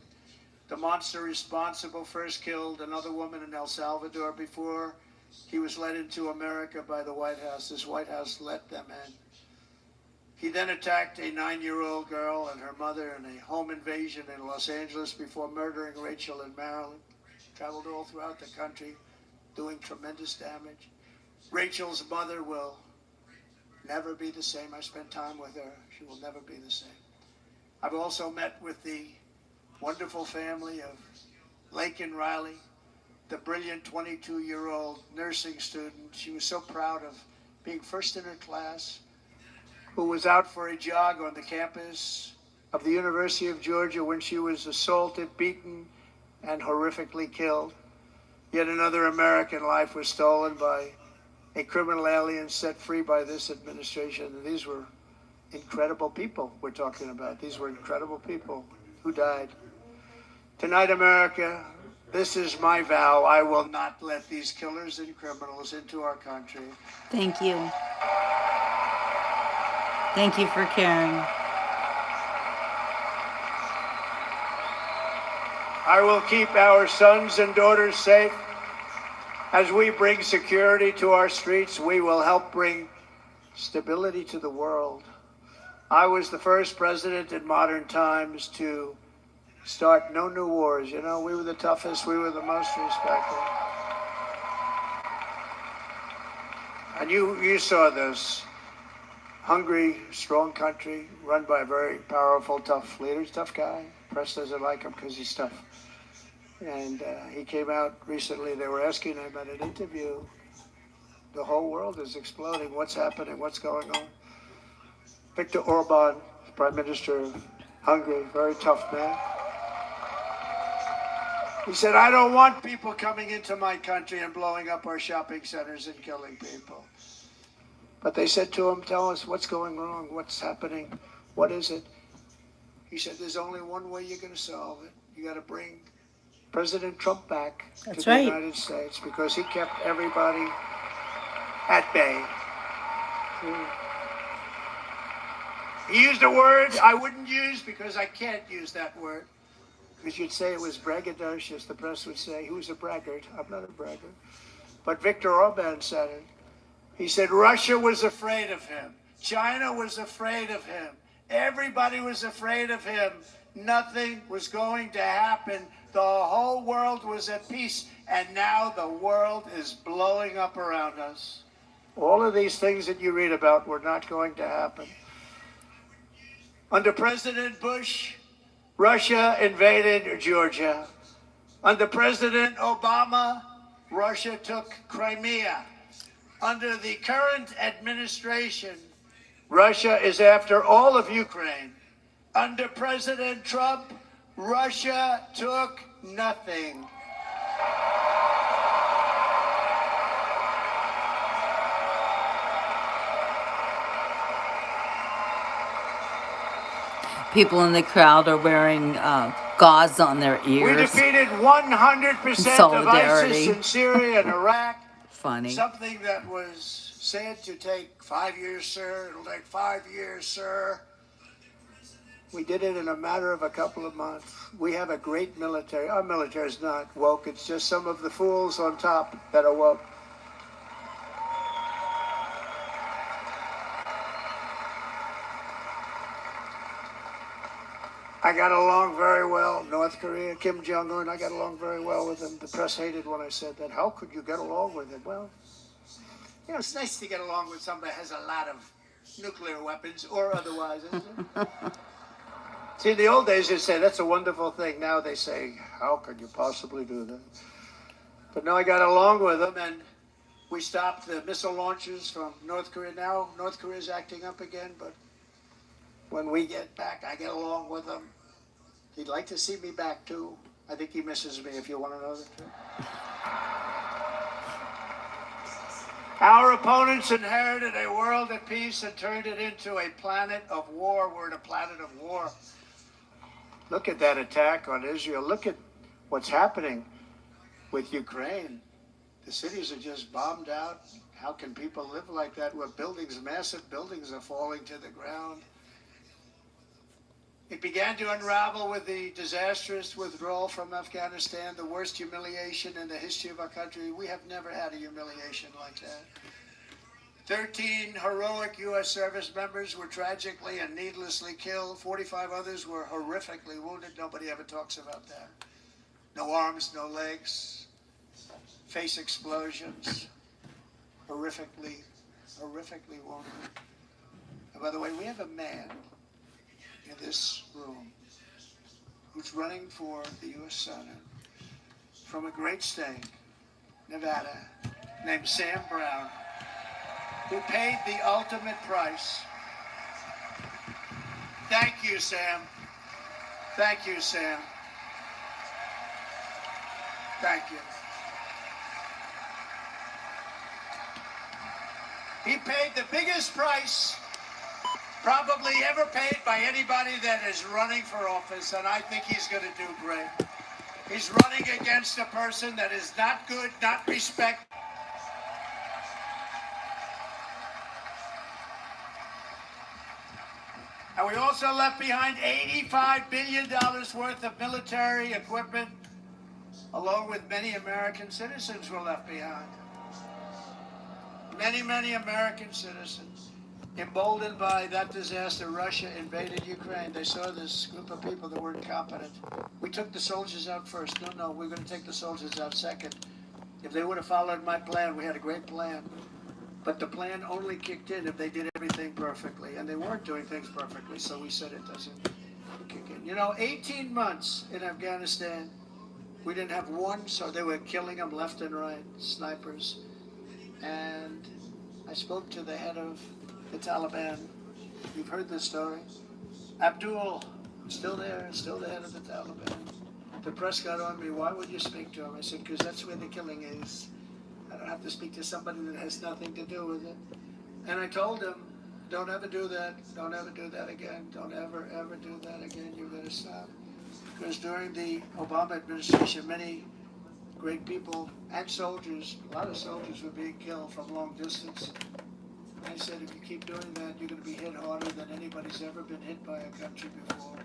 The monster responsible first killed another woman in El Salvador before he was led into America by the White House. This White House let them in. He then attacked a 9-year-old girl and her mother in a home invasion in Los Angeles before murdering Rachel in Maryland. Traveled all throughout the country, doing tremendous damage. Rachel's mother will never be the same. I spent time with her. She will never be the same. I've also met with the wonderful family of Lakin Riley, the brilliant 22-year-old nursing student. She was so proud of being first in her class, who was out for a jog on the campus of the University of Georgia when she was assaulted, beaten, and horrifically killed. Yet another American life was stolen by a criminal alien set free by this administration. And these were incredible people we're talking about. These were incredible people who died. Tonight, America, this is my vow. I will not let these killers and criminals into our country. Thank you. Thank you for caring. I will keep our sons and daughters safe. As we bring security to our streets, we will help bring stability to the world. I was the first president in modern times to start no new wars. You know, we were the toughest, we were the most respected. And you saw this. Hungry, strong country, run by a very powerful, tough leader. He's a tough guy. Press doesn't like him because he's tough. And he came out recently. They were asking him at an interview, the whole world is exploding. What's happening? What's going on? Viktor Orban, Prime Minister of Hungary, very tough man. He said, I don't want people coming into my country and blowing up our shopping centers and killing people. But they said to him, tell us what's going wrong, what's happening, what is it? He said, there's only one way you're going to solve it. You got to bring President Trump back to the United States because he kept everybody at bay. He used a word I wouldn't use because I can't use that word. Because you'd say it was braggadocious. The press would say he was a braggart. I'm not a braggart. But Viktor Orban said it. He said Russia was afraid of him. China was afraid of him. Everybody was afraid of him. Nothing was going to happen. The whole world was at peace. And now the world is blowing up around us. All of these things that you read about were not going to happen. Under President Bush, Russia invaded Georgia. Under President Obama, Russia took Crimea. Under the current administration, Russia is after all of Ukraine. Under President Trump, Russia took nothing. People in the crowd are wearing gauze on their We ears. defeated 100% of ISIS in Syria and Iraq. Funny. Something that was said to take 5 years, sir. It'll take 5 years, sir. We did it in a matter of a couple of months. We have a great military. Our military is not woke. It's just some of the fools on top that are woke. I got along very well. North Korea, Kim Jong-un, I got along very well with him. The press hated when I said that. How could you get along with him? Well, you know, it's nice to get along with somebody that has a lot of nuclear weapons or otherwise, isn't it? See, in the old days, they'd say, that's a wonderful thing. Now they say, how could you possibly do that? But no, I got along with him, and we stopped the missile launches from North Korea. Now North Korea is acting up again, but when we get back, I get along with him. He'd like to see me back, too. I think he misses me, if you want to know the truth. Our opponents inherited a world at peace and turned it into a planet of war. We're in a planet of war. Look at that attack on Israel. Look at what's happening with Ukraine. The cities are just bombed out. How can people live like that where buildings, massive buildings are falling to the ground? It began to unravel with the disastrous withdrawal from Afghanistan, the worst humiliation in the history of our country. We have never had a humiliation like that. 13 heroic U.S. service members were tragically and needlessly killed. 45 others were horrifically wounded. Nobody ever talks about that. No arms, no legs, face explosions, horrifically wounded. And by the way, we have a man in this room who's running for the U.S. Senate from a great state, Nevada, named Sam Brown, who paid the ultimate price. Thank you, Sam. Thank you, Sam. Thank you. He paid the biggest price probably ever paid by anybody that is running for office, and I think he's going to do great. He's running against a person that is not good, not respected. And we also left behind $85 billion worth of military equipment, along with many American citizens were left behind. Many, many American citizens. Emboldened by that disaster, Russia invaded Ukraine. They saw this group of people that were incompetent. We took the soldiers out first. No, we're going to take the soldiers out second. If they would have followed my plan, we had a great plan. But the plan only kicked in if they did everything perfectly. And they weren't doing things perfectly, so we said it doesn't kick in. You know, 18 months in Afghanistan, we didn't have one, so they were killing them left and right, snipers. And I spoke to the head of the Taliban. You've heard this story. Abdul, still there, still the head of the Taliban. The press got on me, why would you speak to him? I said, because that's where the killing is. I don't have to speak to somebody that has nothing to do with it. And I told him, don't ever do that. Don't ever do that again. Don't ever, ever do that again. You better stop. Because during the Obama administration, many great people and soldiers, a lot of soldiers were being killed from long distance. I said, if you keep doing that, you're going to be hit harder than anybody's ever been hit by a country before.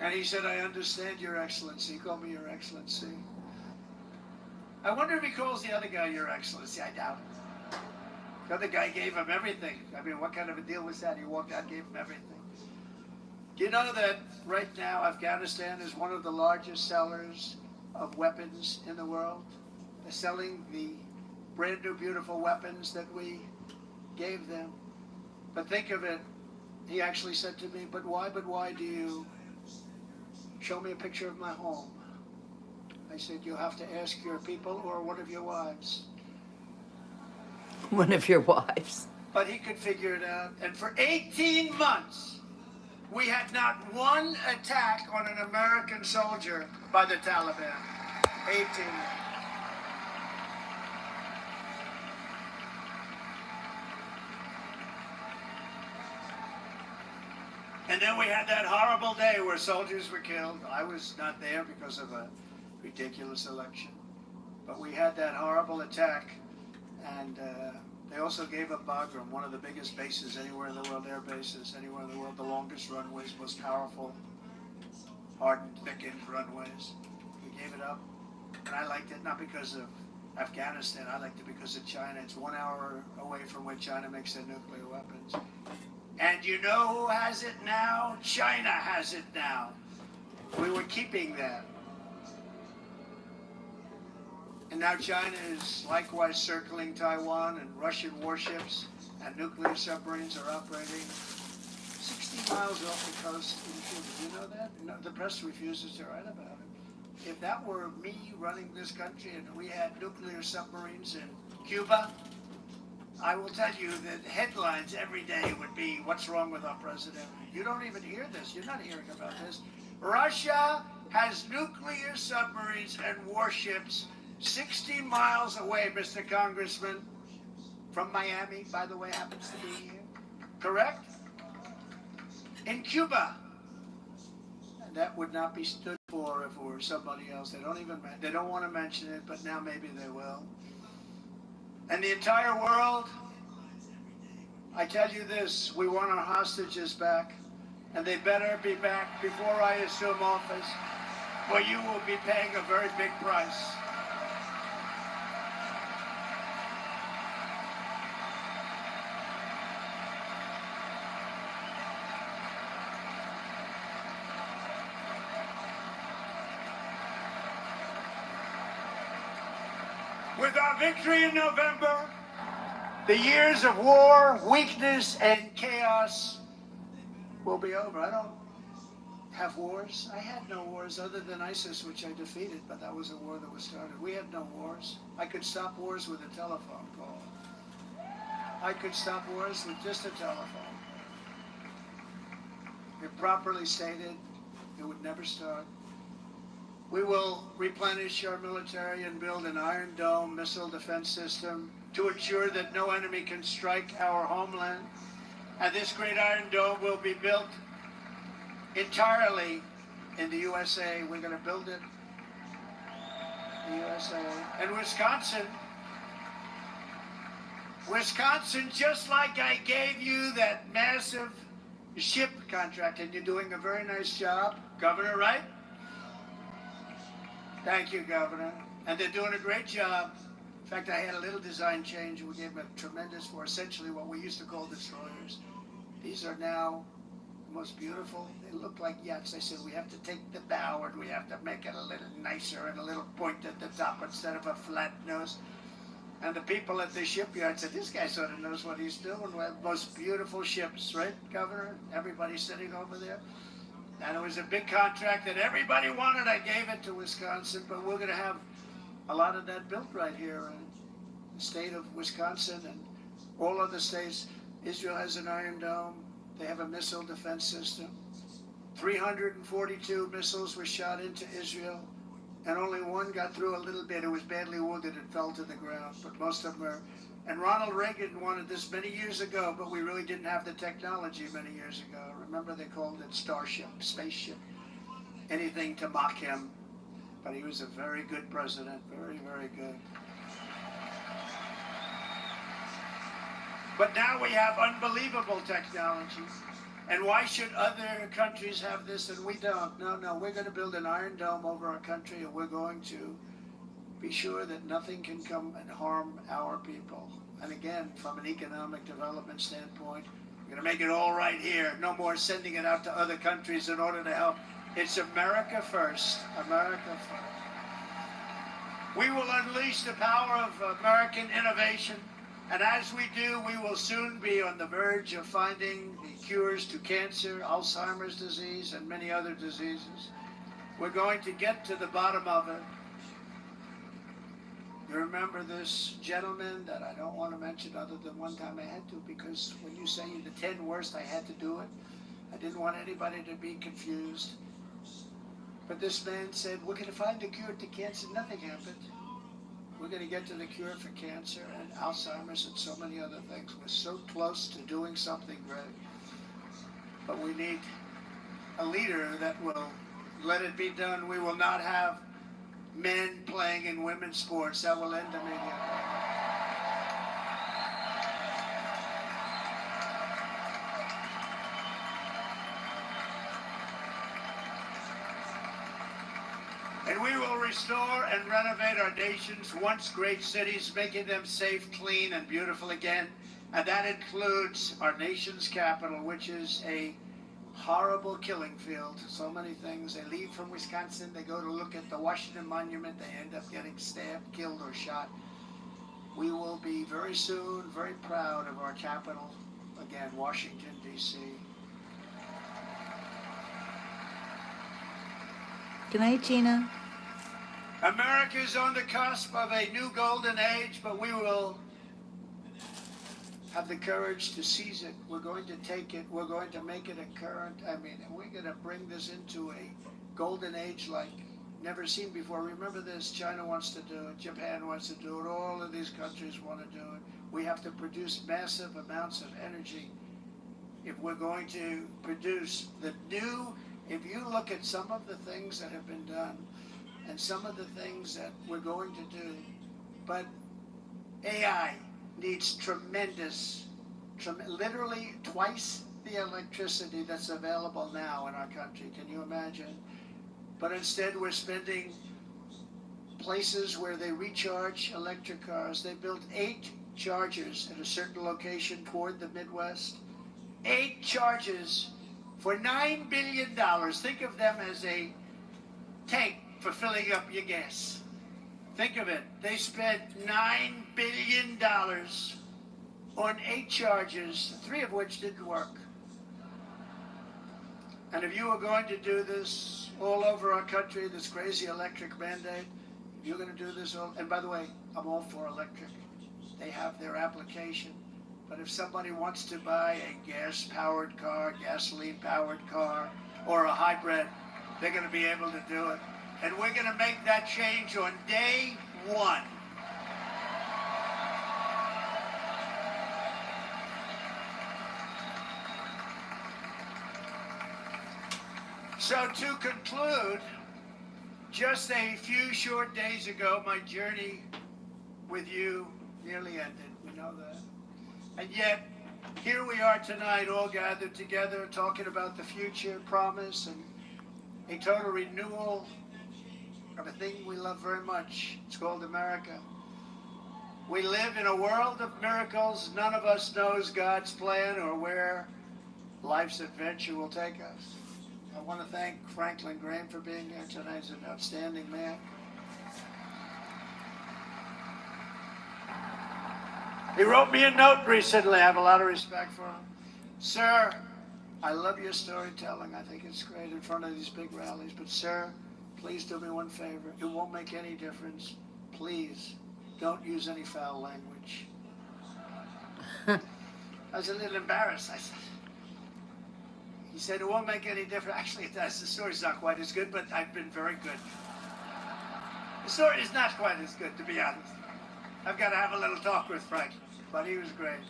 And he said, I understand, Your Excellency. He called me Your Excellency. I wonder if he calls the other guy Your Excellency. I doubt it. The other guy gave him everything. I mean, what kind of a deal was that? He walked out and gave him everything. Do you know that right now Afghanistan is one of the largest sellers of weapons in the world? They're selling the brand new beautiful weapons that we gave them. But think of it, he actually said to me, but why do you show me a picture of my home? I said, you'll have to ask your people or one of your wives. One of your wives. But he could figure it out. And for 18 months, we had not one attack on an American soldier by the Taliban. 18 months. And then we had that horrible day where soldiers were killed. I was not there because of a ridiculous election. But we had that horrible attack. And they also gave up Bagram, one of the biggest bases anywhere in the world, air bases anywhere in the world, the longest runways, most powerful, hardened, thickened runways. We gave it up. And I liked it not because of Afghanistan, I liked it because of China. It's 1 hour away from where China makes their nuclear weapons. And you know who has it now? China has it now. We were keeping that. And now China is likewise circling Taiwan, and Russian warships and nuclear submarines are operating 60 miles off the coast in Cuba. You know that? No, the press refuses to write about it. If that were me running this country and we had nuclear submarines in Cuba, I will tell you that headlines every day would be, what's wrong with our president? You don't even hear this. You're not hearing about this. Russia has nuclear submarines and warships 60 miles away, Mr. Congressman, from Miami, by the way, happens to be here. Correct? In Cuba. And that would not be stood for if it were somebody else. They don't want to mention it, but now maybe they will. And the entire world, I tell you this, we want our hostages back, and they better be back before I assume office, or you will be paying a very big price. With our victory in November, The years of war, weakness, and chaos will be over. I don't have wars. I had no wars other than ISIS, which I defeated, but that was a war that was started. We had no wars. I could stop wars with a telephone call. I could stop wars with just a telephone call. If properly stated, it would never start. We will replenish our military and build an Iron Dome missile defense system to ensure that no enemy can strike our homeland. And this great Iron Dome will be built entirely in the USA. We're going to build it in the USA. And Wisconsin, just like I gave you that massive ship contract, and you're doing a very nice job, Governor, right? Thank you, Governor. And they're doing a great job. In fact, I had a little design change. We gave them a tremendous, for essentially what we used to call destroyers. These are now the most beautiful. They look like yachts. I said, we have to take the bow and we have to make it a little nicer and a little point at the top instead of a flat nose. And the people at the shipyard said, this guy sort of knows what he's doing. We have the most beautiful ships, right, Governor? Everybody sitting over there. And it was a big contract that everybody wanted. I gave it to Wisconsin, but we're going to have a lot of that built right here in the state of Wisconsin and all other states. Israel has an Iron Dome. They have a missile defense system. 342 missiles were shot into Israel, and only one got through a little bit. It was badly wounded and fell to the ground, but most of them were. And Ronald Reagan wanted this many years ago, but we really didn't have the technology many years ago. Remember, they called it Starship, spaceship, anything to mock him. But he was a very good president, very, very good. But now we have unbelievable technology. And why should other countries have this and we don't? No, we're going to build an Iron Dome over our country, and we're going to be sure that nothing can come and harm our people. And again, from an economic development standpoint, we're going to make it all right here. No more sending it out to other countries in order to help. It's America first. America first. We will unleash the power of American innovation. And as we do, we will soon be on the verge of finding the cures to cancer, Alzheimer's disease, and many other diseases. We're going to get to the bottom of it. You remember this gentleman that I don't want to mention other than one time I had to, because when you say the 10 worst, I had to do it. I didn't want anybody to be confused. But this man said, we're going to find a cure to cancer. Nothing happened. We're going to get to the cure for cancer and Alzheimer's and so many other things. We're so close to doing something great. But we need a leader that will let it be done. We will not have men playing in women's sports. That will end immediately. And we will restore and renovate our nation's once great cities, making them safe, clean, and beautiful again. And that includes our nation's capital, which is a horrible killing field. So many things. They leave from Wisconsin, they go to look at the Washington Monument, they end up getting stabbed, killed, or shot. We will be very soon very proud of our capital, again, Washington, D.C. Good night, Gina. America is on the cusp of a new golden age, but we will have the courage to seize it. We're going to take it. We're going to make it a current. We're going to bring this into a golden age like never seen before. Remember this, China wants to do it. Japan wants to do it. All of these countries want to do it. We have to produce massive amounts of energy if we're going to produce the new. If you look at some of the things that have been done and some of the things that we're going to do, but AI needs literally twice the electricity that's available now in our country. Can you imagine? But instead we're spending places where they recharge electric cars. They built 8 chargers at a certain location toward the Midwest. 8 chargers for $9 billion. Think of them as a tank for filling up your gas. Think of it. They spent $9 billion on 8 charges, 3 of which didn't work. And if you are going to do this all over our country, this crazy electric mandate, if you're going to do this all, and by the way, I'm all for electric. They have their application. But if somebody wants to buy a gas-powered car, gasoline-powered car, or a hybrid, they're going to be able to do it. And we're going to make that change on day 1. So to conclude, just a few short days ago, my journey with you nearly ended. We know that. And yet, here we are tonight, all gathered together, talking about the future, promise, and a total renewal of a thing we love very much. It's called America. We live in a world of miracles. None of us knows God's plan or where life's adventure will take us. I want to thank Franklin Graham for being here tonight. He's an outstanding man. He wrote me a note recently. I have a lot of respect for him. Sir, I love your storytelling. I think it's great in front of these big rallies. But sir, please do me one favor. It won't make any difference. Please don't use any foul language. I was a little embarrassed. He said, it won't make any difference. Actually, it does. The story's not quite as good, but I've been very good. The story is not quite as good, to be honest. I've got to have a little talk with Franklin, but he was great.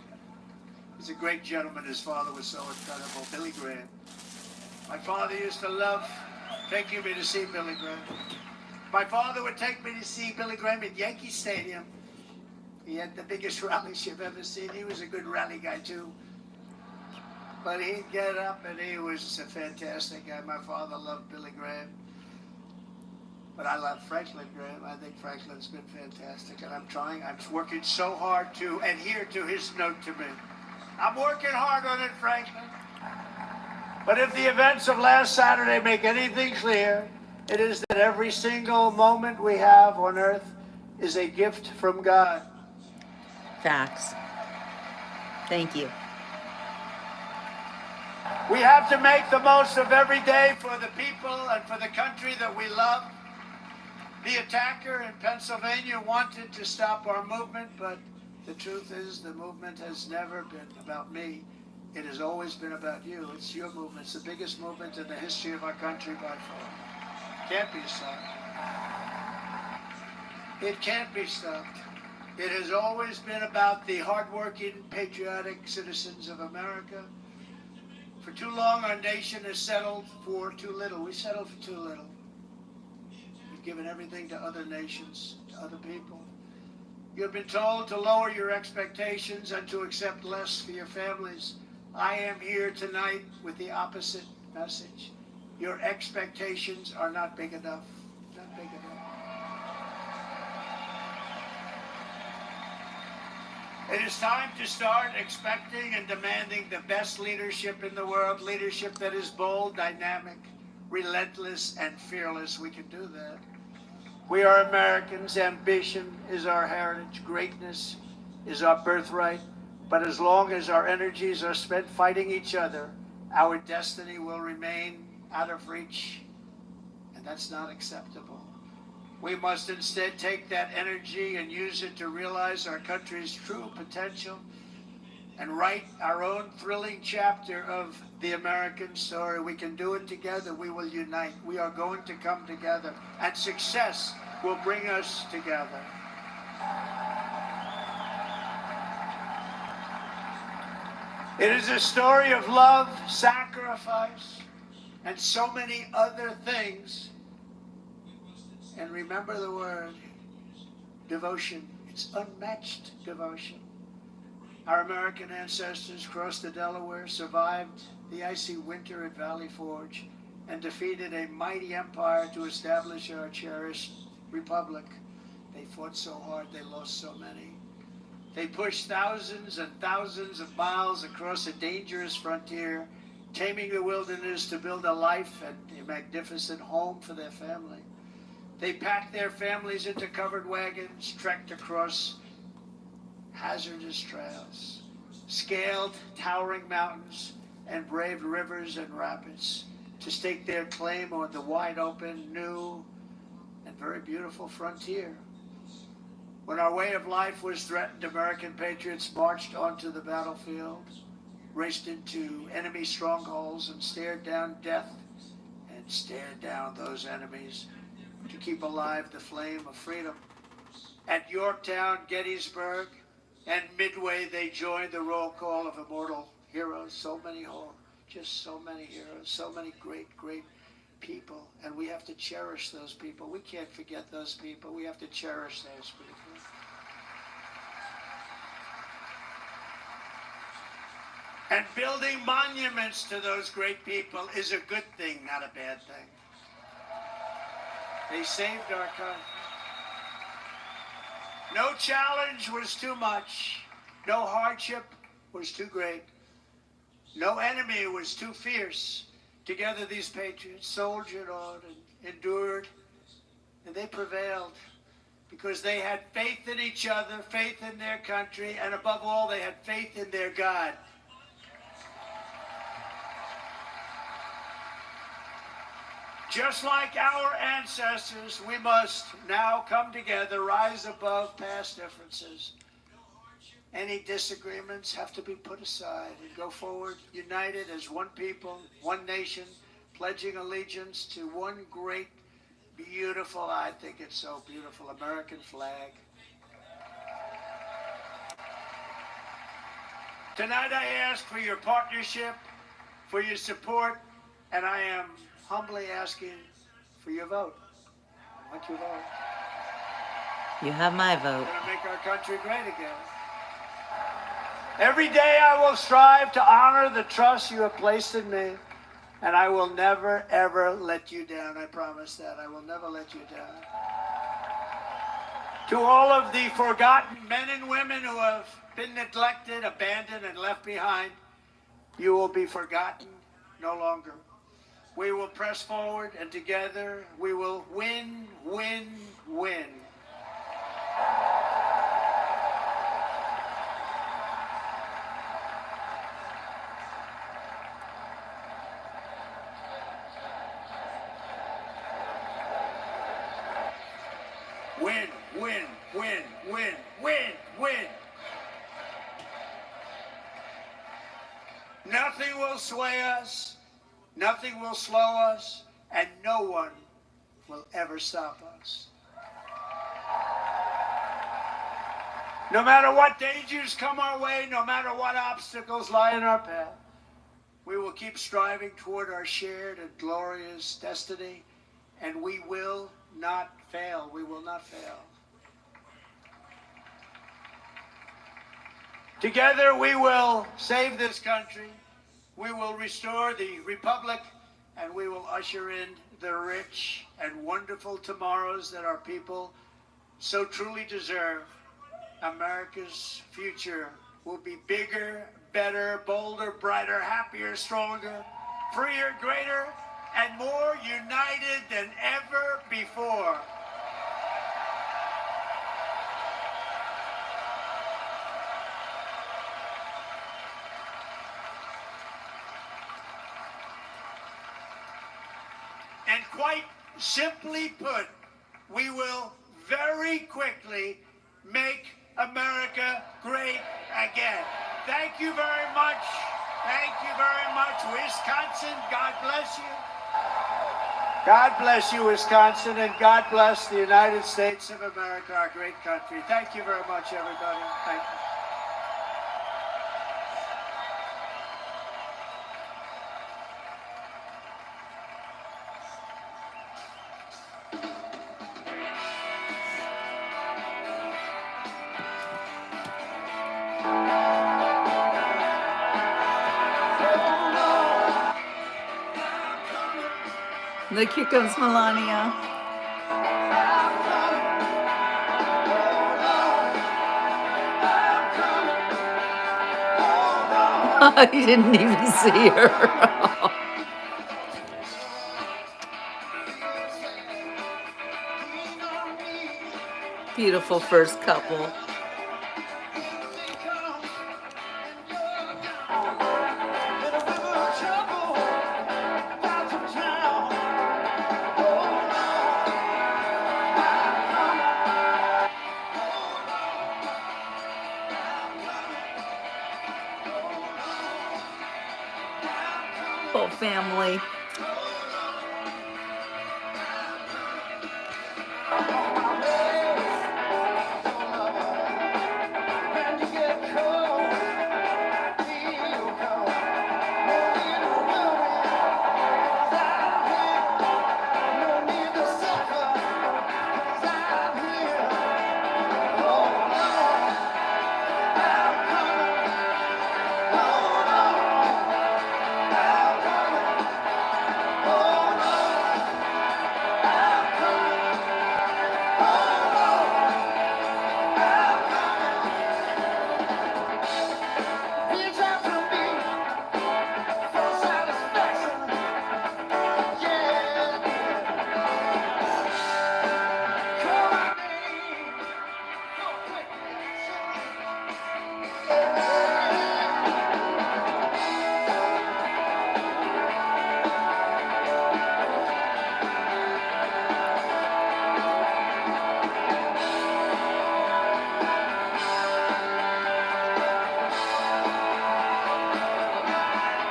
He's a great gentleman. His father was so incredible, Billy Graham. My father used to love taking me to see Billy Graham. My father would take me to see Billy Graham at Yankee Stadium. He had the biggest rallies you've ever seen. He was a good rally guy, too. But he'd get up, and he was a fantastic guy. My father loved Billy Graham. But I love Franklin Graham. I think Franklin's been fantastic. And I'm working so hard to adhere to his note to me. I'm working hard on it, Franklin. But if the events of last Saturday make anything clear, it is that every single moment we have on earth is a gift from God. Facts. Thank you. We have to make the most of every day for the people and for the country that we love. The attacker in Pennsylvania wanted to stop our movement, but the truth is the movement has never been about me. It has always been about you. It's your movement. It's the biggest movement in the history of our country by far. Can't be stopped. It can't be stopped. It has always been about the hardworking, patriotic citizens of America. For too long, our nation has settled for too little. We settled for too little. We've given everything to other nations, to other people. You've been told to lower your expectations and to accept less for your families. I am here tonight with the opposite message. Your expectations are not big enough. Not big enough. It is time to start expecting and demanding the best leadership in the world, leadership that is bold, dynamic, relentless, and fearless. We can do that. We are Americans. Ambition is our heritage. Greatness is our birthright. But as long as our energies are spent fighting each other, our destiny will remain out of reach, and that's not acceptable. We must instead take that energy and use it to realize our country's true potential and write our own thrilling chapter of the American story. We can do it together. We will unite. We are going to come together, and success will bring us together. It is a story of love, sacrifice, and so many other things. And remember the word, devotion. It's unmatched devotion. Our American ancestors crossed the Delaware, survived the icy winter at Valley Forge, and defeated a mighty empire to establish our cherished republic. They fought so hard, they lost so many. They pushed thousands and thousands of miles across a dangerous frontier, taming the wilderness to build a life and a magnificent home for their family. They packed their families into covered wagons, trekked across hazardous trails. scaled towering mountains, and braved rivers and rapids to stake their claim on the wide open, new, and very beautiful frontier. When our way of life was threatened, American patriots marched onto the battlefield, raced into enemy strongholds, and stared down death and stared down those enemies to keep alive the flame of freedom. At Yorktown, Gettysburg, and Midway, they joined the roll call of immortal heroes. So many, just so many heroes, so many great, great people. And we have to cherish those people. We can't forget those people. We have to cherish those people. And building monuments to those great people is a good thing, not a bad thing. They saved our country. No challenge was too much. No hardship was too great. No enemy was too fierce. Together these patriots soldiered on and endured, and they prevailed because they had faith in each other, faith in their country, and above all, they had faith in their God. Just like our ancestors, we must now come together, rise above past differences. Any disagreements have to be put aside and go forward, united as one people, one nation, pledging allegiance to one great, beautiful, I think it's so beautiful, American flag. Tonight I ask for your partnership, for your support, and I am humbly asking for your vote. I want your vote. You have my vote. We're going to make our country great again. Every day I will strive to honor the trust you have placed in me, and I will never, ever let you down. I promise that. I will never let you down. To all of the forgotten men and women who have been neglected, abandoned, and left behind, you will be forgotten no longer. We will press forward, and together we will win, win, win. Win, win, win, win, win, win. Nothing will sway us. Nothing will slow us, and no one will ever stop us. No matter what dangers come our way, no matter what obstacles lie in our path, we will keep striving toward our shared and glorious destiny, and we will not fail. We will not fail. Together we will save this country. We will restore the republic, and we will usher in the rich and wonderful tomorrows that our people so truly deserve. America's future will be bigger, better, bolder, brighter, happier, stronger, freer, greater, and more united than ever before. And quite simply put, we will very quickly make America great again. Thank you very much. Thank you very much, Wisconsin. God bless you. God bless you, Wisconsin, and God bless the United States of America, our great country. Thank you very much, everybody. Thank you. Look, here comes Melania. I didn't even see her. Beautiful first couple. family.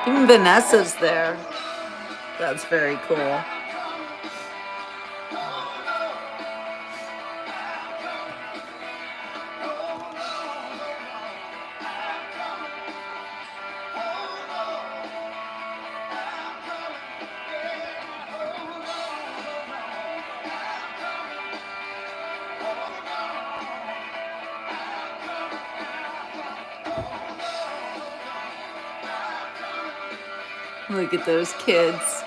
Even Vanessa's there. That's very cool. Look at those kids.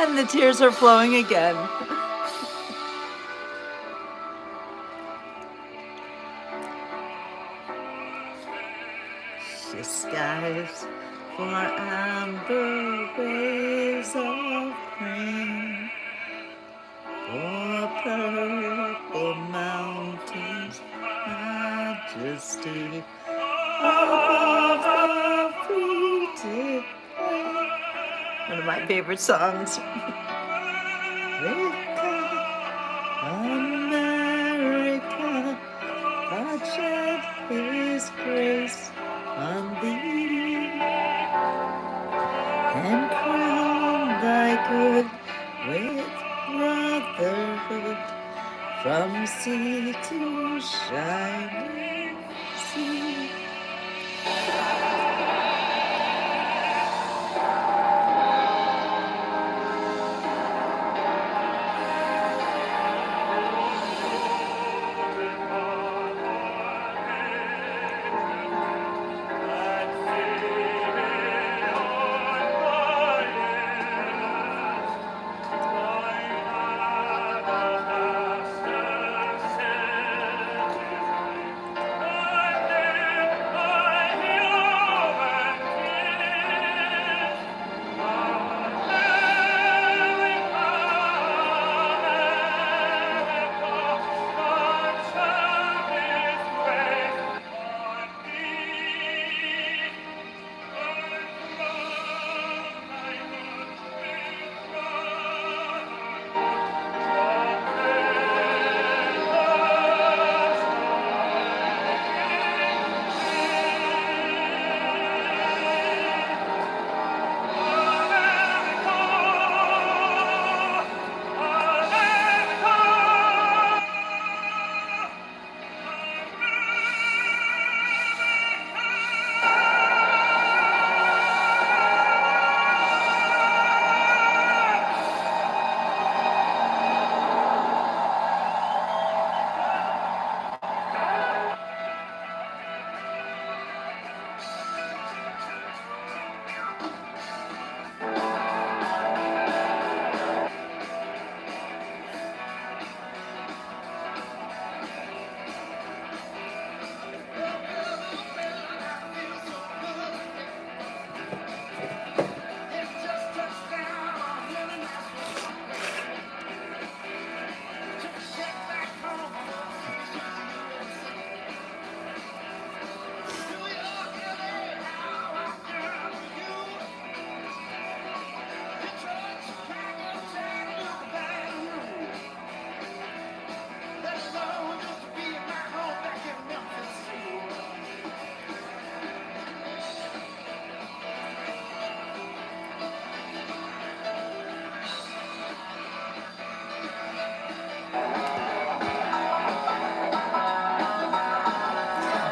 And the tears are flowing again. She skies for amber waves of green, for purple mountains, majesty above the fruited plain. One of my favorite songs. America, God shed His grace on thee, and crown thy good with brotherhood from sea to shining sea.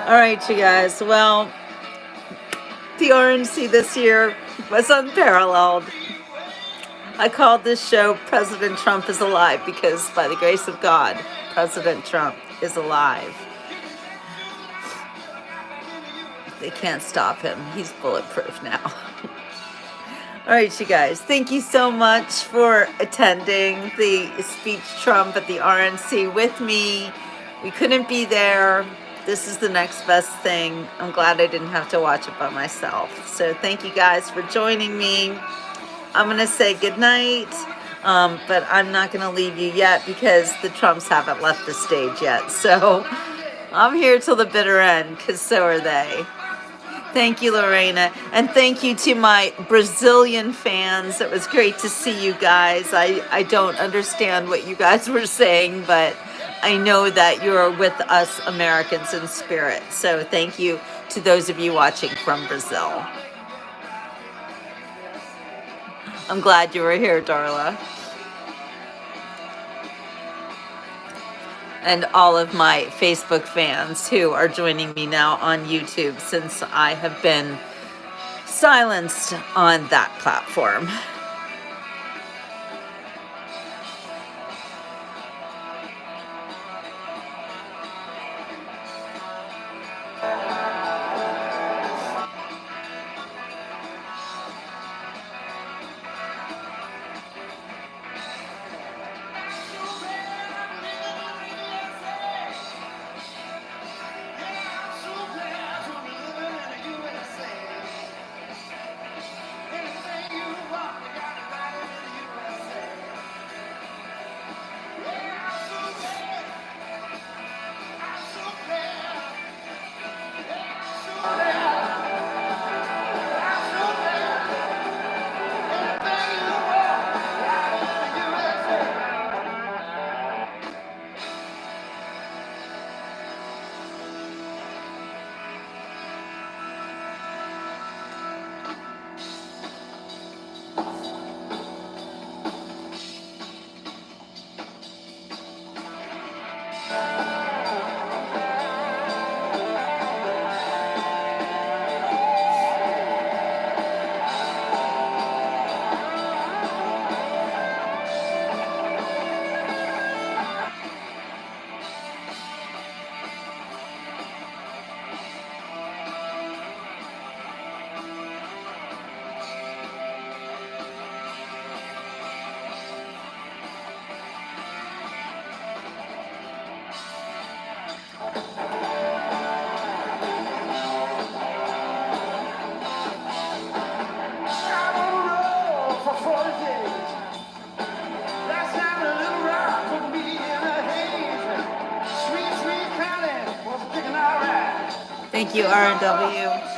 All right, you guys. Well, the RNC this year was unparalleled. I called this show President Trump is Alive because, by the grace of God, President Trump is alive. They can't stop him. He's bulletproof now. All right, you guys. Thank you so much for attending the speech Trump at the RNC with me. We couldn't be there. This is the next best thing. I'm glad I didn't have to watch it by myself. So thank you guys for joining me. I'm going to say goodnight, but I'm not going to leave you yet because the Trumps haven't left the stage yet. So I'm here till the bitter end because so are they. Thank you, Lorena. And thank you to my Brazilian fans. It was great to see you guys. I don't understand what you guys were saying, but I know that you're with us Americans in spirit. So thank you to those of you watching from Brazil. I'm glad you were here, Darla. And all of my Facebook fans who are joining me now on YouTube since I have been silenced on that platform. Thank you, R&W.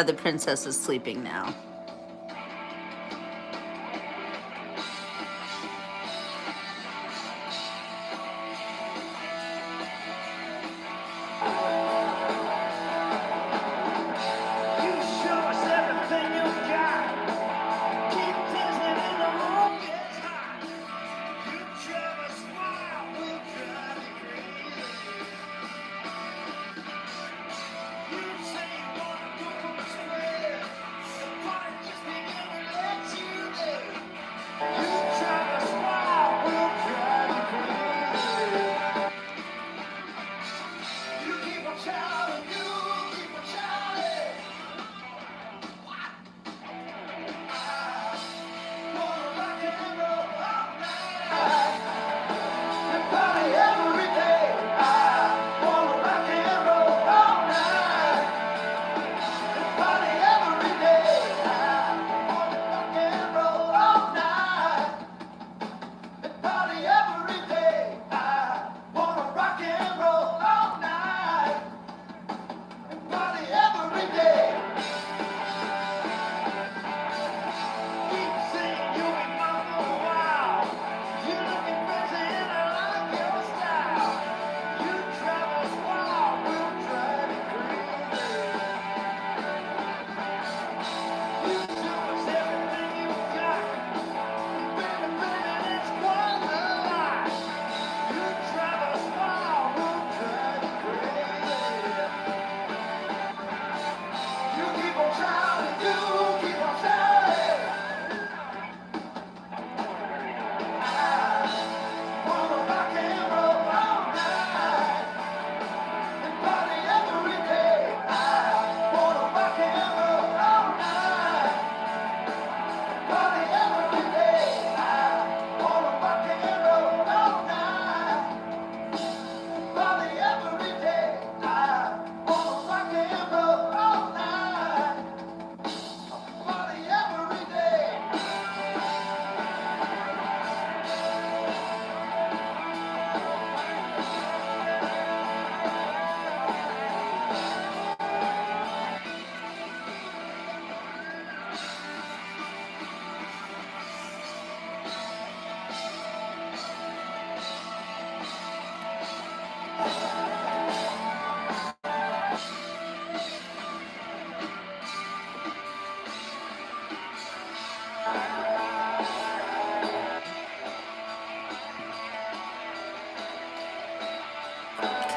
The princess is sleeping now.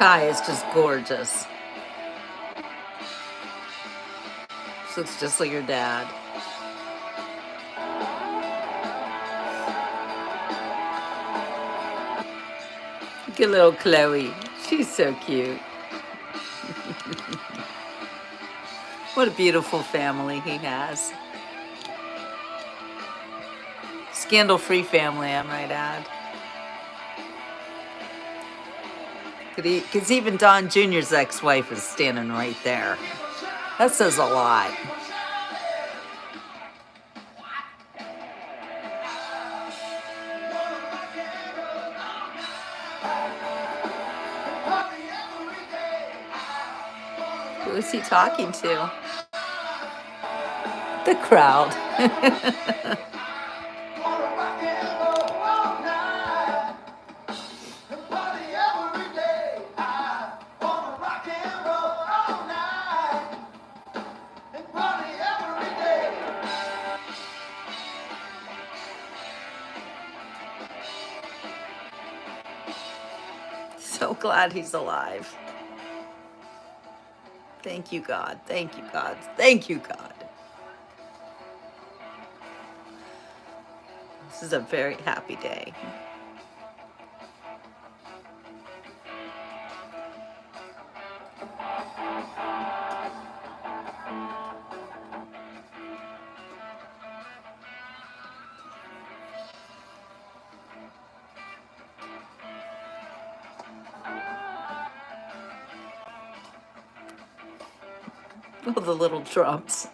tie is just gorgeous. She looks just like her dad. Look at little Chloe. She's so cute. What a beautiful family he has. Scandal-free family, I might add. Because even Don Jr.'s ex-wife is standing right there. That says a lot. Who is he talking to? The crowd. So glad he's alive. Thank you, God. Thank you, God. Thank you, God. This is a very happy day. Oh, the little Trumps.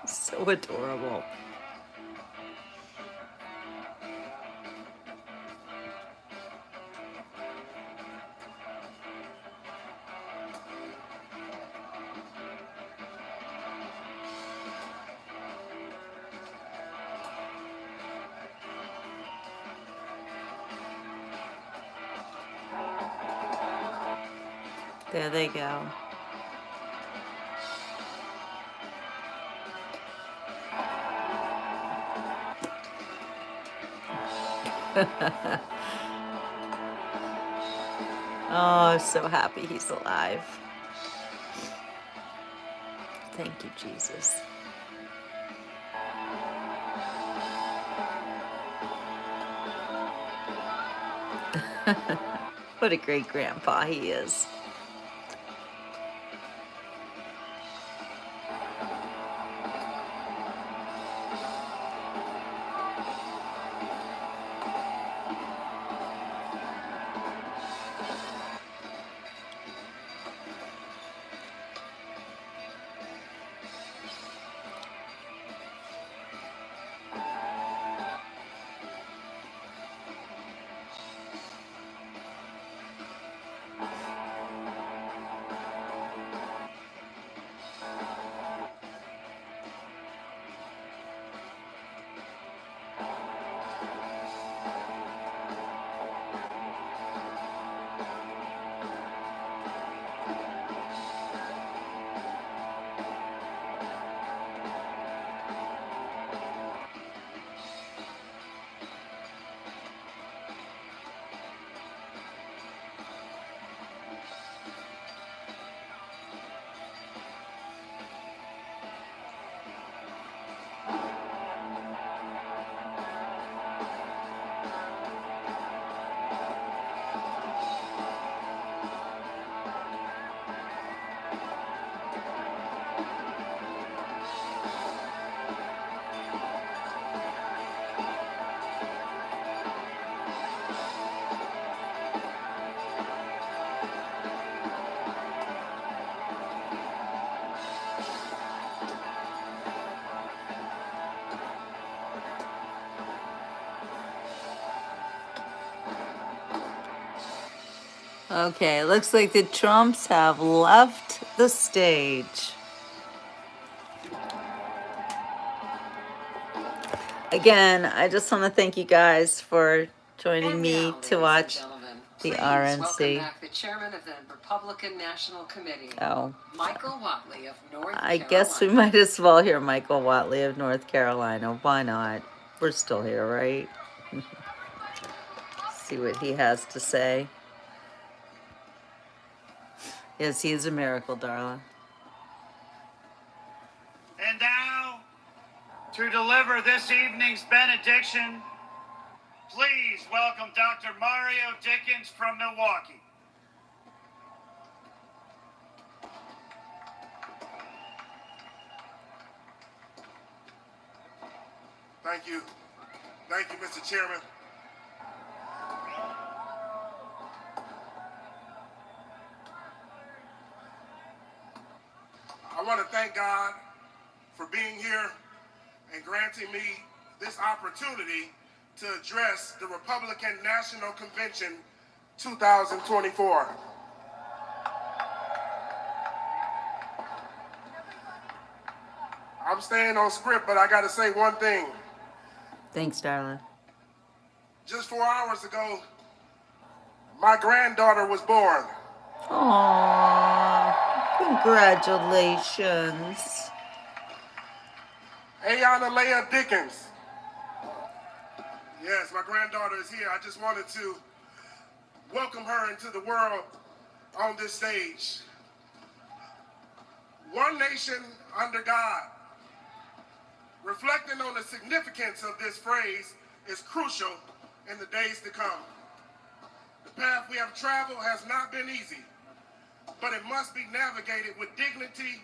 So adorable. There they go. Oh, so happy he's alive. Thank you, Jesus. What a great grandpa he is. Okay, looks like the Trumps have left the stage. Again, I just want to thank you guys for joining me to watch the RNC. Welcome back the chairman of the Republican National Committee, Michael Watley of North Carolina. I guess we might as well hear Michael Watley of North Carolina. Why not? We're still here, right? See what he has to say. Yes, he is a miracle, Darla. And now, to deliver this evening's benediction, please welcome Dr. Mario Dickens from Milwaukee. Thank you. Thank you, Mr. Chairman. I want to thank God for being here and granting me this opportunity to address the Republican National Convention 2024. I'm staying on script, but I got to say one thing. Thanks, Darla. Just 4 hours ago, my granddaughter was born. Aww, congratulations. Ayana Leah Dickens. Yes, my granddaughter is here. I just wanted to welcome her into the world on this stage. One nation under God. Reflecting on the significance of this phrase is crucial in the days to come. The path we have traveled has not been easy, but it must be navigated with dignity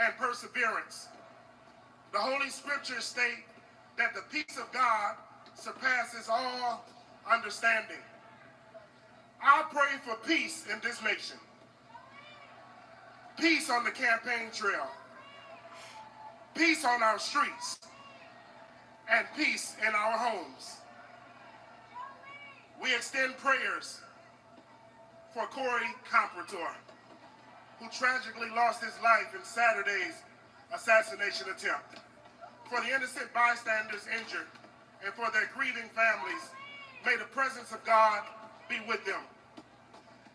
and perseverance. The Holy Scriptures state that the peace of God surpasses all understanding. I pray for peace in this nation. Peace on the campaign trail. Peace on our streets. And peace in our homes. We extend prayers for Corey Comprator, who tragically lost his life in Saturday's assassination attempt. For the innocent bystanders injured and for their grieving families, may the presence of God be with them.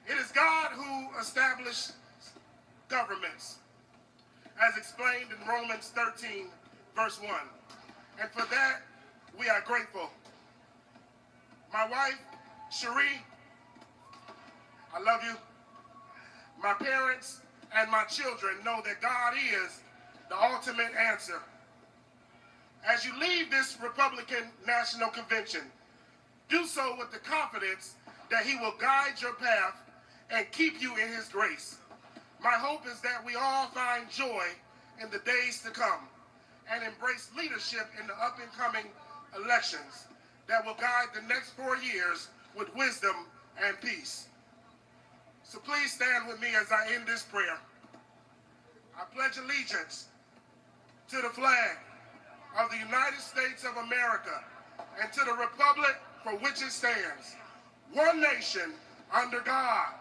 It is God who established governments, as explained in Romans 13, verse 1. And for that, we are grateful. My wife, Cherie, I love you. My parents and my children know that God is the ultimate answer. As you leave this Republican National Convention, do so with the confidence that he will guide your path and keep you in his grace. My hope is that we all find joy in the days to come and embrace leadership in the up-and-coming elections that will guide the next 4 years with wisdom and peace. So please stand with me as I end this prayer. I pledge allegiance to the flag of the United States of America and to the republic for which it stands, one nation under God,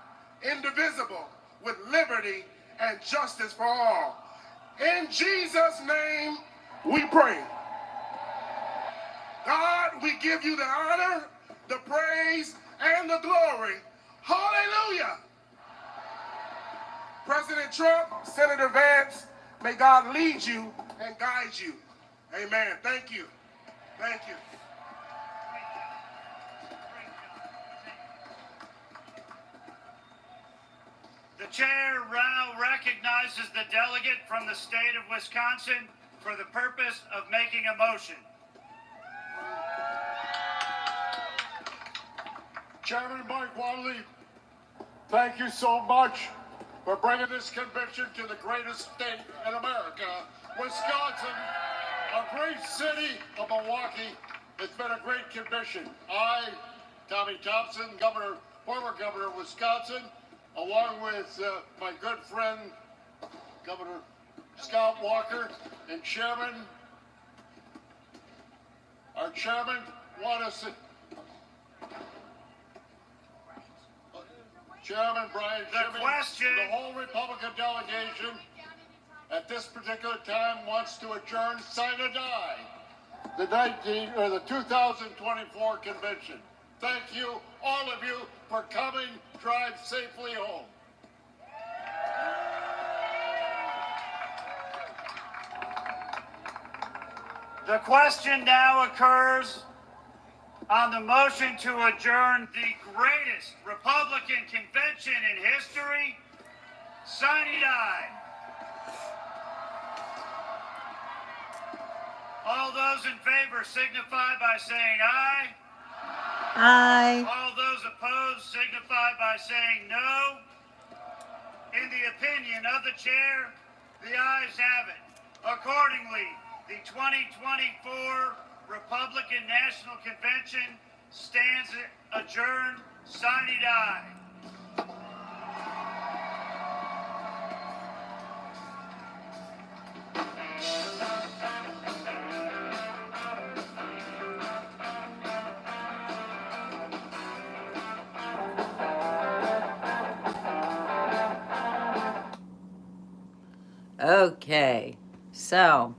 indivisible, with liberty and justice for all. In Jesus' name we pray. God, we give you the honor, the praise, and the glory. Hallelujah. President Trump, Senator Vance, may God lead you and guide you. Amen. Thank you. Thank you. The chair now recognizes the delegate from the state of Wisconsin for the purpose of making a motion. Chairman Mike Wadley, thank you so much for bringing this convention to the greatest state in America, Wisconsin, a great city of Milwaukee. It's been a great convention. I, Tommy Thompson, former governor of Wisconsin, along with my good friend, Governor Scott Walker, and our chairman, Chairman Brian Shimmy, the whole Republican delegation at this particular time wants to adjourn sine die the 2024 convention. Thank you, all of you, for coming. Drive safely home. The question now occurs on the motion to adjourn the greatest Republican convention in history sine die. All those in favor signify by saying aye. Aye. All those opposed signify by saying no. In the opinion of the chair, the ayes have it. Accordingly, the 2024 Republican National Convention stands adjourned, sine die. Okay, so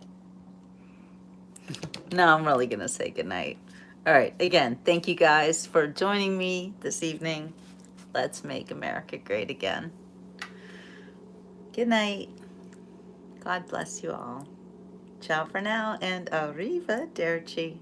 now I'm really gonna say goodnight. All right, again, thank you guys for joining me this evening. Let's make America great again. Good night. God bless you all. Ciao for now, and arrivederci.